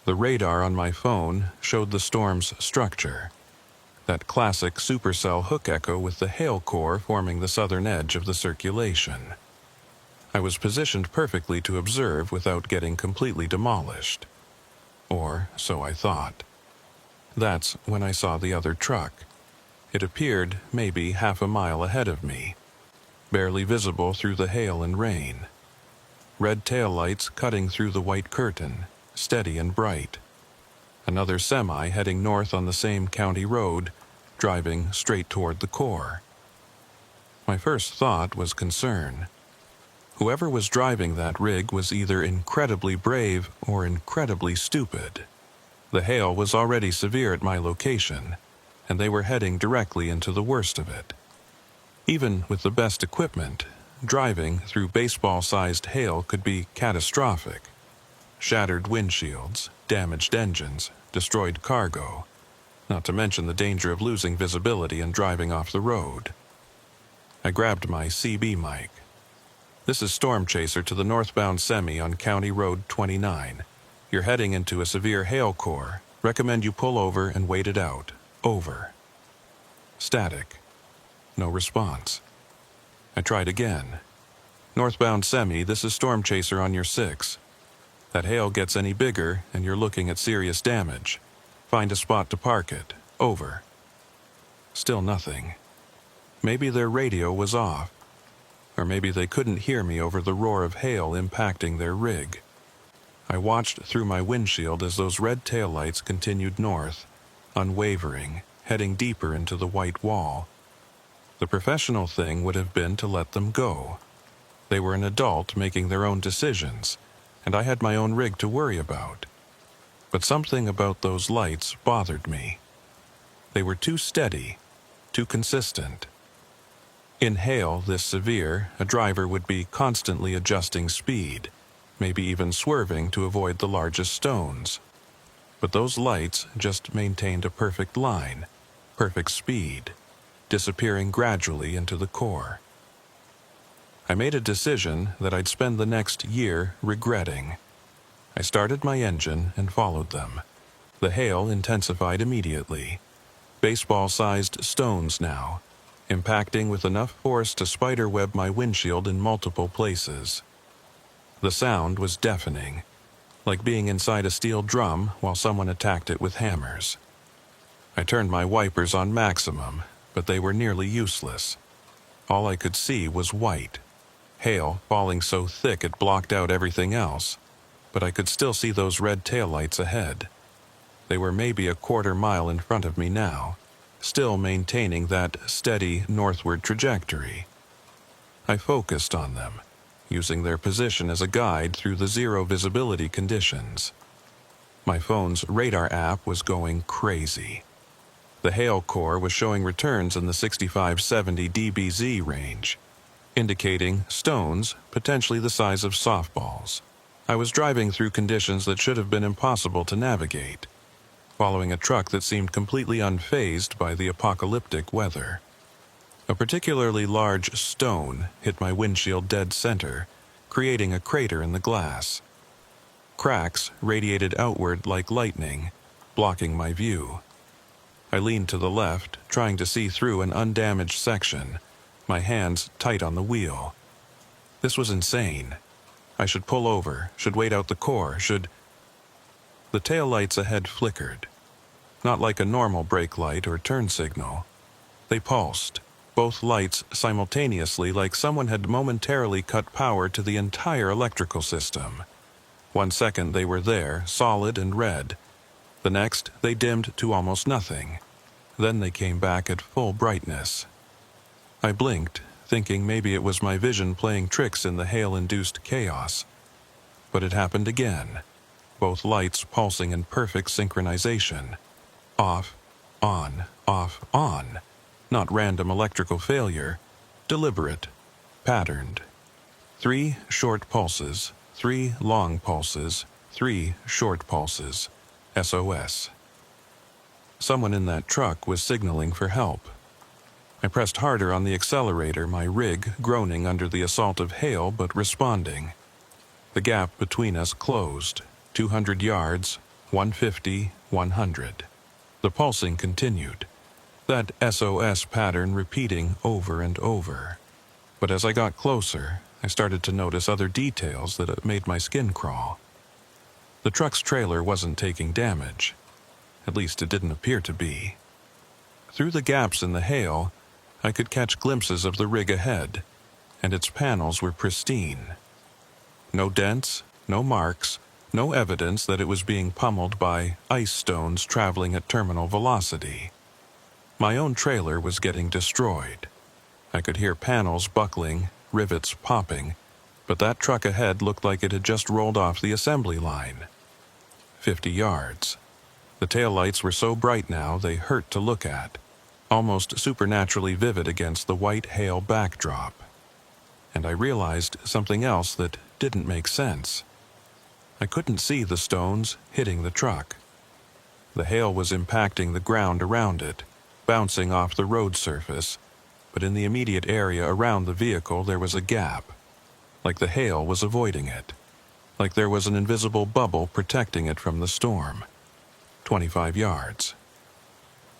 The radar on my phone showed the storm's structure. That classic supercell hook echo with the hail core forming the southern edge of the circulation. I was positioned perfectly to observe without getting completely demolished. Or so I thought. That's when I saw the other truck. It appeared maybe half a mile ahead of me, barely visible through the hail and rain. Red taillights cutting through the white curtain, steady and bright. Another semi heading north on the same county road, driving straight toward the core. My first thought was concern. Whoever was driving that rig was either incredibly brave or incredibly stupid. The hail was already severe at my location, and they were heading directly into the worst of it. Even with the best equipment, driving through baseball-sized hail could be catastrophic. Shattered windshields, damaged engines, destroyed cargo, not to mention the danger of losing visibility and driving off the road. I grabbed my CB mic. This is Storm Chaser to the northbound semi on County Road 29. You're heading into a severe hail core. Recommend you pull over and wait it out. Over. Static. No response. I tried again. Northbound semi, this is Storm Chaser on your 6. That hail gets any bigger and you're looking at serious damage. Find a spot to park it. Over. Still nothing. Maybe their radio was off. Or maybe they couldn't hear me over the roar of hail impacting their rig. I watched through my windshield as those red taillights continued north, unwavering, heading deeper into the white wall. The professional thing would have been to let them go. They were an adult making their own decisions, and I had my own rig to worry about. But something about those lights bothered me. They were too steady, too consistent. In hail this severe, a driver would be constantly adjusting speed, maybe even swerving to avoid the largest stones. But those lights just maintained a perfect line, perfect speed, disappearing gradually into the core. I made a decision that I'd spend the next year regretting. I started my engine and followed them. The hail intensified immediately. Baseball-sized stones now, impacting with enough force to spiderweb my windshield in multiple places. The sound was deafening, like being inside a steel drum while someone attacked it with hammers. I turned my wipers on maximum, but they were nearly useless. All I could see was white. Hail falling so thick it blocked out everything else, but I could still see those red taillights ahead. They were maybe a quarter mile in front of me now, still maintaining that steady northward trajectory. I focused on them, using their position as a guide through the zero visibility conditions. My phone's radar app was going crazy. The hail core was showing returns in the 65-70 dBz range, indicating stones potentially the size of softballs. I was driving through conditions that should have been impossible to navigate, following a truck that seemed completely unfazed by the apocalyptic weather. A particularly large stone hit my windshield dead center, creating a crater in the glass. Cracks radiated outward like lightning, blocking my view. I leaned to the left, trying to see through an undamaged section, my hands tight on the wheel. This was insane. I should pull over, should wait out the core, should... The taillights ahead flickered. Not like a normal brake light or turn signal. They pulsed, both lights simultaneously, like someone had momentarily cut power to the entire electrical system. 1 second they were there, solid and red. The next, they dimmed to almost nothing. Then they came back at full brightness. I blinked, thinking maybe it was my vision playing tricks in the hail-induced chaos. But it happened again, both lights pulsing in perfect synchronization. Off, on, Not random electrical failure, deliberate, patterned. 3 short pulses, 3 long pulses, 3 short pulses. SOS. Someone in that truck was signaling for help. I pressed harder on the accelerator, my rig groaning under the assault of hail but responding. The gap between us closed. 200 yards, 150, 100. The pulsing continued. That SOS pattern repeating over and over. But as I got closer, I started to notice other details that made my skin crawl. The truck's trailer wasn't taking damage. At least it didn't appear to be. Through the gaps in the hail, I could catch glimpses of the rig ahead, and its panels were pristine. No dents, no marks, no evidence that it was being pummeled by ice stones traveling at terminal velocity. My own trailer was getting destroyed. I could hear panels buckling, rivets popping, but that truck ahead looked like it had just rolled off the assembly line. 50 yards. The taillights were so bright now they hurt to look at, almost supernaturally vivid against the white hail backdrop. And I realized something else that didn't make sense. I couldn't see the stones hitting the truck. The hail was impacting the ground around it, bouncing off the road surface, but in the immediate area around the vehicle there was a gap, like the hail was avoiding it, like there was an invisible bubble protecting it from the storm. 25 yards.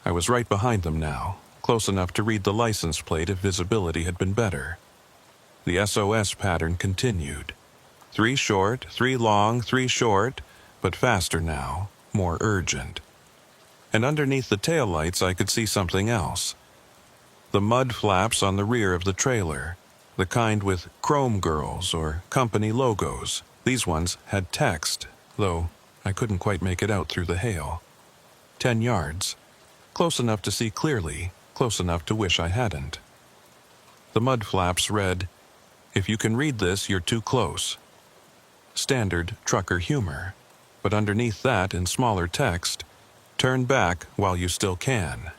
I was right behind them now, close enough to read the license plate if visibility had been better. The SOS pattern continued. 3 short, 3 long, 3 short, but faster now, more urgent. And underneath the taillights I could see something else. The mud flaps on the rear of the trailer, the kind with Chrome Girls or company logos. These ones had text, though I couldn't quite make it out through the hail. 10 yards. Close enough to see clearly, close enough to wish I hadn't. The mud flaps read, "If you can read this, you're too close." Standard trucker humor, but underneath that in smaller text, "Turn back while you still can."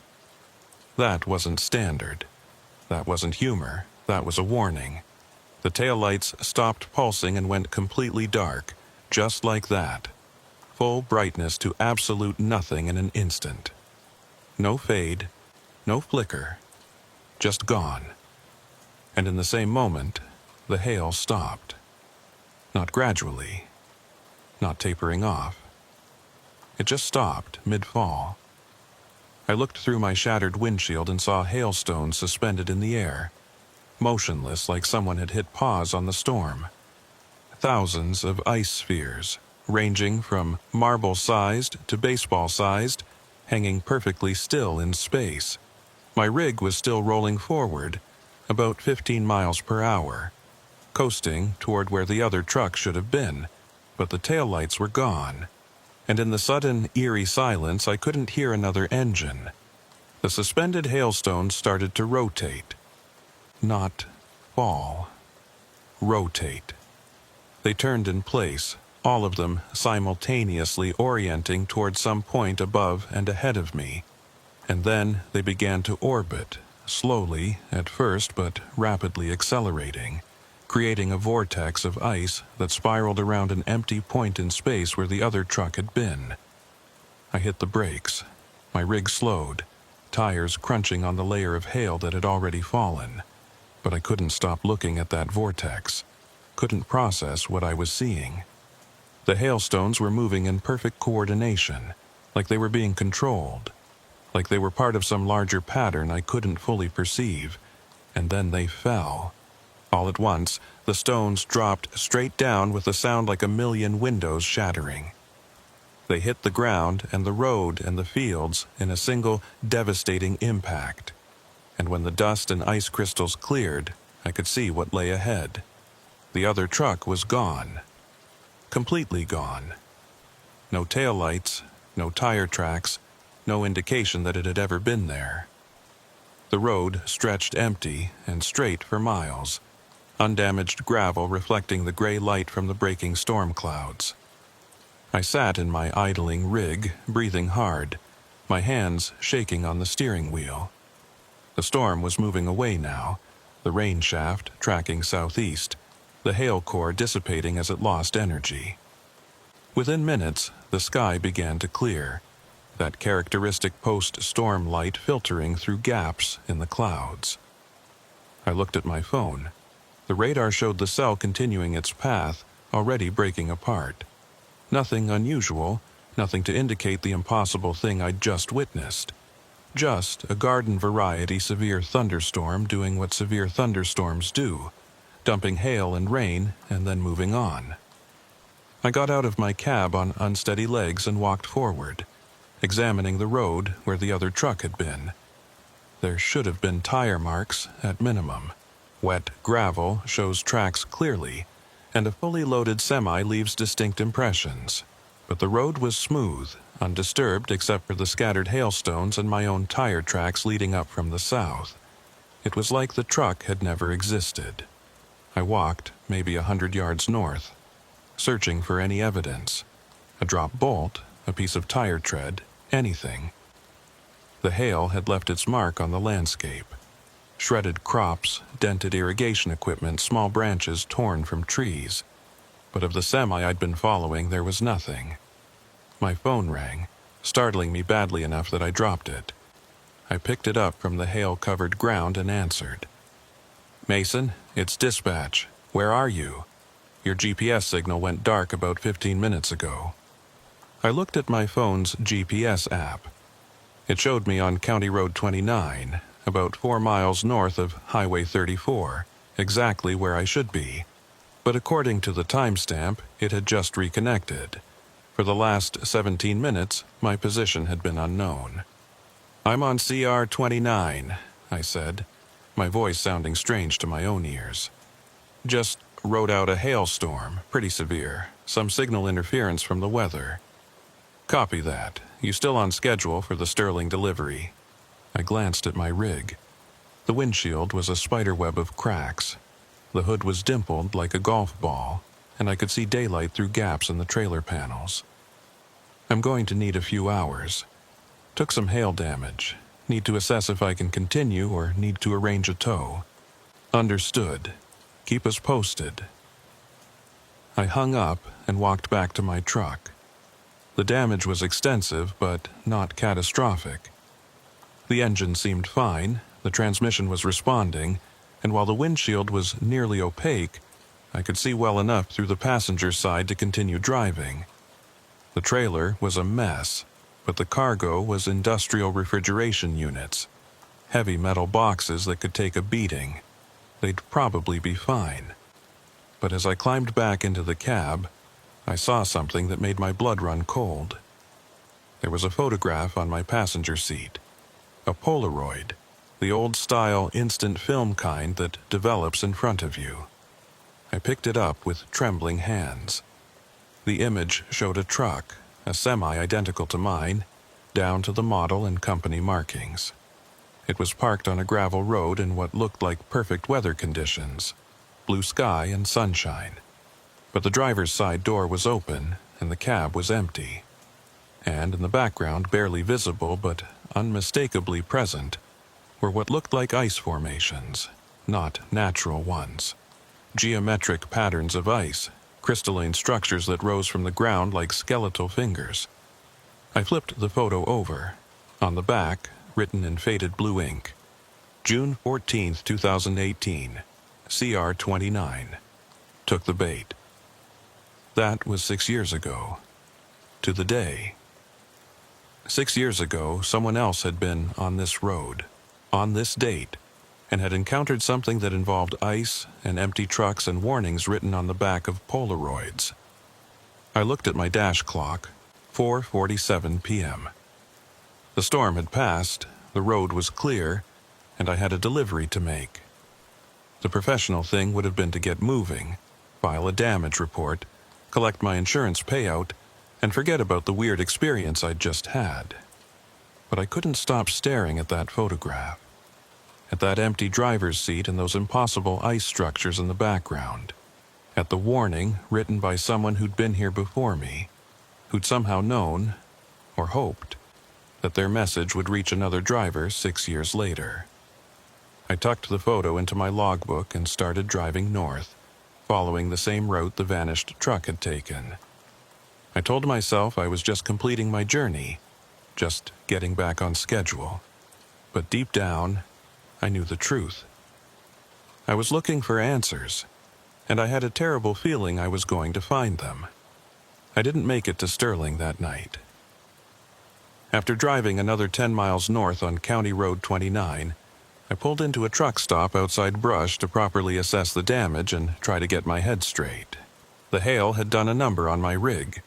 That wasn't standard. That wasn't humor. That was a warning. The taillights stopped pulsing and went completely dark, just like that. Full brightness to absolute nothing in an instant. No fade, no flicker, just gone. And in the same moment, the hail stopped. Not gradually, not tapering off. It just stopped mid-fall. I looked through my shattered windshield and saw hailstones suspended in the air, motionless like someone had hit pause on the storm. Thousands of ice spheres, ranging from marble-sized to baseball-sized, hanging perfectly still in space. My rig was still rolling forward, about 15 miles per hour, coasting toward where the other truck should have been, but the taillights were gone, and in the sudden, eerie silence I couldn't hear another engine. The suspended hailstones started to rotate. Not fall. Rotate. They turned in place, all of them simultaneously orienting toward some point above and ahead of me. And then they began to orbit, slowly at first but rapidly accelerating, creating a vortex of ice that spiraled around an empty point in space where the other truck had been. I hit the brakes. My rig slowed, tires crunching on the layer of hail that had already fallen. But I couldn't stop looking at that vortex, couldn't process what I was seeing. The hailstones were moving in perfect coordination, like they were being controlled, like they were part of some larger pattern I couldn't fully perceive, and then they fell. All at once, the stones dropped straight down with a sound like a million windows shattering. They hit the ground and the road and the fields in a single devastating impact. And when the dust and ice crystals cleared, I could see what lay ahead. The other truck was gone. Completely gone. No taillights, no tire tracks, no indication that it had ever been there. The road stretched empty and straight for miles, undamaged gravel reflecting the gray light from the breaking storm clouds. I sat in my idling rig, breathing hard, my hands shaking on the steering wheel. The storm was moving away now, the rain shaft tracking southeast, the hail core dissipating as it lost energy. Within minutes, the sky began to clear, that characteristic post-storm light filtering through gaps in the clouds. I looked at my phone. The radar showed the cell continuing its path, already breaking apart. Nothing unusual, nothing to indicate the impossible thing I'd just witnessed. Just a garden-variety severe thunderstorm doing what severe thunderstorms do, dumping hail and rain and then moving on. I got out of my cab on unsteady legs and walked forward, examining the road where the other truck had been. There should have been tire marks at minimum. Wet gravel shows tracks clearly, and a fully loaded semi leaves distinct impressions. But the road was smooth, undisturbed except for the scattered hailstones and my own tire tracks leading up from the south. It was like the truck had never existed. I walked maybe 100 yards north, searching for any evidence. A dropped bolt, a piece of tire tread, anything. The hail had left its mark on the landscape. Shredded crops, dented irrigation equipment, small branches torn from trees. But of the semi I'd been following, there was nothing. My phone rang, startling me badly enough that I dropped it. I picked it up from the hail-covered ground and answered. "Mason, it's dispatch. Where are you? Your GPS signal went dark about 15 minutes ago." I looked at my phone's GPS app. It showed me on County Road 29, about 4 miles north of Highway 34, exactly where I should be. But according to the timestamp, it had just reconnected. For the last 17 minutes, my position had been unknown. "I'm on CR 29, I said, my voice sounding strange to my own ears. "Just rode out a hailstorm, pretty severe, some signal interference from the weather." "Copy that. You still on schedule for the Sterling delivery?" I glanced at my rig. The windshield was a spiderweb of cracks. The hood was dimpled like a golf ball, and I could see daylight through gaps in the trailer panels. "I'm going to need a few hours. Took some hail damage. Need to assess if I can continue or need to arrange a tow." "Understood. Keep us posted." I hung up and walked back to my truck. The damage was extensive, but not catastrophic. The engine seemed fine, the transmission was responding, and while the windshield was nearly opaque, I could see well enough through the passenger side to continue driving. The trailer was a mess, but the cargo was industrial refrigeration units, heavy metal boxes that could take a beating. They'd probably be fine. But as I climbed back into the cab, I saw something that made my blood run cold. There was a photograph on my passenger seat. A Polaroid, the old-style instant film kind that develops in front of you. I picked it up with trembling hands. The image showed a truck, a semi identical to mine, down to the model and company markings. It was parked on a gravel road in what looked like perfect weather conditions, blue sky and sunshine. But the driver's side door was open and the cab was empty. And in the background, barely visible but unmistakably present, were what looked like ice formations, not natural ones. Geometric patterns of ice, crystalline structures that rose from the ground like skeletal fingers. I flipped the photo over. On the back, written in faded blue ink, June 14, 2018, CR 29. Took the bait. That was 6 years ago. To the day. 6 years ago, someone else had been on this road, on this date, and had encountered something that involved ice and empty trucks and warnings written on the back of Polaroids. I looked at my dash clock, 4:47 p.m. The storm had passed, the road was clear, and I had a delivery to make. The professional thing would have been to get moving, file a damage report, collect my insurance payout, and forget about the weird experience I'd just had. But I couldn't stop staring at that photograph, at that empty driver's seat and those impossible ice structures in the background, at the warning written by someone who'd been here before me, who'd somehow known, or hoped, that their message would reach another driver 6 years later. I tucked the photo into my logbook and started driving north, following the same route the vanished truck had taken. I told myself I was just completing my journey, just getting back on schedule. But deep down, I knew the truth. I was looking for answers, and I had a terrible feeling I was going to find them. I didn't make it to Sterling that night. After driving another 10 miles north on County Road 29, I pulled into a truck stop outside Brush to properly assess the damage and try to get my head straight. The hail had done a number on my rig.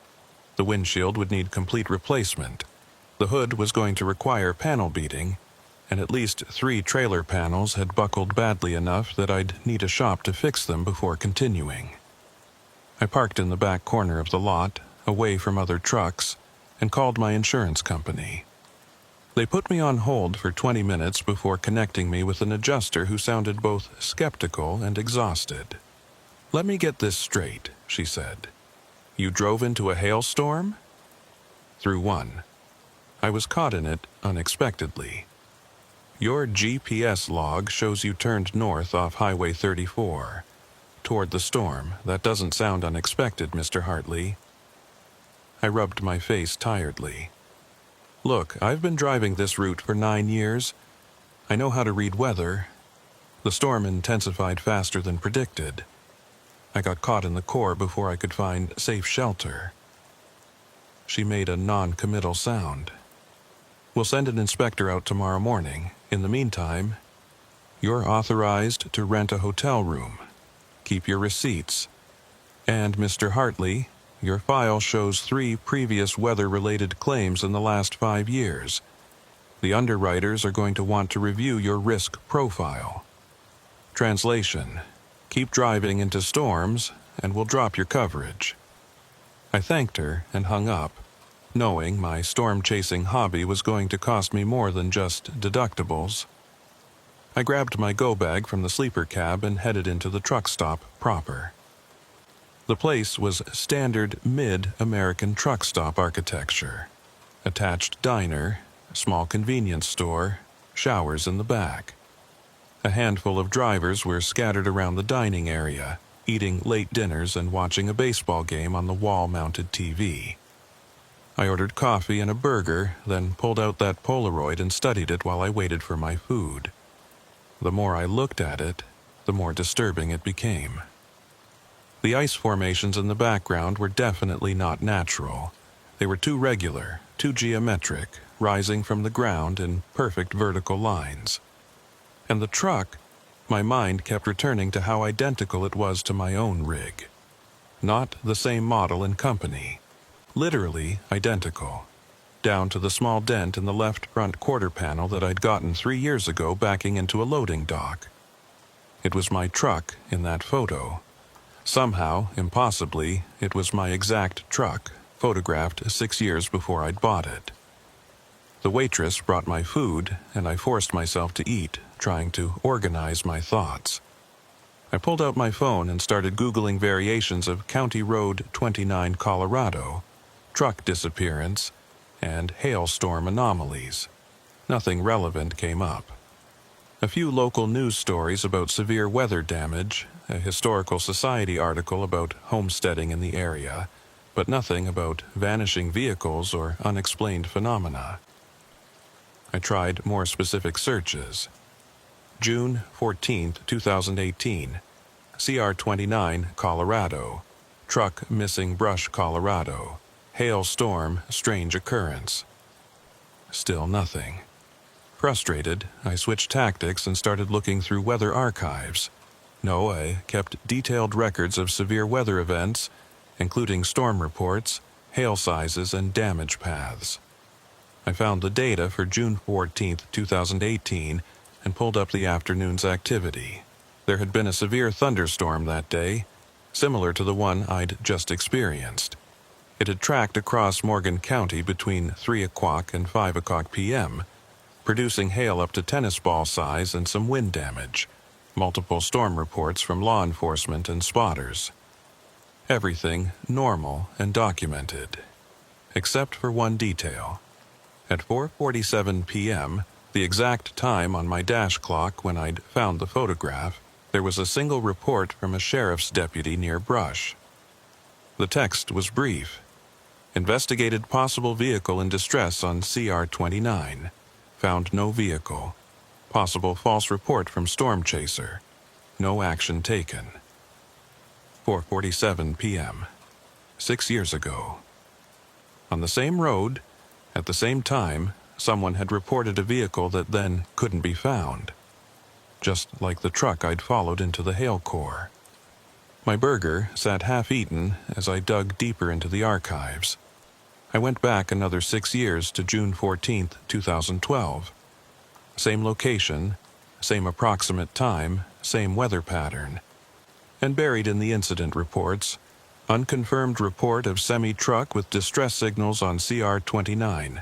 The windshield would need complete replacement. The hood was going to require panel beating, and at least 3 trailer panels had buckled badly enough that I'd need a shop to fix them before continuing. I parked in the back corner of the lot, away from other trucks, and called my insurance company. They put me on hold for 20 minutes before connecting me with an adjuster who sounded both skeptical and exhausted. "Let me get this straight," she said. "You drove into a hailstorm?" "Through one. I was caught in it unexpectedly. Your GPS log shows you turned north off Highway 34. Toward the storm. That doesn't sound unexpected, Mr. Hartley." I rubbed my face tiredly. "Look, I've been driving this route for 9 years. I know how to read weather. The storm intensified faster than predicted. I got caught in the core before I could find safe shelter." She made a non-committal sound. "We'll send an inspector out tomorrow morning. In the meantime, you're authorized to rent a hotel room. Keep your receipts. And, Mr. Hartley, your file shows 3 previous weather-related claims in the last 5 years. The underwriters are going to want to review your risk profile. Translation: keep driving into storms, and we'll drop your coverage." I thanked her and hung up, knowing my storm-chasing hobby was going to cost me more than just deductibles. I grabbed my go-bag from the sleeper cab and headed into the truck stop proper. The place was standard mid-American truck stop architecture. Attached diner, small convenience store, showers in the back. A handful of drivers were scattered around the dining area, eating late dinners and watching a baseball game on the wall-mounted TV. I ordered coffee and a burger, then pulled out that Polaroid and studied it while I waited for my food. The more I looked at it, the more disturbing it became. The ice formations in the background were definitely not natural. They were too regular, too geometric, rising from the ground in perfect vertical lines. And the truck, my mind kept returning to how identical it was to my own rig. Not the same model and company. Literally identical. Down to the small dent in the left front quarter panel that I'd gotten 3 years ago backing into a loading dock. It was my truck in that photo. Somehow, impossibly, it was my exact truck, photographed 6 years before I'd bought it. The waitress brought my food, and I forced myself to eat, trying to organize my thoughts. I pulled out my phone and started Googling variations of County Road 29, Colorado, truck disappearance, and hailstorm anomalies. Nothing relevant came up. A few local news stories about severe weather damage, a historical society article about homesteading in the area, but nothing about vanishing vehicles or unexplained phenomena. I tried more specific searches. June 14, 2018, CR29, Colorado, truck missing Brush, Colorado, hailstorm, strange occurrence. Still nothing. Frustrated, I switched tactics and started looking through weather archives. No, I kept detailed records of severe weather events, including storm reports, hail sizes, and damage paths. I found the data for June 14, 2018, and pulled up the afternoon's activity. There had been a severe thunderstorm that day, similar to the one I'd just experienced. It had tracked across Morgan County between 3 o'clock and 5 o'clock p.m., producing hail up to tennis ball size and some wind damage. Multiple storm reports from law enforcement and spotters. Everything normal and documented, except for one detail. At 4:47 p.m., The exact time on my dash clock when I'd found the photograph, there was a single report from a sheriff's deputy near Brush. The text was brief. Investigated possible vehicle in distress on CR 29. Found no vehicle. Possible false report from storm chaser. No action taken. 4:47 p.m. 6 years ago. On the same road, at the same time, someone had reported a vehicle that then couldn't be found. Just like the truck I'd followed into the hail core. My burger sat half-eaten as I dug deeper into the archives. I went back another 6 years to June 14, 2012. Same location, same approximate time, same weather pattern. And buried in the incident reports, unconfirmed report of semi-truck with distress signals on CR 29.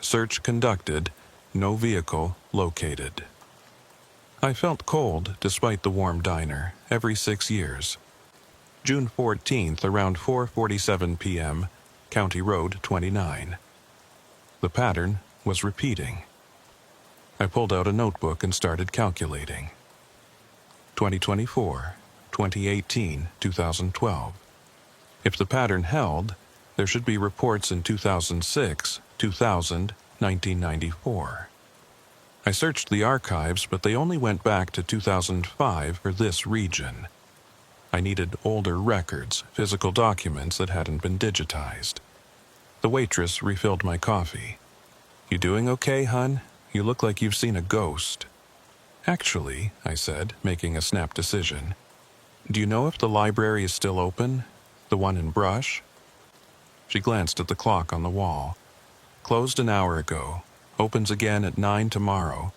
Search conducted, no vehicle located. I felt cold despite the warm diner every 6 years. June 14th, around 4:47 p.m., County Road 29. The pattern was repeating. I pulled out a notebook and started calculating. 2024, 2018, 2012. If the pattern held, there should be reports in 2006, 2000, 1994. I searched the archives, but they only went back to 2005 for this region. I needed older records, physical documents that hadn't been digitized. The waitress refilled my coffee. "You doing okay, hun? You look like you've seen a ghost." "Actually," I said, making a snap decision, "do you know if the library is still open? The one in Brush?" She glanced at the clock on the wall. "Closed an hour ago. Opens again at 9 tomorrow.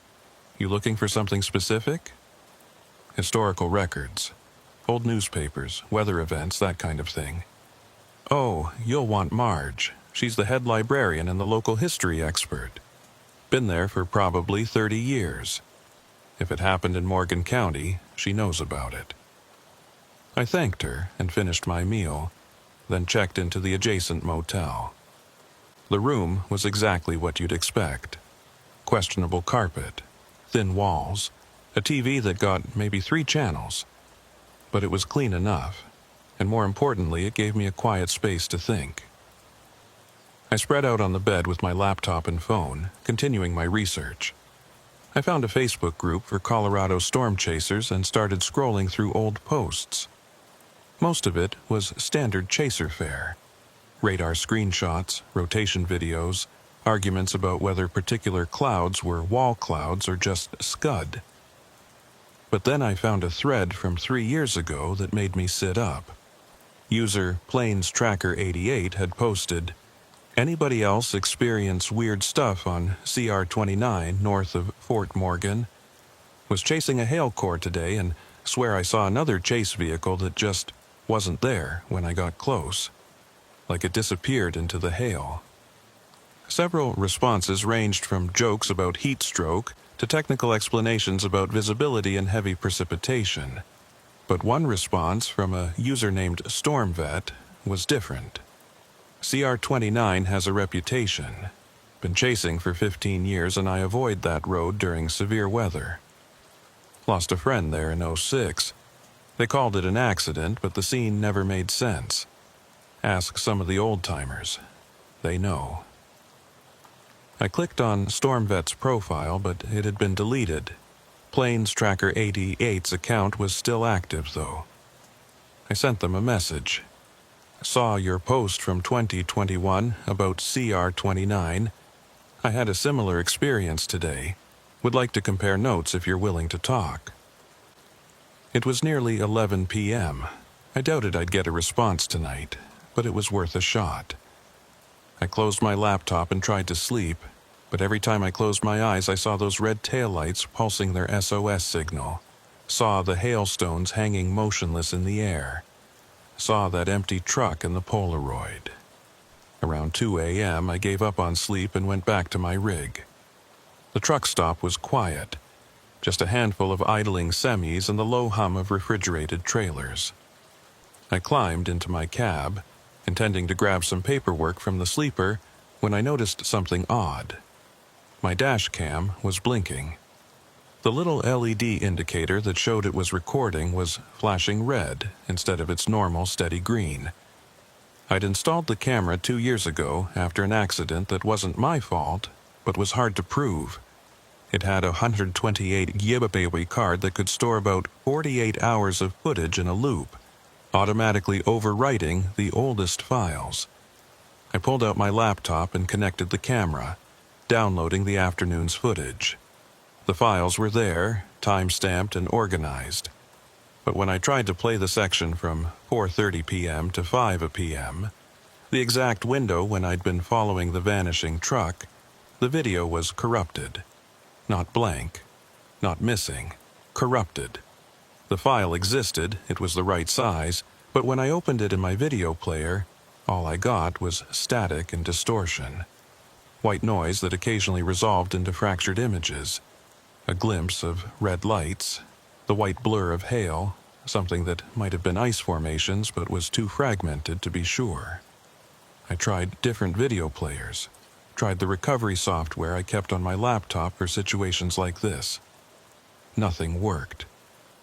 You looking for something specific?" "Historical records. Old newspapers, weather events, that kind of thing." "Oh, you'll want Marge. She's the head librarian and the local history expert. Been there for probably 30 years. If it happened in Morgan County, she knows about it." I thanked her and finished my meal, then checked into the adjacent motel. The room was exactly what you'd expect. Questionable carpet, thin walls, a TV that got maybe 3 channels. But it was clean enough, and more importantly, it gave me a quiet space to think. I spread out on the bed with my laptop and phone, continuing my research. I found a Facebook group for Colorado storm chasers and started scrolling through old posts. Most of it was standard chaser fare. Radar screenshots, rotation videos, arguments about whether particular clouds were wall clouds or just scud. But then I found a thread from 3 years ago that made me sit up. User Planes Tracker 88 had posted, "Anybody else experience weird stuff on CR 29 north of Fort Morgan? Was chasing a hail core today and swear I saw another chase vehicle that just wasn't there when I got close. Like it disappeared into the hail." Several responses ranged from jokes about heat stroke to technical explanations about visibility and heavy precipitation. But one response from a user named StormVet was different. "CR 29 has a reputation. Been chasing for 15 years and I avoid that road during severe weather. Lost a friend there in '06. They called it an accident, but the scene never made sense. Ask some of the old-timers. They know." I clicked on StormVet's profile, but it had been deleted. Planes Tracker 88's account was still active, though. I sent them a message. "Saw your post from 2021 about CR 29. I had a similar experience today. Would like to compare notes if you're willing to talk." It was nearly 11 p.m. I doubted I'd get a response tonight, but it was worth a shot. I closed my laptop and tried to sleep, but every time I closed my eyes I saw those red taillights pulsing their SOS signal, saw the hailstones hanging motionless in the air, saw that empty truck in the Polaroid. Around 2 a.m. I gave up on sleep and went back to my rig. The truck stop was quiet, just a handful of idling semis and the low hum of refrigerated trailers. I climbed into my cab, intending to grab some paperwork from the sleeper, when I noticed something odd. My dash cam was blinking. The little LED indicator that showed it was recording was flashing red instead of its normal steady green. I'd installed the camera 2 years ago after an accident that wasn't my fault, but was hard to prove. It had a 128GB card that could store about 48 hours of footage in a loop, automatically overwriting the oldest files. I pulled out my laptop and connected the camera, downloading the afternoon's footage. The files were there, time-stamped and organized. But when I tried to play the section from 4:30 p.m. to 5 p.m., the exact window when I'd been following the vanishing truck, the video was corrupted. Not blank, not missing, corrupted. The file existed, it was the right size, but when I opened it in my video player, all I got was static and distortion. White noise that occasionally resolved into fractured images. A glimpse of red lights, the white blur of hail, something that might have been ice formations but was too fragmented to be sure. I tried different video players, tried the recovery software I kept on my laptop for situations like this. Nothing worked.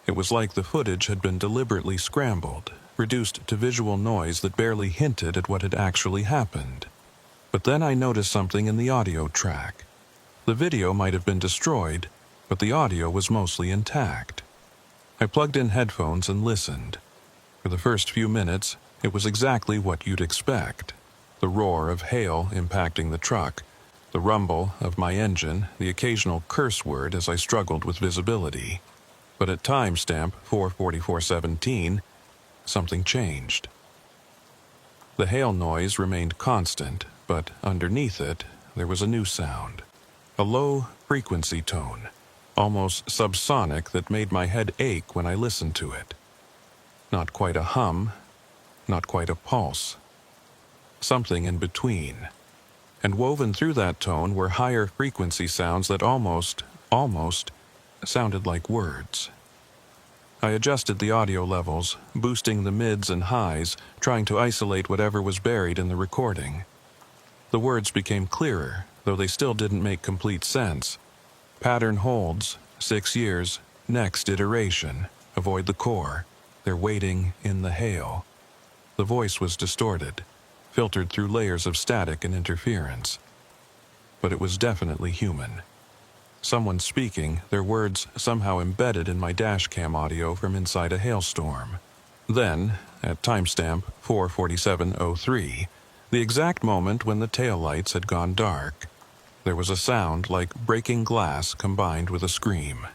It was like the footage had been deliberately scrambled, reduced to visual noise that barely hinted at what had actually happened. But then I noticed something in the audio track. The video might have been destroyed, but the audio was mostly intact. I plugged in headphones and listened. For the first few minutes, it was exactly what you'd expect. The roar of hail impacting the truck, the rumble of my engine, the occasional curse word as I struggled with visibility. But at timestamp 4:44:17, something changed. The hail noise remained constant, but underneath it, there was a new sound. A low frequency tone, almost subsonic, that made my head ache when I listened to it. Not quite a hum, not quite a pulse. Something in between. And woven through that tone were higher frequency sounds that almost sounded like words. I adjusted the audio levels, boosting the mids and highs, trying to isolate whatever was buried in the recording. The words became clearer, though they still didn't make complete sense. Pattern holds, 6 years, next iteration, avoid the core, they're waiting in the hail. The voice was distorted, filtered through layers of static and interference. But it was definitely human. Someone speaking, their words somehow embedded in my dashcam audio from inside a hailstorm. Then, at timestamp 4:47:03, the exact moment when the taillights had gone dark, there was a sound like breaking glass combined with a scream.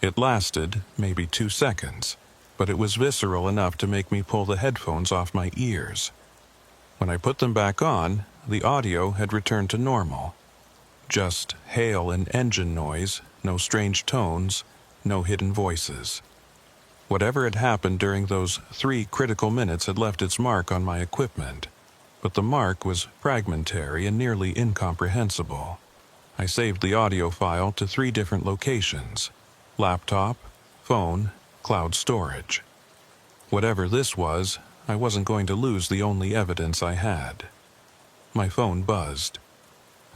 It lasted maybe 2 seconds, but it was visceral enough to make me pull the headphones off my ears. When I put them back on, the audio had returned to normal. Just hail and engine noise, no strange tones, no hidden voices. Whatever had happened during those 3 critical minutes had left its mark on my equipment, but the mark was fragmentary and nearly incomprehensible. I saved the audio file to 3 different locations: laptop, phone, cloud storage. Whatever this was, I wasn't going to lose the only evidence I had. My phone buzzed.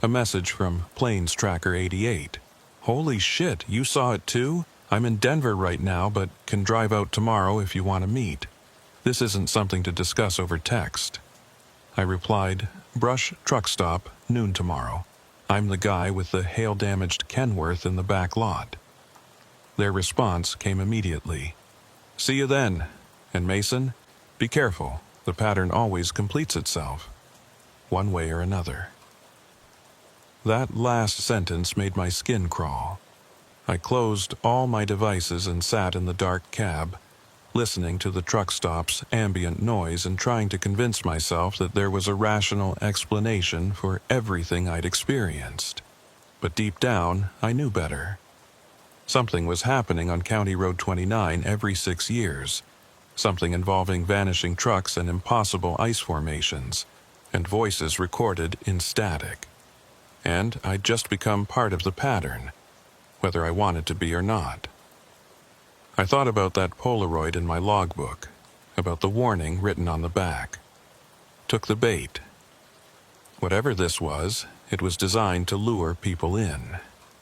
A message from Planes Tracker 88. "Holy shit, you saw it too? I'm in Denver right now, but can drive out tomorrow if you want to meet. This isn't something to discuss over text." I replied, "Brush truck stop, noon tomorrow. I'm the guy with the hail-damaged Kenworth in the back lot." Their response came immediately. "See you then. And Mason, be careful. The pattern always completes itself, one way or another." That last sentence made my skin crawl. I closed all my devices and sat in the dark cab, listening to the truck stop's ambient noise and trying to convince myself that there was a rational explanation for everything I'd experienced. But deep down, I knew better. Something was happening on County Road 29 every 6 years. Something involving vanishing trucks and impossible ice formations, and voices recorded in static. And I'd just become part of the pattern, whether I wanted to be or not. I thought about that Polaroid in my logbook, about the warning written on the back. Took the bait. Whatever this was, it was designed to lure people in.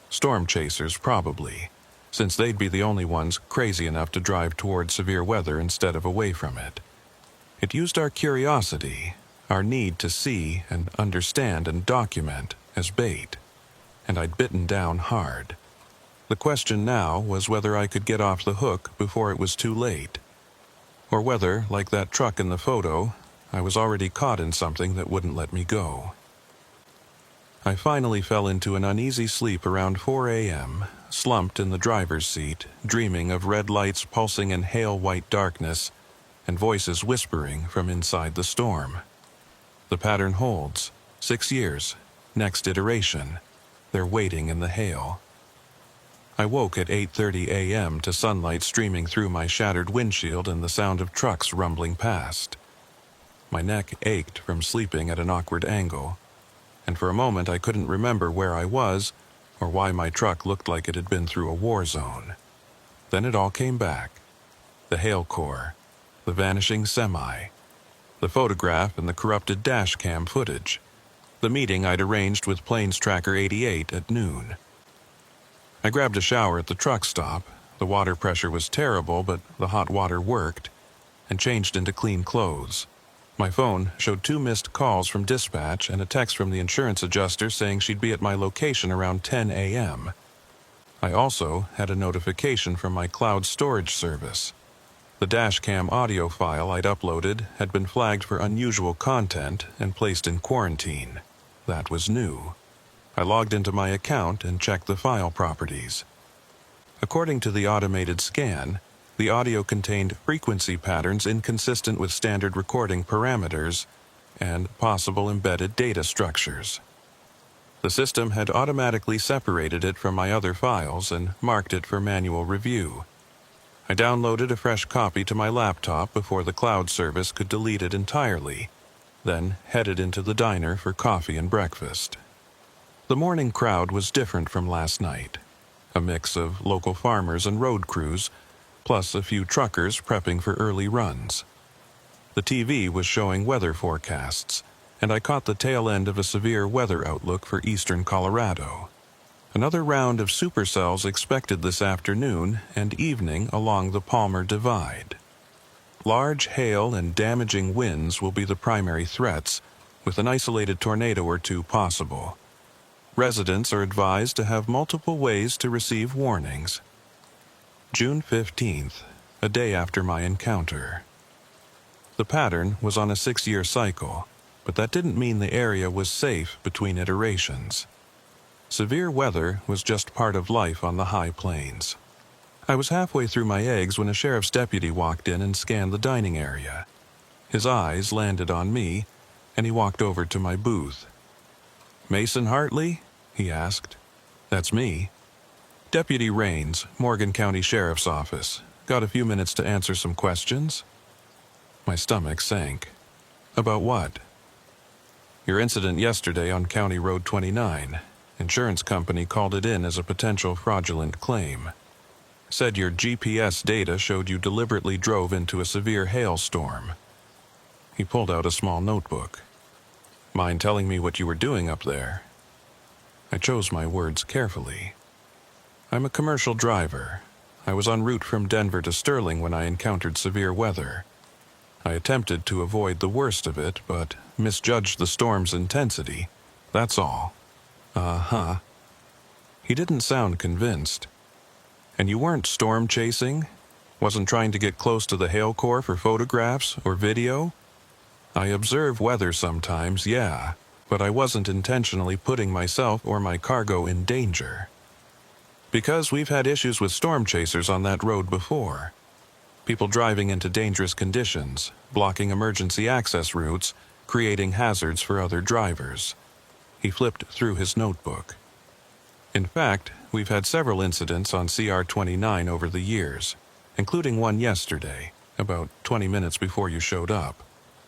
Storm chasers, probably, since they'd be the only ones crazy enough to drive toward severe weather instead of away from it. It used our curiosity, our need to see and understand and document, as bait, and I'd bitten down hard. The question now was whether I could get off the hook before it was too late, or whether, like that truck in the photo, I was already caught in something that wouldn't let me go. I finally fell into an uneasy sleep around 4 a.m., slumped in the driver's seat, dreaming of red lights pulsing in hail-white darkness and voices whispering from inside the storm. The pattern holds. 6 years. Next iteration. They're waiting in the hail. I woke at 8:30 a.m. to sunlight streaming through my shattered windshield and the sound of trucks rumbling past. My neck ached from sleeping at an awkward angle, and for a moment I couldn't remember where I was or why my truck looked like it had been through a war zone. Then it all came back. The hail core, the vanishing semi, the photograph and the corrupted dash cam footage, the meeting I'd arranged with Planes Tracker 88 at noon. I grabbed a shower at the truck stop. The water pressure was terrible, but the hot water worked, and changed into clean clothes. My phone showed 2 missed calls from dispatch and a text from the insurance adjuster saying she'd be at my location around 10 a.m. I also had a notification from my cloud storage service. The dashcam audio file I'd uploaded had been flagged for unusual content and placed in quarantine. That was new. I logged into my account and checked the file properties. According to the automated scan, the audio contained frequency patterns inconsistent with standard recording parameters and possible embedded data structures. The system had automatically separated it from my other files and marked it for manual review. I downloaded a fresh copy to my laptop before the cloud service could delete it entirely, then headed into the diner for coffee and breakfast. The morning crowd was different from last night, a mix of local farmers and road crews, plus a few truckers prepping for early runs. The TV was showing weather forecasts, and I caught the tail end of a severe weather outlook for eastern Colorado. Another round of supercells expected this afternoon and evening along the Palmer Divide. Large hail and damaging winds will be the primary threats, with an isolated tornado or two possible. Residents are advised to have multiple ways to receive warnings. June 15th, a day after my encounter. The pattern was on a 6-year cycle, but that didn't mean the area was safe between iterations. Severe weather was just part of life on the high plains. I was halfway through my eggs when a sheriff's deputy walked in and scanned the dining area. His eyes landed on me, and he walked over to my booth. "Mason Hartley?" he asked. "That's me." "Deputy Raines, Morgan County Sheriff's Office. Got a few minutes to answer some questions?" My stomach sank. "About what?" "Your incident yesterday on County Road 29. Insurance company called it in as a potential fraudulent claim. Said your GPS data showed you deliberately drove into a severe hailstorm." He pulled out a small notebook. "Mind telling me what you were doing up there?" I chose my words carefully. "I'm a commercial driver. I was en route from Denver to Sterling when I encountered severe weather. I attempted to avoid the worst of it, but misjudged the storm's intensity. That's all." "Uh-huh." He didn't sound convinced. "And you weren't storm chasing? Wasn't trying to get close to the hail core for photographs or video?" "I observe weather sometimes, yeah, but I wasn't intentionally putting myself or my cargo in danger." "Because we've had issues with storm chasers on that road before. People driving into dangerous conditions, blocking emergency access routes, creating hazards for other drivers." He flipped through his notebook. "In fact, we've had several incidents on CR 29 over the years, including one yesterday, about 20 minutes before you showed up.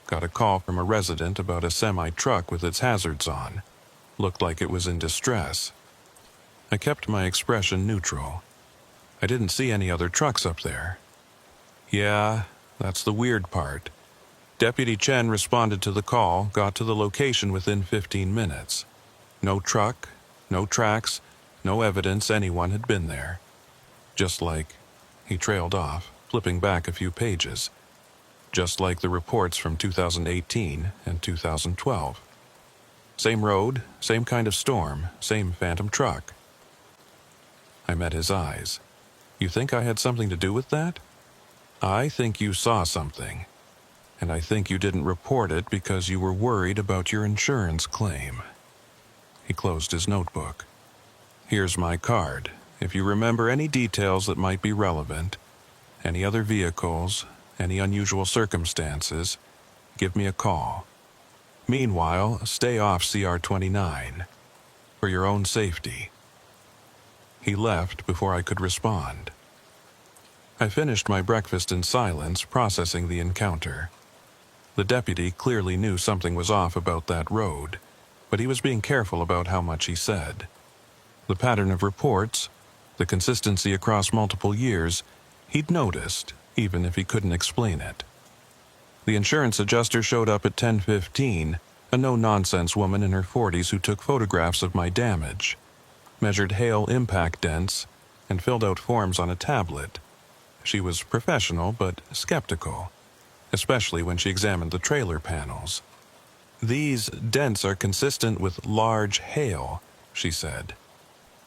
Got a call from a resident about a semi-truck with its hazards on. Looked like it was in distress." I kept my expression neutral. "I didn't see any other trucks up there." "Yeah, that's the weird part. Deputy Chen responded to the call, got to the location within 15 minutes. No truck, no tracks, no evidence anyone had been there. Just like, he trailed off, flipping back a few pages. Just like the reports from 2018 and 2012. Same road, same kind of storm, same phantom truck. I met his eyes. You think I had something to do with that? I think you saw something. And I think you didn't report it because you were worried about your insurance claim. He closed his notebook. Here's my card. If you remember any details that might be relevant, any other vehicles, any unusual circumstances, give me a call. Meanwhile, stay off CR29. For your own safety. He left before I could respond. I finished my breakfast in silence, processing the encounter. The deputy clearly knew something was off about that road, but he was being careful about how much he said. The pattern of reports, the consistency across multiple years, he'd noticed, even if he couldn't explain it. The insurance adjuster showed up at 10:15, a no-nonsense woman in her 40s who took photographs of my damage, measured hail impact dents, and filled out forms on a tablet. She was professional but skeptical, especially when she examined the trailer panels. These dents are consistent with large hail, she said.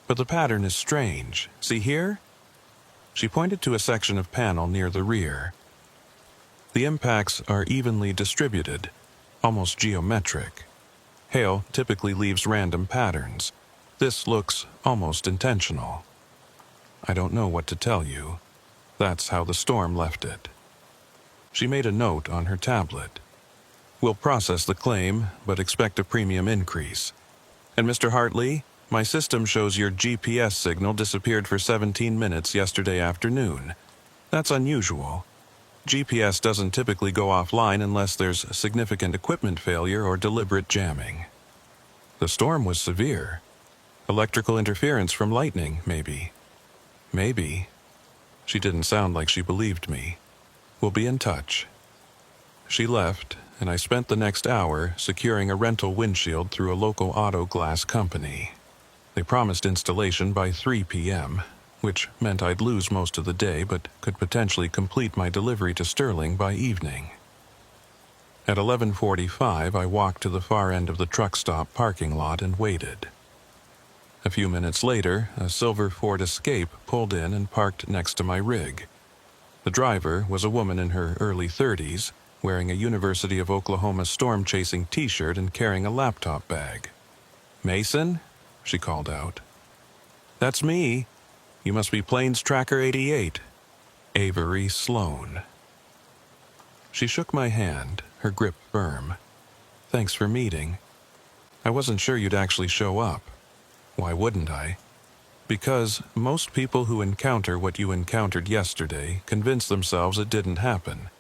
But the pattern is strange. See here? She pointed to a section of panel near the rear. The impacts are evenly distributed, almost geometric. Hail typically leaves random patterns. This looks almost intentional. I don't know what to tell you. That's how the storm left it. She made a note on her tablet. We'll process the claim, but expect a premium increase. And Mr. Hartley, my system shows your GPS signal disappeared for 17 minutes yesterday afternoon. That's unusual. GPS doesn't typically go offline unless there's significant equipment failure or deliberate jamming. The storm was severe. Electrical interference from lightning, maybe. Maybe. She didn't sound like she believed me. We'll be in touch. She left, and I spent the next hour securing a rental windshield through a local auto glass company. They promised installation by 3 p.m., which meant I'd lose most of the day but could potentially complete my delivery to Sterling by evening. At 11:45, I walked to the far end of the truck stop parking lot and waited. A few minutes later, a silver Ford Escape pulled in and parked next to my rig. The driver was a woman in her early 30s, wearing a University of Oklahoma storm-chasing t-shirt and carrying a laptop bag. "Mason?" she called out. "That's me. You must be Plains Tracker 88. Avery Sloan." She shook my hand, her grip firm. "Thanks for meeting. I wasn't sure you'd actually show up." "Why wouldn't I?" "Because most people who encounter what you encountered yesterday convince themselves it didn't happen.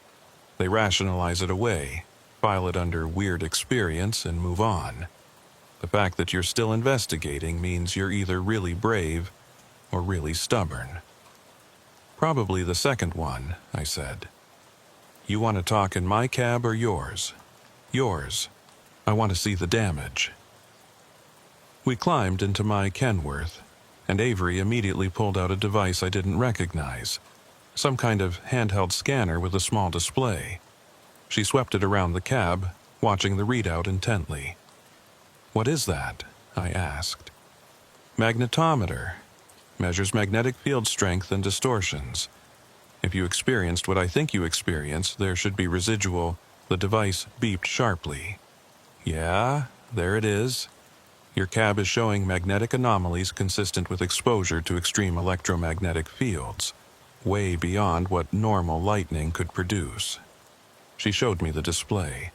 They rationalize it away, file it under weird experience, and move on. The fact that you're still investigating means you're either really brave or really stubborn." "Probably the second one," I said. "You want to talk in my cab or yours?" "Yours. I want to see the damage." We climbed into my Kenworth, and Avery immediately pulled out a device I didn't recognize, some kind of handheld scanner with a small display. She swept it around the cab, watching the readout intently. "What is that?" I asked. "Magnetometer. Measures magnetic field strength and distortions. If you experienced what I think you experienced, there should be residual." The device beeped sharply. "Yeah, there it is. Your cab is showing magnetic anomalies consistent with exposure to extreme electromagnetic fields, way beyond what normal lightning could produce." She showed me the display.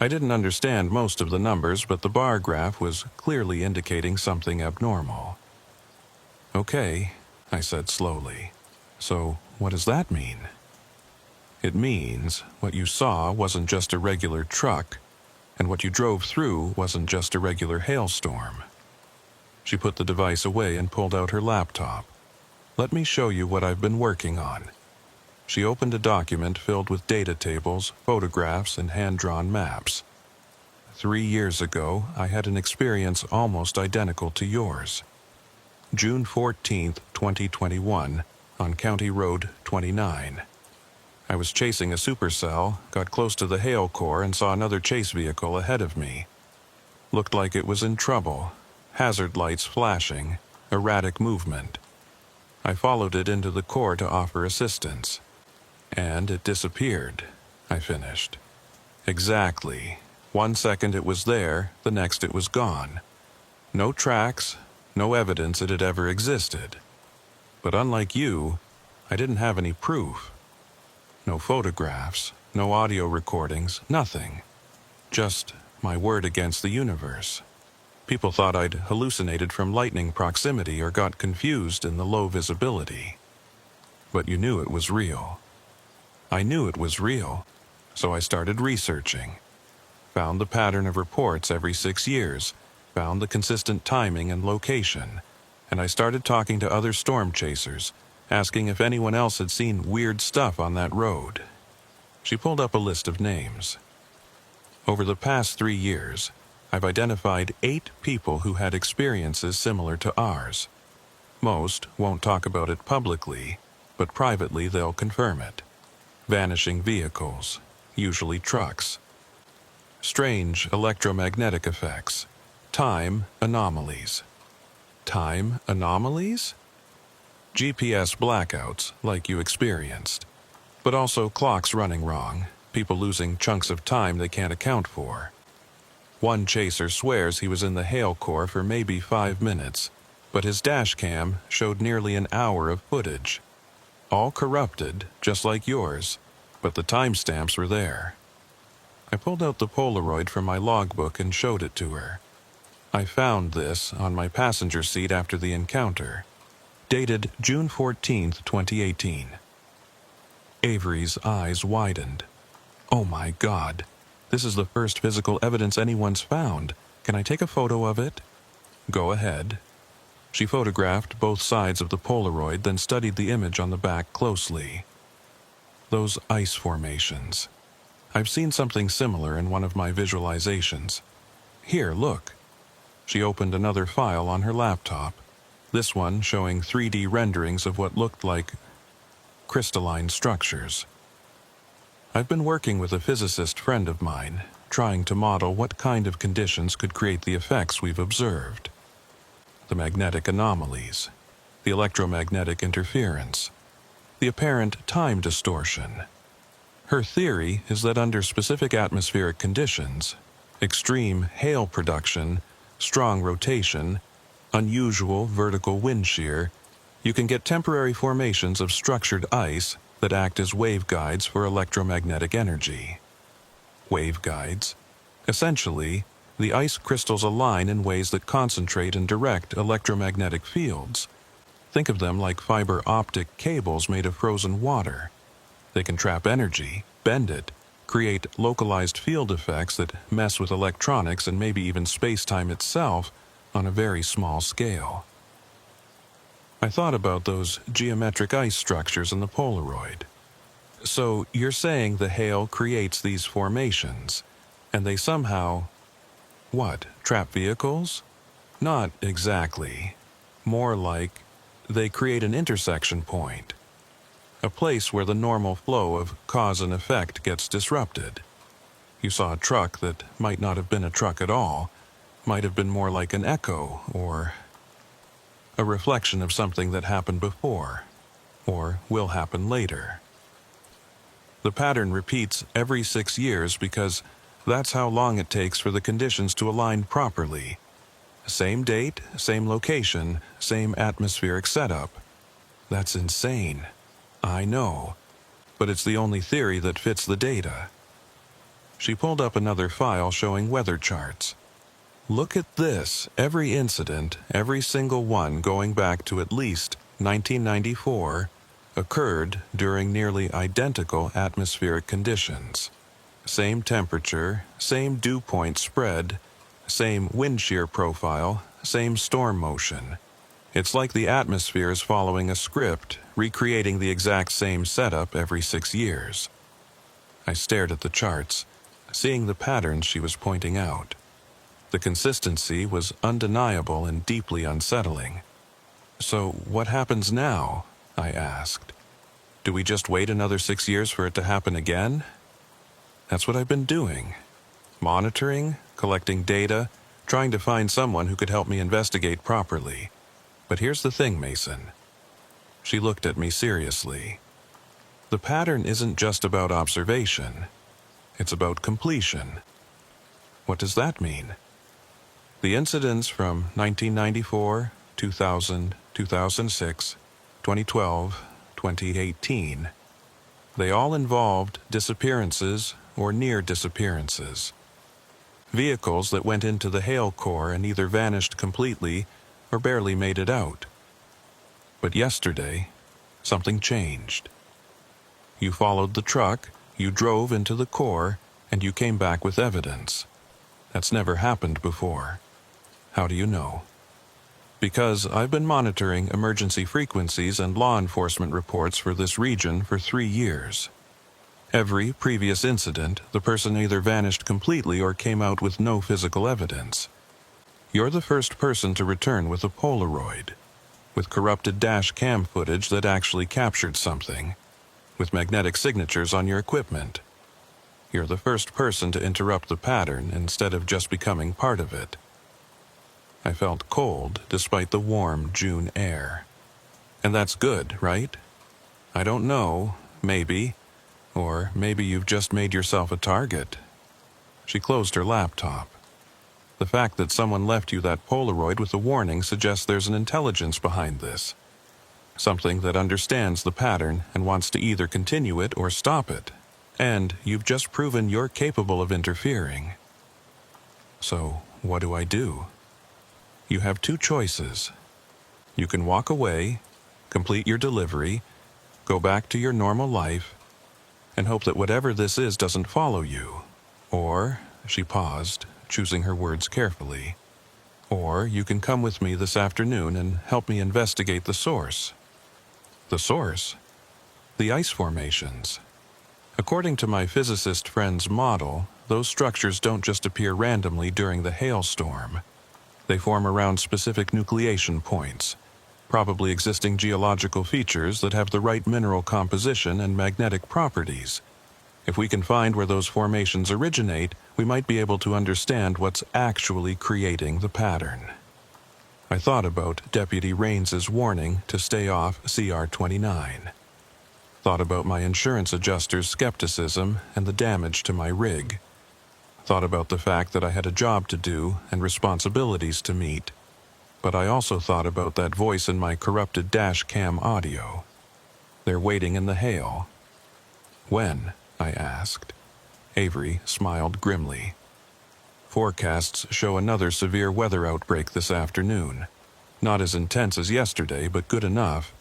I didn't understand most of the numbers, but the bar graph was clearly indicating something abnormal. "Okay," I said slowly. "So what does that mean?" "It means what you saw wasn't just a regular truck, and what you drove through wasn't just a regular hailstorm." She put the device away and pulled out her laptop. "Let me show you what I've been working on." She opened a document filled with data tables, photographs, and hand-drawn maps. 3 years ago, I had an experience almost identical to yours. June 14th, 2021, on County Road 29. I was chasing a supercell, got close to the hail core, and saw another chase vehicle ahead of me. Looked like it was in trouble. Hazard lights flashing, erratic movement. I followed it into the core to offer assistance. And it disappeared, I finished. Exactly. 1 second it was there, the next it was gone. No tracks, no evidence it had ever existed. But unlike you, I didn't have any proof. No photographs, no audio recordings, nothing. Just my word against the universe. People thought I'd hallucinated from lightning proximity or got confused in the low visibility. But you knew it was real. I knew it was real, so I started researching. Found the pattern of reports every 6 years, found the consistent timing and location, and I started talking to other storm chasers, asking if anyone else had seen weird stuff on that road. She pulled up a list of names. Over the past 3 years, I've identified 8 people who had experiences similar to ours. Most won't talk about it publicly, but privately they'll confirm it. Vanishing vehicles, usually trucks. Strange electromagnetic effects. Time anomalies. Time anomalies? GPS blackouts, like you experienced. But also clocks running wrong, people losing chunks of time they can't account for. One chaser swears he was in the hail core for maybe 5 minutes, but his dash cam showed nearly an hour of footage. All corrupted, just like yours, but the timestamps were there. I pulled out the Polaroid from my logbook and showed it to her. I found this on my passenger seat after the encounter, dated June 14th, 2018. Avery's eyes widened. Oh my God, this is the first physical evidence anyone's found. Can I take a photo of it? Go ahead. She photographed both sides of the Polaroid, then studied the image on the back closely. Those ice formations. I've seen something similar in one of my visualizations. Here, look. She opened another file on her laptop, this one showing 3D renderings of what looked like crystalline structures. I've been working with a physicist friend of mine, trying to model what kind of conditions could create the effects we've observed. The magnetic anomalies, the electromagnetic interference, the apparent time distortion. Her theory is that under specific atmospheric conditions, extreme hail production, strong rotation, unusual vertical wind shear, you can get temporary formations of structured ice that act as waveguides for electromagnetic energy. Waveguides. Essentially, the ice crystals align in ways that concentrate and direct electromagnetic fields. Think of them like fiber optic cables made of frozen water. They can trap energy, bend it, create localized field effects that mess with electronics and maybe even space-time itself on a very small scale. I thought about those geometric ice structures in the Polaroid. So you're saying the hail creates these formations, and they somehow, what, trap vehicles? Not exactly. More like they create an intersection point. A place where the normal flow of cause and effect gets disrupted. You saw a truck that might not have been a truck at all, might have been more like an echo or a reflection of something that happened before, or will happen later. The pattern repeats every 6 years because that's how long it takes for the conditions to align properly. Same date, same location, same atmospheric setup. That's insane. I know, but it's the only theory that fits the data. She pulled up another file showing weather charts. Look at this. Every incident, every single one going back to at least 1994, occurred during nearly identical atmospheric conditions. Same temperature, same dew point spread, same wind shear profile, same storm motion. It's like the atmosphere is following a script, recreating the exact same setup every 6 years. I stared at the charts, seeing the patterns she was pointing out. The consistency was undeniable and deeply unsettling. "So what happens now?" I asked. "Do we just wait another 6 years for it to happen again?" "That's what I've been doing. Monitoring, collecting data, trying to find someone who could help me investigate properly. But here's the thing, Mason." She looked at me seriously. "The pattern isn't just about observation. It's about completion." "What does that mean?" "The incidents from 1994, 2000, 2006, 2012, 2018, they all involved disappearances or near disappearances. Vehicles that went into the hail core and either vanished completely or barely made it out. But yesterday, something changed. You followed the truck, you drove into the core, and you came back with evidence. That's never happened before. How do you know?" "Because I've been monitoring emergency frequencies and law enforcement reports for this region for 3 years. Every previous incident, the person either vanished completely or came out with no physical evidence. You're the first person to return with a Polaroid, with corrupted dash cam footage that actually captured something, with magnetic signatures on your equipment. You're the first person to interrupt the pattern instead of just becoming part of it." I felt cold despite the warm June air. "And that's good, right? I don't know, maybe. Or maybe you've just made yourself a target." She closed her laptop. "The fact that someone left you that Polaroid with a warning suggests there's an intelligence behind this. Something that understands the pattern and wants to either continue it or stop it. And you've just proven you're capable of interfering. So, what do I do? You have 2 choices. You can walk away, complete your delivery, go back to your normal life, and hope that whatever this is doesn't follow you. Or," she paused, choosing her words carefully, "or you can come with me this afternoon and help me investigate the source." "The source?" "The ice formations. According to my physicist friend's model, those structures don't just appear randomly during the hailstorm. They form around specific nucleation points, probably existing geological features that have the right mineral composition and magnetic properties. If we can find where those formations originate, we might be able to understand what's actually creating the pattern." I thought about Deputy Raines's warning to stay off CR-29. Thought about my insurance adjuster's skepticism and the damage to my rig. Thought about the fact that I had a job to do and responsibilities to meet. But I also thought about that voice in my corrupted dash cam audio. They're waiting in the hail. "When?" I asked. Avery smiled grimly. "Forecasts show another severe weather outbreak this afternoon. Not as intense as yesterday, but good enough.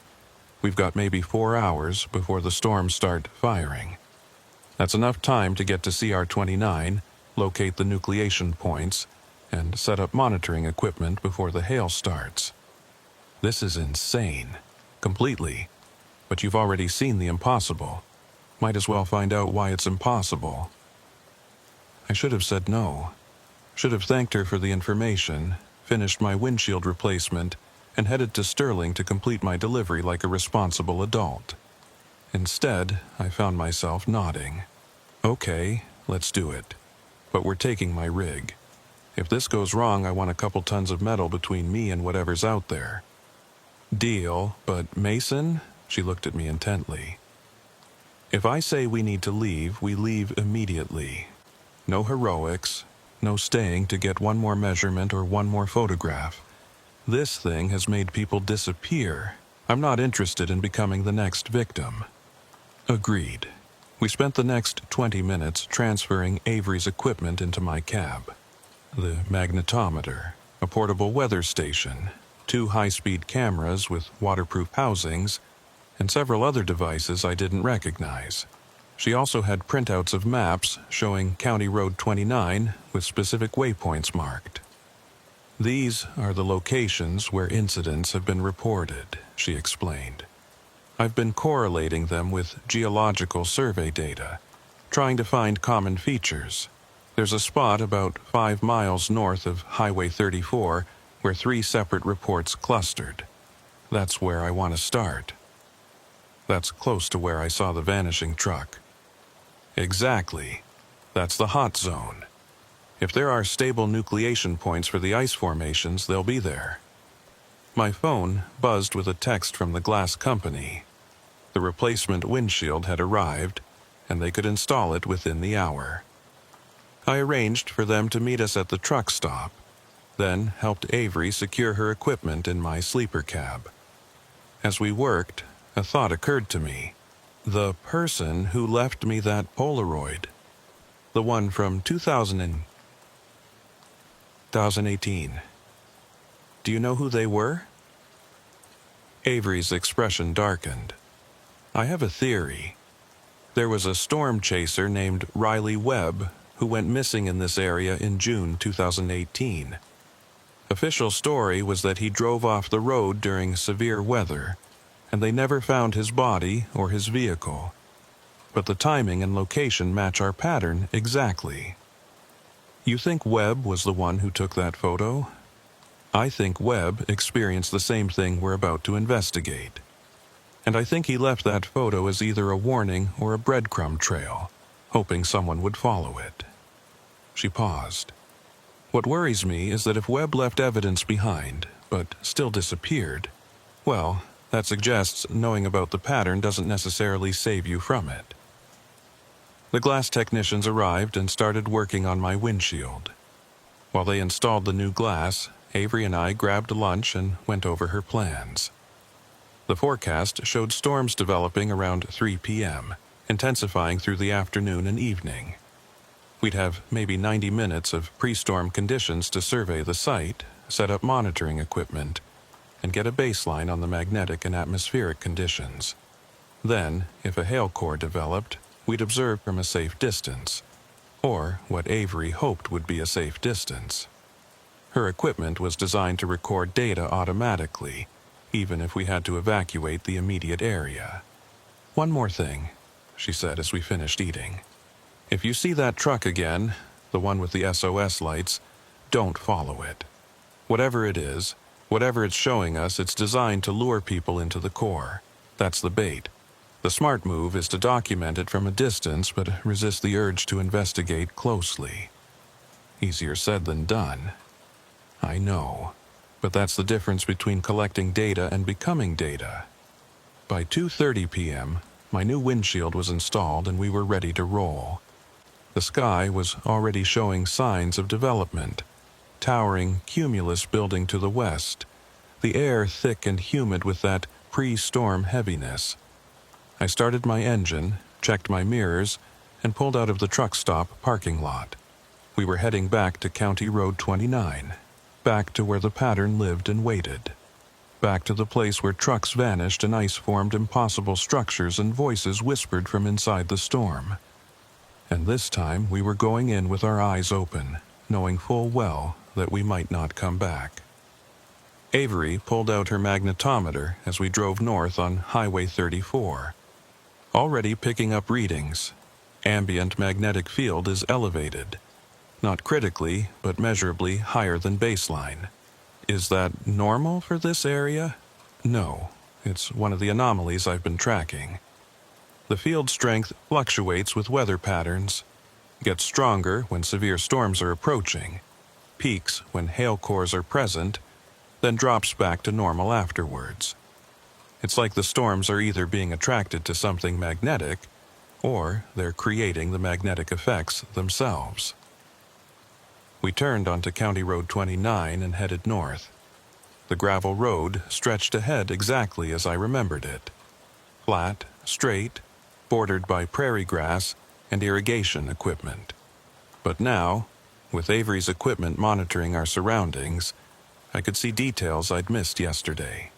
We've got maybe 4 hours before the storms start firing. That's enough time to get to CR-29, locate the nucleation points, and set up monitoring equipment before the hail starts." "This is insane. Completely. But you've already seen the impossible. Might as well find out why it's impossible." I should have said no. Should have thanked her for the information, finished my windshield replacement, and headed to Sterling to complete my delivery like a responsible adult. Instead, I found myself nodding. "Okay, let's do it. But we're taking my rig. If this goes wrong, I want a couple tons of metal between me and whatever's out there." "Deal, but Mason?" She looked at me intently. "If I say we need to leave, we leave immediately. No heroics, no staying to get one more measurement or one more photograph. This thing has made people disappear. I'm not interested in becoming the next victim." Agreed. We spent the next 20 minutes transferring Avery's equipment into my cab. The magnetometer, a portable weather station, 2 high-speed cameras with waterproof housings, and several other devices I didn't recognize. She also had printouts of maps showing County Road 29 with specific waypoints marked. "These are the locations where incidents have been reported," she explained. "I've been correlating them with geological survey data, trying to find common features. There's a spot about 5 miles north of Highway 34 where 3 separate reports clustered. That's where I want to start. That's close to where I saw the vanishing truck. Exactly. That's the hot zone. If there are stable nucleation points for the ice formations, they'll be there. My phone buzzed with a text from the glass company. The replacement windshield had arrived, and they could install it within the hour. I arranged for them to meet us at the truck stop, then helped Avery secure her equipment in my sleeper cab. As we worked, a thought occurred to me. The person who left me that Polaroid, the one from 2018. Do you know who they were? Avery's expression darkened. I have a theory. There was a storm chaser named Riley Webb who went missing in this area in June 2018. Official story was that he drove off the road during severe weather, and they never found his body or his vehicle. But the timing and location match our pattern exactly. You think Webb was the one who took that photo? I think Webb experienced the same thing we're about to investigate. And I think he left that photo as either a warning or a breadcrumb trail, hoping someone would follow it. She paused. What worries me is that if Webb left evidence behind, but still disappeared, well, that suggests knowing about the pattern doesn't necessarily save you from it. The glass technicians arrived and started working on my windshield. While they installed the new glass, Avery and I grabbed lunch and went over her plans. The forecast showed storms developing around 3 p.m., intensifying through the afternoon and evening. We'd have maybe 90 minutes of pre-storm conditions to survey the site, set up monitoring equipment, and get a baseline on the magnetic and atmospheric conditions. Then, if a hail core developed, we'd observe from a safe distance, or what Avery hoped would be a safe distance. Her equipment was designed to record data automatically, even if we had to evacuate the immediate area. One more thing, she said as we finished eating. If you see that truck again, the one with the SOS lights, don't follow it. Whatever it is, whatever it's showing us, it's designed to lure people into the core. That's the bait. The smart move is to document it from a distance, but resist the urge to investigate closely. Easier said than done. I know, but that's the difference between collecting data and becoming data. By 2:30 p.m., my new windshield was installed and we were ready to roll. The sky was already showing signs of development. Towering cumulus building to the west, the air thick and humid with that pre-storm heaviness. I started my engine, checked my mirrors, and pulled out of the truck stop parking lot. We were heading back to County Road 29, back to where the pattern lived and waited, back to the place where trucks vanished and ice formed impossible structures and voices whispered from inside the storm. And this time we were going in with our eyes open, knowing full well that we might not come back. Avery pulled out her magnetometer as we drove north on Highway 34. Already picking up readings. Ambient magnetic field is elevated. Not critically, but measurably higher than baseline. Is that normal for this area? No, it's one of the anomalies I've been tracking. The field strength fluctuates with weather patterns, gets stronger when severe storms are approaching, peaks when hail cores are present, then drops back to normal afterwards. It's like the storms are either being attracted to something magnetic, or they're creating the magnetic effects themselves. We turned onto County Road 29 and headed north. The gravel road stretched ahead exactly as I remembered it. Flat, straight, bordered by prairie grass and irrigation equipment. But now, with Avery's equipment monitoring our surroundings, I could see details I'd missed yesterday.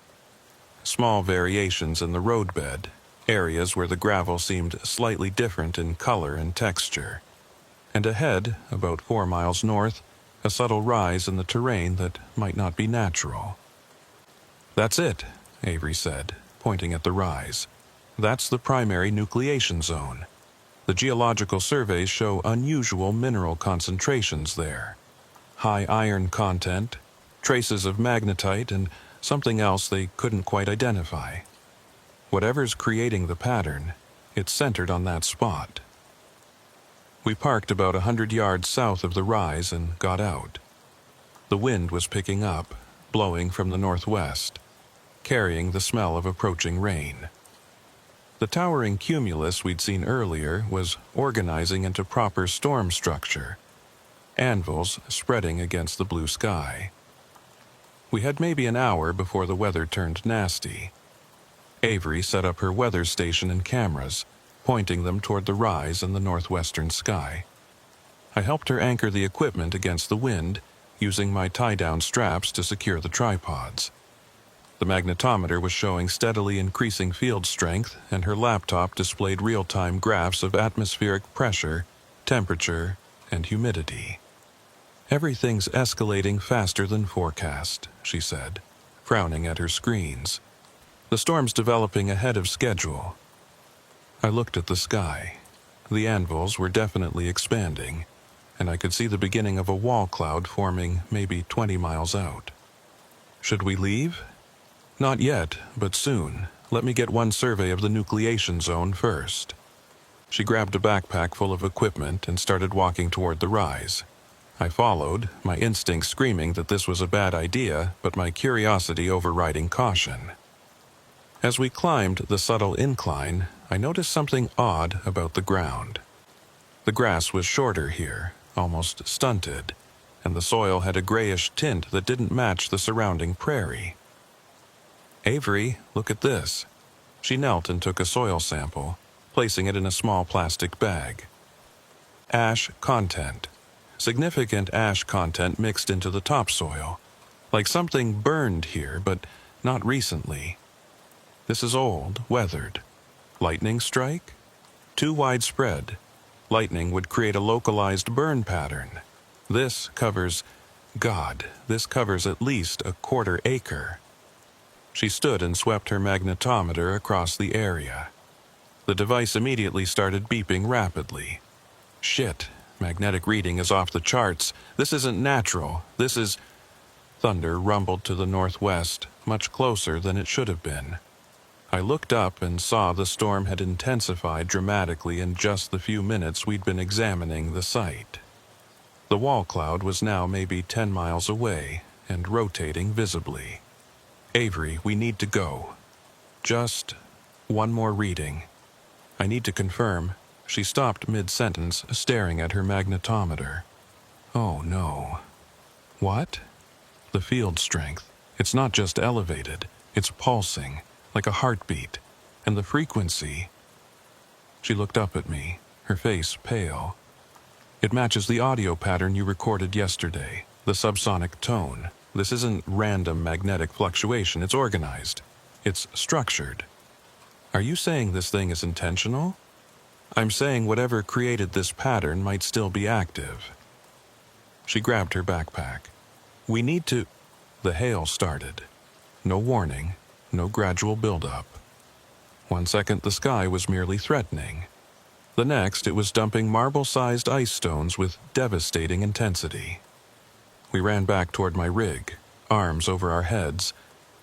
Small variations in the roadbed, areas where the gravel seemed slightly different in color and texture. And ahead, about 4 miles north, a subtle rise in the terrain that might not be natural. "That's it," Avery said, pointing at the rise. "That's the primary nucleation zone. The geological surveys show unusual mineral concentrations there. High iron content, traces of magnetite, and something else they couldn't quite identify. Whatever's creating the pattern, it's centered on that spot. We parked about 100 yards south of the rise and got out. The wind was picking up, blowing from the northwest, carrying the smell of approaching rain. The towering cumulus we'd seen earlier was organizing into proper storm structure, anvils spreading against the blue sky. We had maybe an hour before the weather turned nasty. Avery set up her weather station and cameras, pointing them toward the rise in the northwestern sky. I helped her anchor the equipment against the wind, using my tie-down straps to secure the tripods. The magnetometer was showing steadily increasing field strength, and her laptop displayed real-time graphs of atmospheric pressure, temperature, and humidity. "Everything's escalating faster than forecast," she said, frowning at her screens. "The storm's developing ahead of schedule." I looked at the sky. The anvils were definitely expanding, and I could see the beginning of a wall cloud forming maybe 20 miles out. "Should we leave?" "Not yet, but soon. Let me get one survey of the nucleation zone first." She grabbed a backpack full of equipment and started walking toward the rise. I followed, my instincts screaming that this was a bad idea, but my curiosity overriding caution. As we climbed the subtle incline, I noticed something odd about the ground. The grass was shorter here, almost stunted, and the soil had a grayish tint that didn't match the surrounding prairie. "Avery, look at this." She knelt and took a soil sample, placing it in a small plastic bag. Ash content. Significant ash content mixed into the topsoil. Like something burned here, but not recently. This is old, weathered. Lightning strike? Too widespread. Lightning would create a localized burn pattern. This covers at least a quarter acre. She stood and swept her magnetometer across the area. The device immediately started beeping rapidly. "Shit, magnetic reading is off the charts. This isn't natural. This is..." Thunder rumbled to the northwest, much closer than it should have been. I looked up and saw the storm had intensified dramatically in just the few minutes we'd been examining the site. The wall cloud was now maybe 10 miles away and rotating visibly. "Avery, we need to go." "Just one more reading." "I need to confirm." She stopped mid-sentence, staring at her magnetometer. "Oh no." "What?" "The field strength. It's not just elevated, it's pulsing, like a heartbeat. And the frequency..." She looked up at me, her face pale. "It matches the audio pattern you recorded yesterday, the subsonic tone. This isn't random magnetic fluctuation, it's organized. It's structured." "Are you saying this thing is intentional?" "I'm saying whatever created this pattern might still be active." She grabbed her backpack. "We need to..." The hail started. No warning, no gradual buildup. One second the sky was merely threatening. The next it was dumping marble-sized ice stones with devastating intensity. We ran back toward my rig, arms over our heads,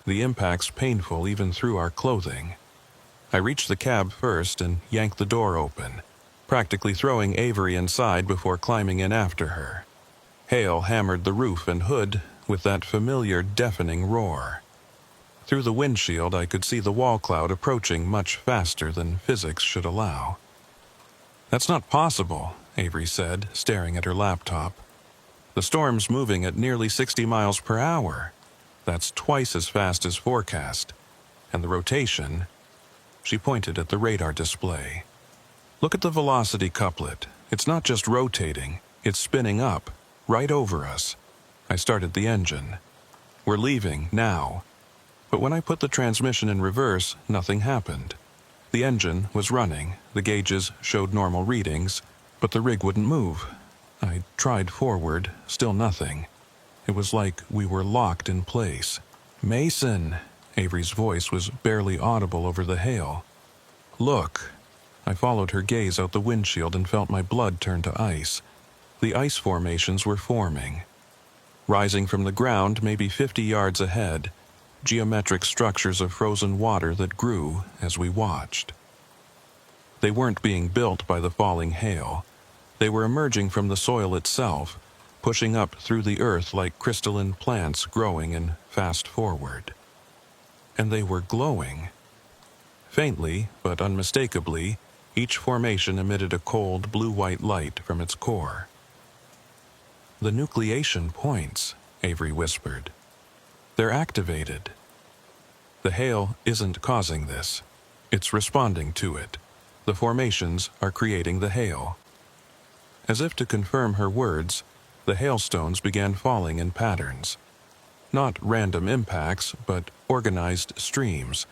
the impacts painful even through our clothing. I reached the cab first and yanked the door open, practically throwing Avery inside before climbing in after her. Hail hammered the roof and hood with that familiar deafening roar. Through the windshield I could see the wall cloud approaching much faster than physics should allow. "That's not possible," Avery said, staring at her laptop. "The storm's moving at nearly 60 miles per hour. That's twice as fast as forecast. And the rotation..." She pointed at the radar display. "Look at the velocity couplet. It's not just rotating, it's spinning up, right over us." I started the engine. "We're leaving, now." But when I put the transmission in reverse, nothing happened. The engine was running, the gauges showed normal readings, but the rig wouldn't move. I tried forward, still nothing. It was like we were locked in place. "Mason!" Avery's voice was barely audible over the hail. "Look." I followed her gaze out the windshield and felt my blood turn to ice. The ice formations were forming. Rising from the ground maybe 50 yards ahead, geometric structures of frozen water that grew as we watched. They weren't being built by the falling hail. They were emerging from the soil itself, pushing up through the earth like crystalline plants growing in fast forward. And they were glowing. Faintly, but unmistakably, each formation emitted a cold blue-white light from its core. "The nucleation points," Avery whispered. "They're activated. The hail isn't causing this. It's responding to it. The formations are creating the hail." As if to confirm her words, the hailstones began falling in patterns. Not random impacts, but organized streams,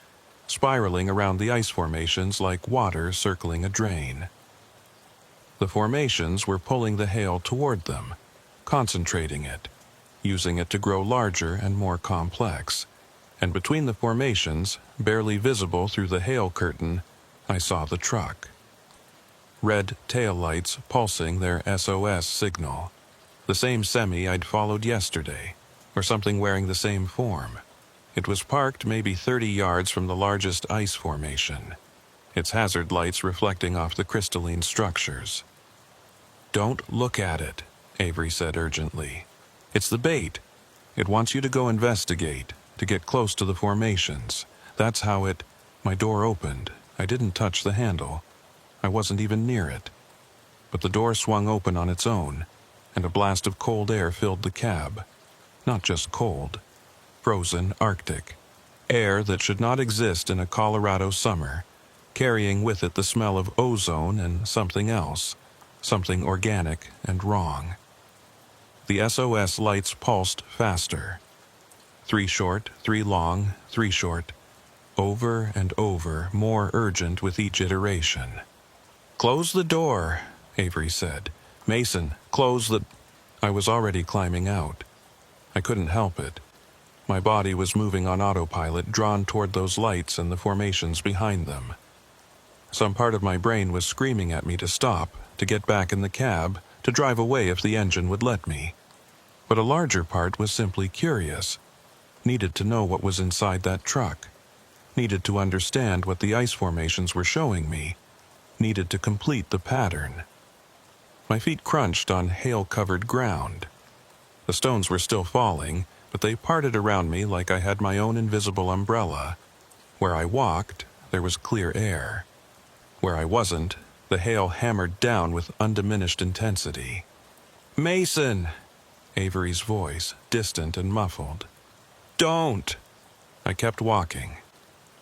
spiraling around the ice formations like water circling a drain. The formations were pulling the hail toward them, concentrating it, using it to grow larger and more complex. And between the formations, barely visible through the hail curtain, I saw the truck. Red taillights pulsing their SOS signal. The same semi I'd followed yesterday, or something wearing the same form. It was parked maybe 30 yards from the largest ice formation, its hazard lights reflecting off the crystalline structures. "Don't look at it," Avery said urgently. "It's the bait. It wants you to go investigate, to get close to the formations. That's how it—" My door opened. I didn't touch the handle. I wasn't even near it. But the door swung open on its own, and a blast of cold air filled the cab. Not just cold. Frozen Arctic. Air that should not exist in a Colorado summer, carrying with it the smell of ozone and something else, something organic and wrong. The SOS lights pulsed faster. 3 short, 3 long, 3 short. Over and over, more urgent with each iteration. "Close the door," Avery said. "Mason, close the—" I was already climbing out. I couldn't help it. My body was moving on autopilot, drawn toward those lights and the formations behind them. Some part of my brain was screaming at me to stop, to get back in the cab, to drive away if the engine would let me. But a larger part was simply curious. Needed to know what was inside that truck. Needed to understand what the ice formations were showing me. Needed to complete the pattern. My feet crunched on hail-covered ground. The stones were still falling, but they parted around me like I had my own invisible umbrella. Where I walked, there was clear air. Where I wasn't, the hail hammered down with undiminished intensity. "Mason!" Avery's voice, distant and muffled. "Don't!" I kept walking.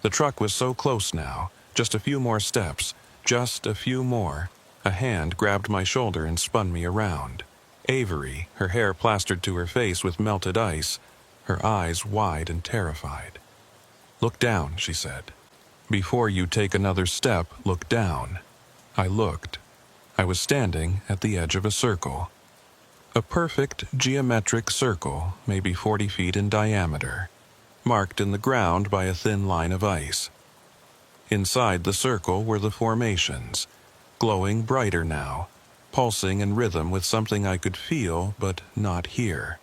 The truck was so close now, just a few more steps, just a few more. A hand grabbed my shoulder and spun me around. Avery, her hair plastered to her face with melted ice, her eyes wide and terrified. "Look down," she said. "Before you take another step, look down." I looked. I was standing at the edge of a circle. A perfect geometric circle, maybe 40 feet in diameter, marked in the ground by a thin line of ice. Inside the circle were the formations, glowing brighter now, pulsing in rhythm with something I could feel but not hear.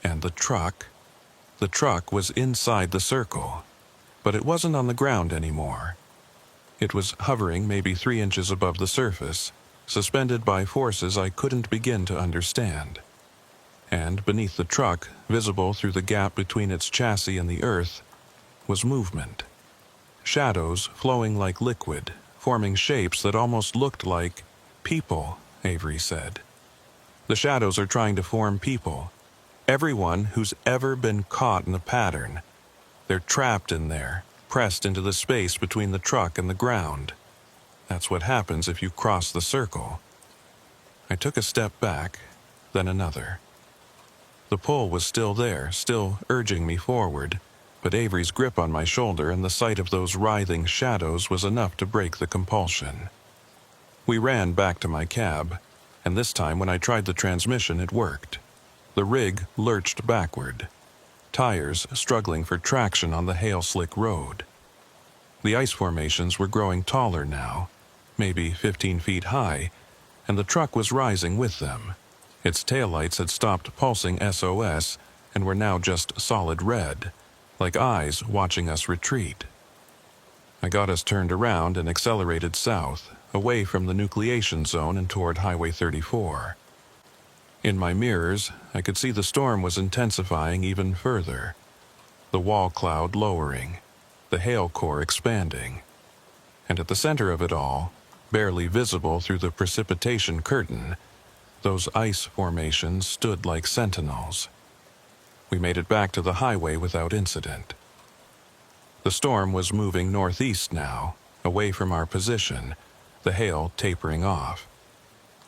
And the truck was inside the circle, but it wasn't on the ground anymore. It was hovering maybe 3 inches above the surface, suspended by forces I couldn't begin to understand. And beneath the truck, visible through the gap between its chassis and the earth, was movement. Shadows flowing like liquid, forming shapes that almost looked like people, Avery said. "The shadows are trying to form people. Everyone who's ever been caught in a pattern. They're trapped in there, pressed into the space between the truck and the ground. That's what happens if you cross the circle." I took a step back, then another. The pull was still there, still urging me forward, but Avery's grip on my shoulder and the sight of those writhing shadows was enough to break the compulsion. We ran back to my cab, and this time when I tried the transmission it worked. The rig lurched backward, tires struggling for traction on the hail-slick road. The ice formations were growing taller now, maybe 15 feet high, and the truck was rising with them. Its taillights had stopped pulsing SOS and were now just solid red, like eyes watching us retreat. I got us turned around and accelerated south, away from the nucleation zone and toward Highway 34. In my mirrors, I could see the storm was intensifying even further. The wall cloud lowering, the hail core expanding. And at the center of it all, barely visible through the precipitation curtain, those ice formations stood like sentinels. We made it back to the highway without incident. The storm was moving northeast now, away from our position, the hail tapering off.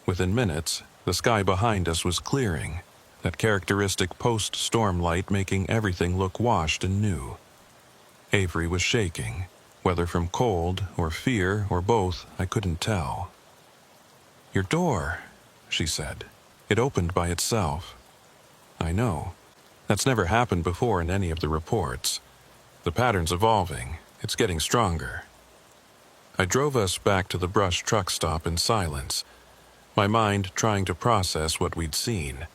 Within minutes, the sky behind us was clearing, that characteristic post-storm light making everything look washed and new. Avery was shaking. Whether from cold or fear or both, I couldn't tell. "Your door," she said. "It opened by itself." I know. That's never happened before in any of the reports. The pattern's evolving. It's getting stronger. I drove us back to the brush truck stop in silence, my mind trying to process what we'd seen.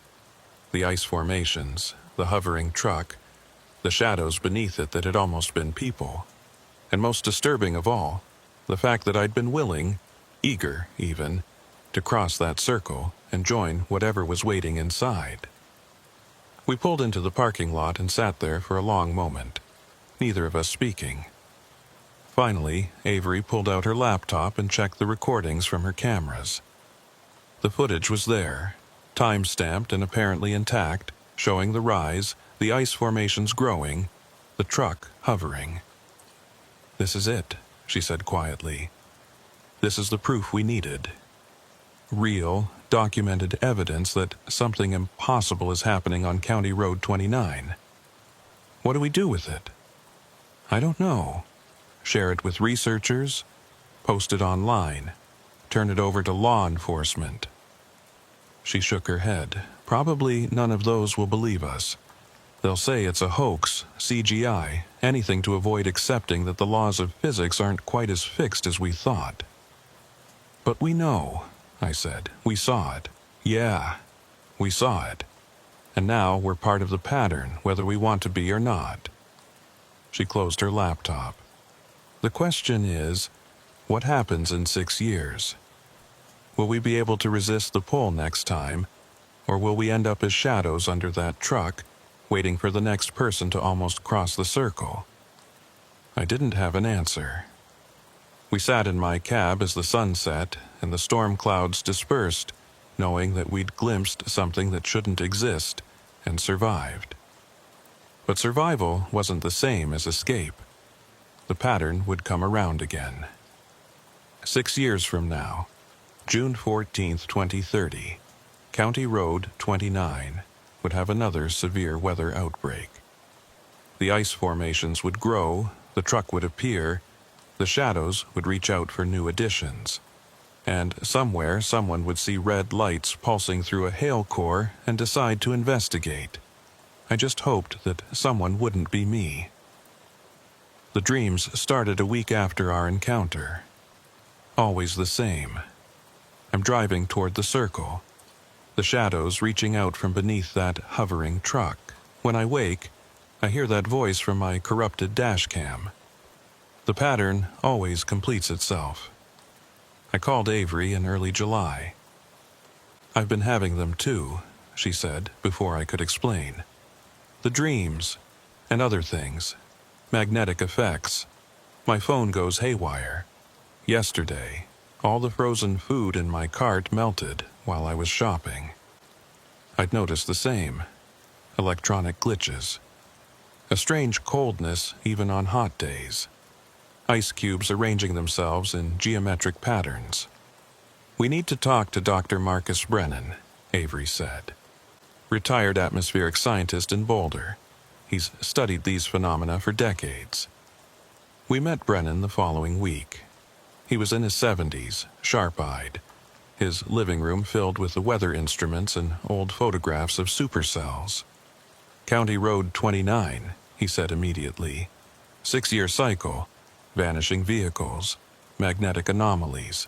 The ice formations, the hovering truck, the shadows beneath it that had almost been people. And most disturbing of all, the fact that I'd been willing, eager even, to cross that circle and join whatever was waiting inside. We pulled into the parking lot and sat there for a long moment, neither of us speaking. Finally, Avery pulled out her laptop and checked the recordings from her cameras. The footage was there, time-stamped and apparently intact, showing the rise, the ice formations growing, the truck hovering. "This is it," she said quietly. "This is the proof we needed. Real, documented evidence that something impossible is happening on County Road 29. What do we do with it? I don't know. Share it with researchers? Post it online? Turn it over to law enforcement?" She shook her head. "Probably none of those will believe us. They'll say it's a hoax, CGI, anything to avoid accepting that the laws of physics aren't quite as fixed as we thought." "But we know," I said. "We saw it. Yeah, we saw it. And now we're part of the pattern, whether we want to be or not." She closed her laptop. "The question is, what happens in 6 years? Will we be able to resist the pull next time, or will we end up as shadows under that truck, waiting for the next person to almost cross the circle?" I didn't have an answer. We sat in my cab as the sun set and the storm clouds dispersed, knowing that we'd glimpsed something that shouldn't exist and survived. But survival wasn't the same as escape. The pattern would come around again. 6 years from now, June 14th, 2030, County Road 29 would have another severe weather outbreak. The ice formations would grow, the truck would appear, the shadows would reach out for new additions, and somewhere someone would see red lights pulsing through a hail core and decide to investigate. I just hoped that someone wouldn't be me. The dreams started a week after our encounter. Always the same. I'm driving toward the circle, the shadows reaching out from beneath that hovering truck. When I wake, I hear that voice from my corrupted dashcam. The pattern always completes itself. I called Avery in early July. "I've been having them too," she said before I could explain. "The dreams, and other things, magnetic effects. My phone goes haywire. Yesterday, all the frozen food in my cart melted while I was shopping. I'd noticed the same. Electronic glitches. A strange coldness even on hot days. Ice cubes arranging themselves in geometric patterns. "We need to talk to Dr. Marcus Brennan," Avery said. "Retired atmospheric scientist in Boulder. He's studied these phenomena for decades." We met Brennan the following week. He was in his 70s, sharp-eyed, his living room filled with the weather instruments and old photographs of supercells. "County Road 29, he said immediately. 6-year cycle, vanishing vehicles, magnetic anomalies.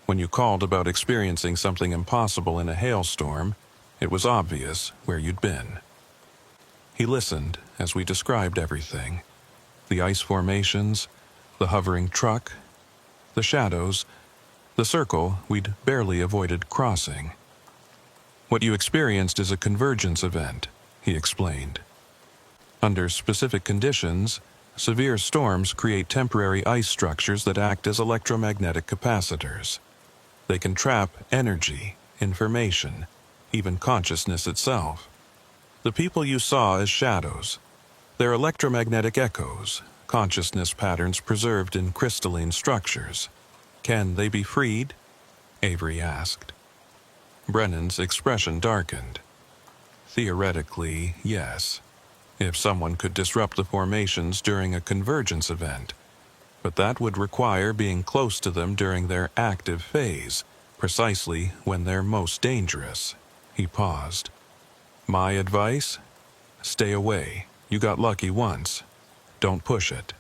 When you called about experiencing something impossible in a hailstorm, it was obvious where you'd been. He listened as we described everything: the ice formations, the hovering truck, the shadows, the circle we'd barely avoided crossing. What you experienced is a convergence event, he explained. Under specific conditions, severe storms create temporary ice structures that act as electromagnetic capacitors. They can trap energy, information, even consciousness itself. The people you saw as shadows, they're electromagnetic echoes, consciousness patterns preserved in crystalline structures. Can they be freed? Avery asked. Brennan's expression darkened. Theoretically, yes, if someone could disrupt the formations during a convergence event. But that would require being close to them during their active phase, precisely when they're most dangerous. He paused. My advice? Stay away. You got lucky once. Don't push it.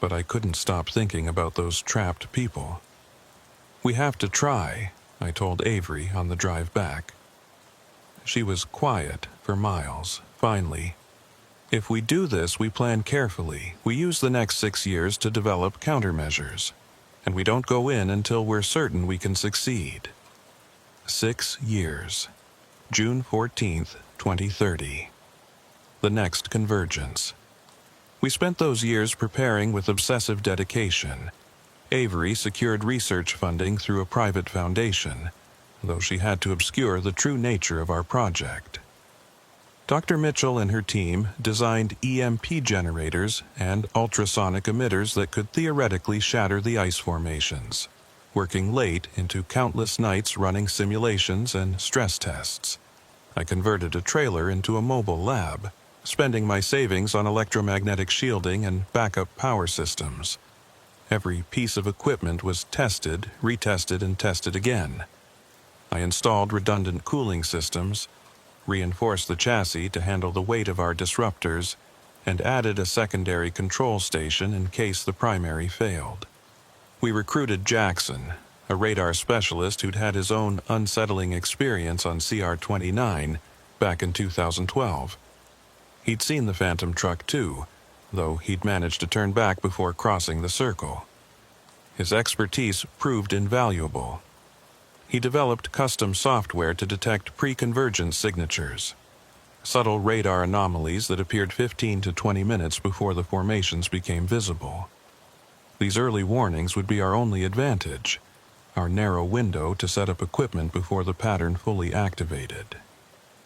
But I couldn't stop thinking about those trapped people. We have to try, I told Avery on the drive back. She was quiet for miles. Finally, if we do this, we plan carefully. We use the next 6 years to develop countermeasures. And we don't go in until we're certain we can succeed. 6 years. June 14th, 2030. The next convergence. We spent those years preparing with obsessive dedication. Avery secured research funding through a private foundation, though she had to obscure the true nature of our project. Dr. Mitchell and her team designed EMP generators and ultrasonic emitters that could theoretically shatter the ice formations, working late into countless nights running simulations and stress tests. I converted a trailer into a mobile lab, spending my savings on electromagnetic shielding and backup power systems. Every piece of equipment was tested, retested, and tested again. I installed redundant cooling systems, reinforced the chassis to handle the weight of our disruptors, and added a secondary control station in case the primary failed. We recruited Jackson, a radar specialist who'd had his own unsettling experience on CR-29 back in 2012. He'd seen the Phantom truck too, though he'd managed to turn back before crossing the circle. His expertise proved invaluable. He developed custom software to detect pre-convergence signatures, subtle radar anomalies that appeared 15 to 20 minutes before the formations became visible. These early warnings would be our only advantage, our narrow window to set up equipment before the pattern fully activated.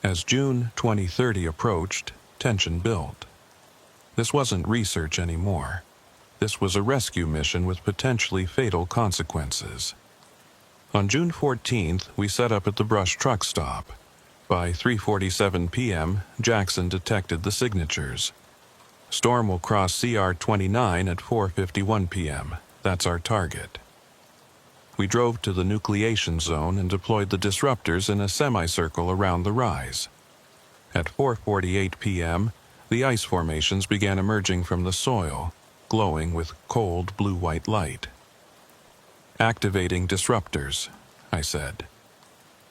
As June 2030 approached, tension built. This wasn't research anymore. This was a rescue mission with potentially fatal consequences. On June 14th, we set up at the brush truck stop. By 3:47 p.m., Jackson detected the signatures. Storm will cross CR-29 at 4:51 p.m. That's our target. We drove to the nucleation zone and deployed the disruptors in a semicircle around the rise. At 4:48 p.m., the ice formations began emerging from the soil, glowing with cold blue-white light. Activating disruptors, I said.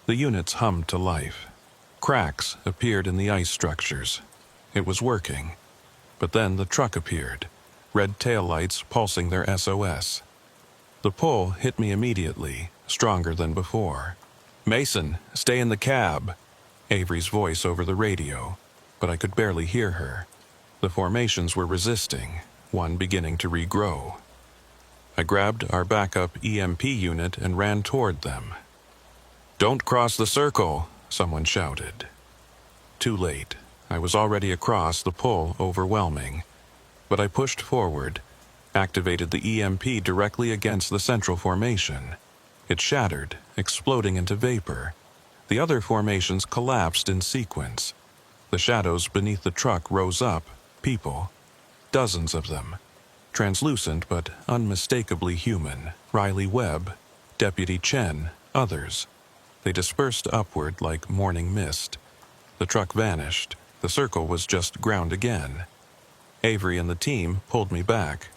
The units hummed to life. Cracks appeared in the ice structures. It was working. But then the truck appeared, red taillights pulsing their SOS. The pull hit me immediately, stronger than before. "Mason, stay in the cab," Avery's voice over the radio, but I could barely hear her. The formations were resisting, one beginning to regrow. I grabbed our backup EMP unit and ran toward them. "Don't cross the circle," someone shouted. Too late. I was already across, the pull overwhelming. But I pushed forward, activated the EMP directly against the central formation. It shattered, exploding into vapor. The other formations collapsed in sequence. The shadows beneath the truck rose up, people, dozens of them. Translucent but unmistakably human. Riley Webb, Deputy Chen, others. They dispersed upward like morning mist. The truck vanished. The circle was just ground again. Avery and the team pulled me back.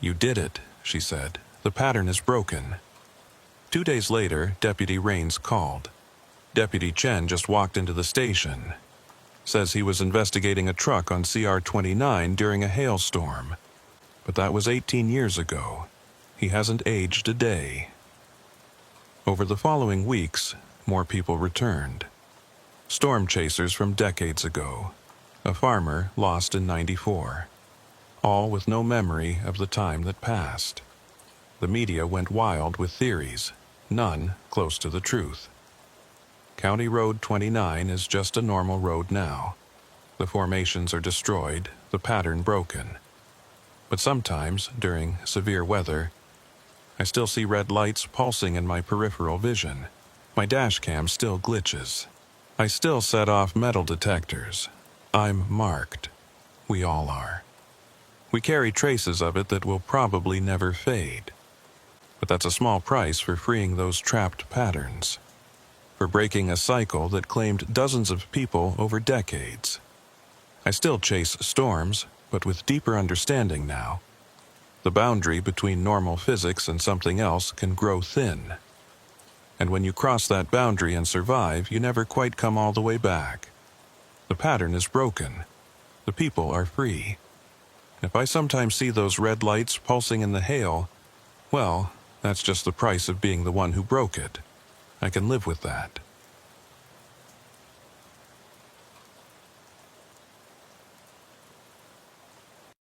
"You did it," she said. "The pattern is broken." 2 days later, Deputy Rains called. Deputy Chen just walked into the station. Says he was investigating a truck on CR 29 during a hailstorm. But that was 18 years ago. He hasn't aged a day. Over the following weeks, more people returned. Storm chasers from decades ago. A farmer lost in '94. All with no memory of the time that passed. The media went wild with theories, none close to the truth. County Road 29 is just a normal road now. The formations are destroyed, the pattern broken. But sometimes, during severe weather, I still see red lights pulsing in my peripheral vision. My dash cam still glitches. I still set off metal detectors. I'm marked. We all are. We carry traces of it that will probably never fade. But that's a small price for freeing those trapped patterns. For breaking a cycle that claimed dozens of people over decades. I still chase storms, but with deeper understanding now. The boundary between normal physics and something else can grow thin. And when you cross that boundary and survive, you never quite come all the way back. The pattern is broken. The people are free. If I sometimes see those red lights pulsing in the hail, well, that's just the price of being the one who broke it. I can live with that.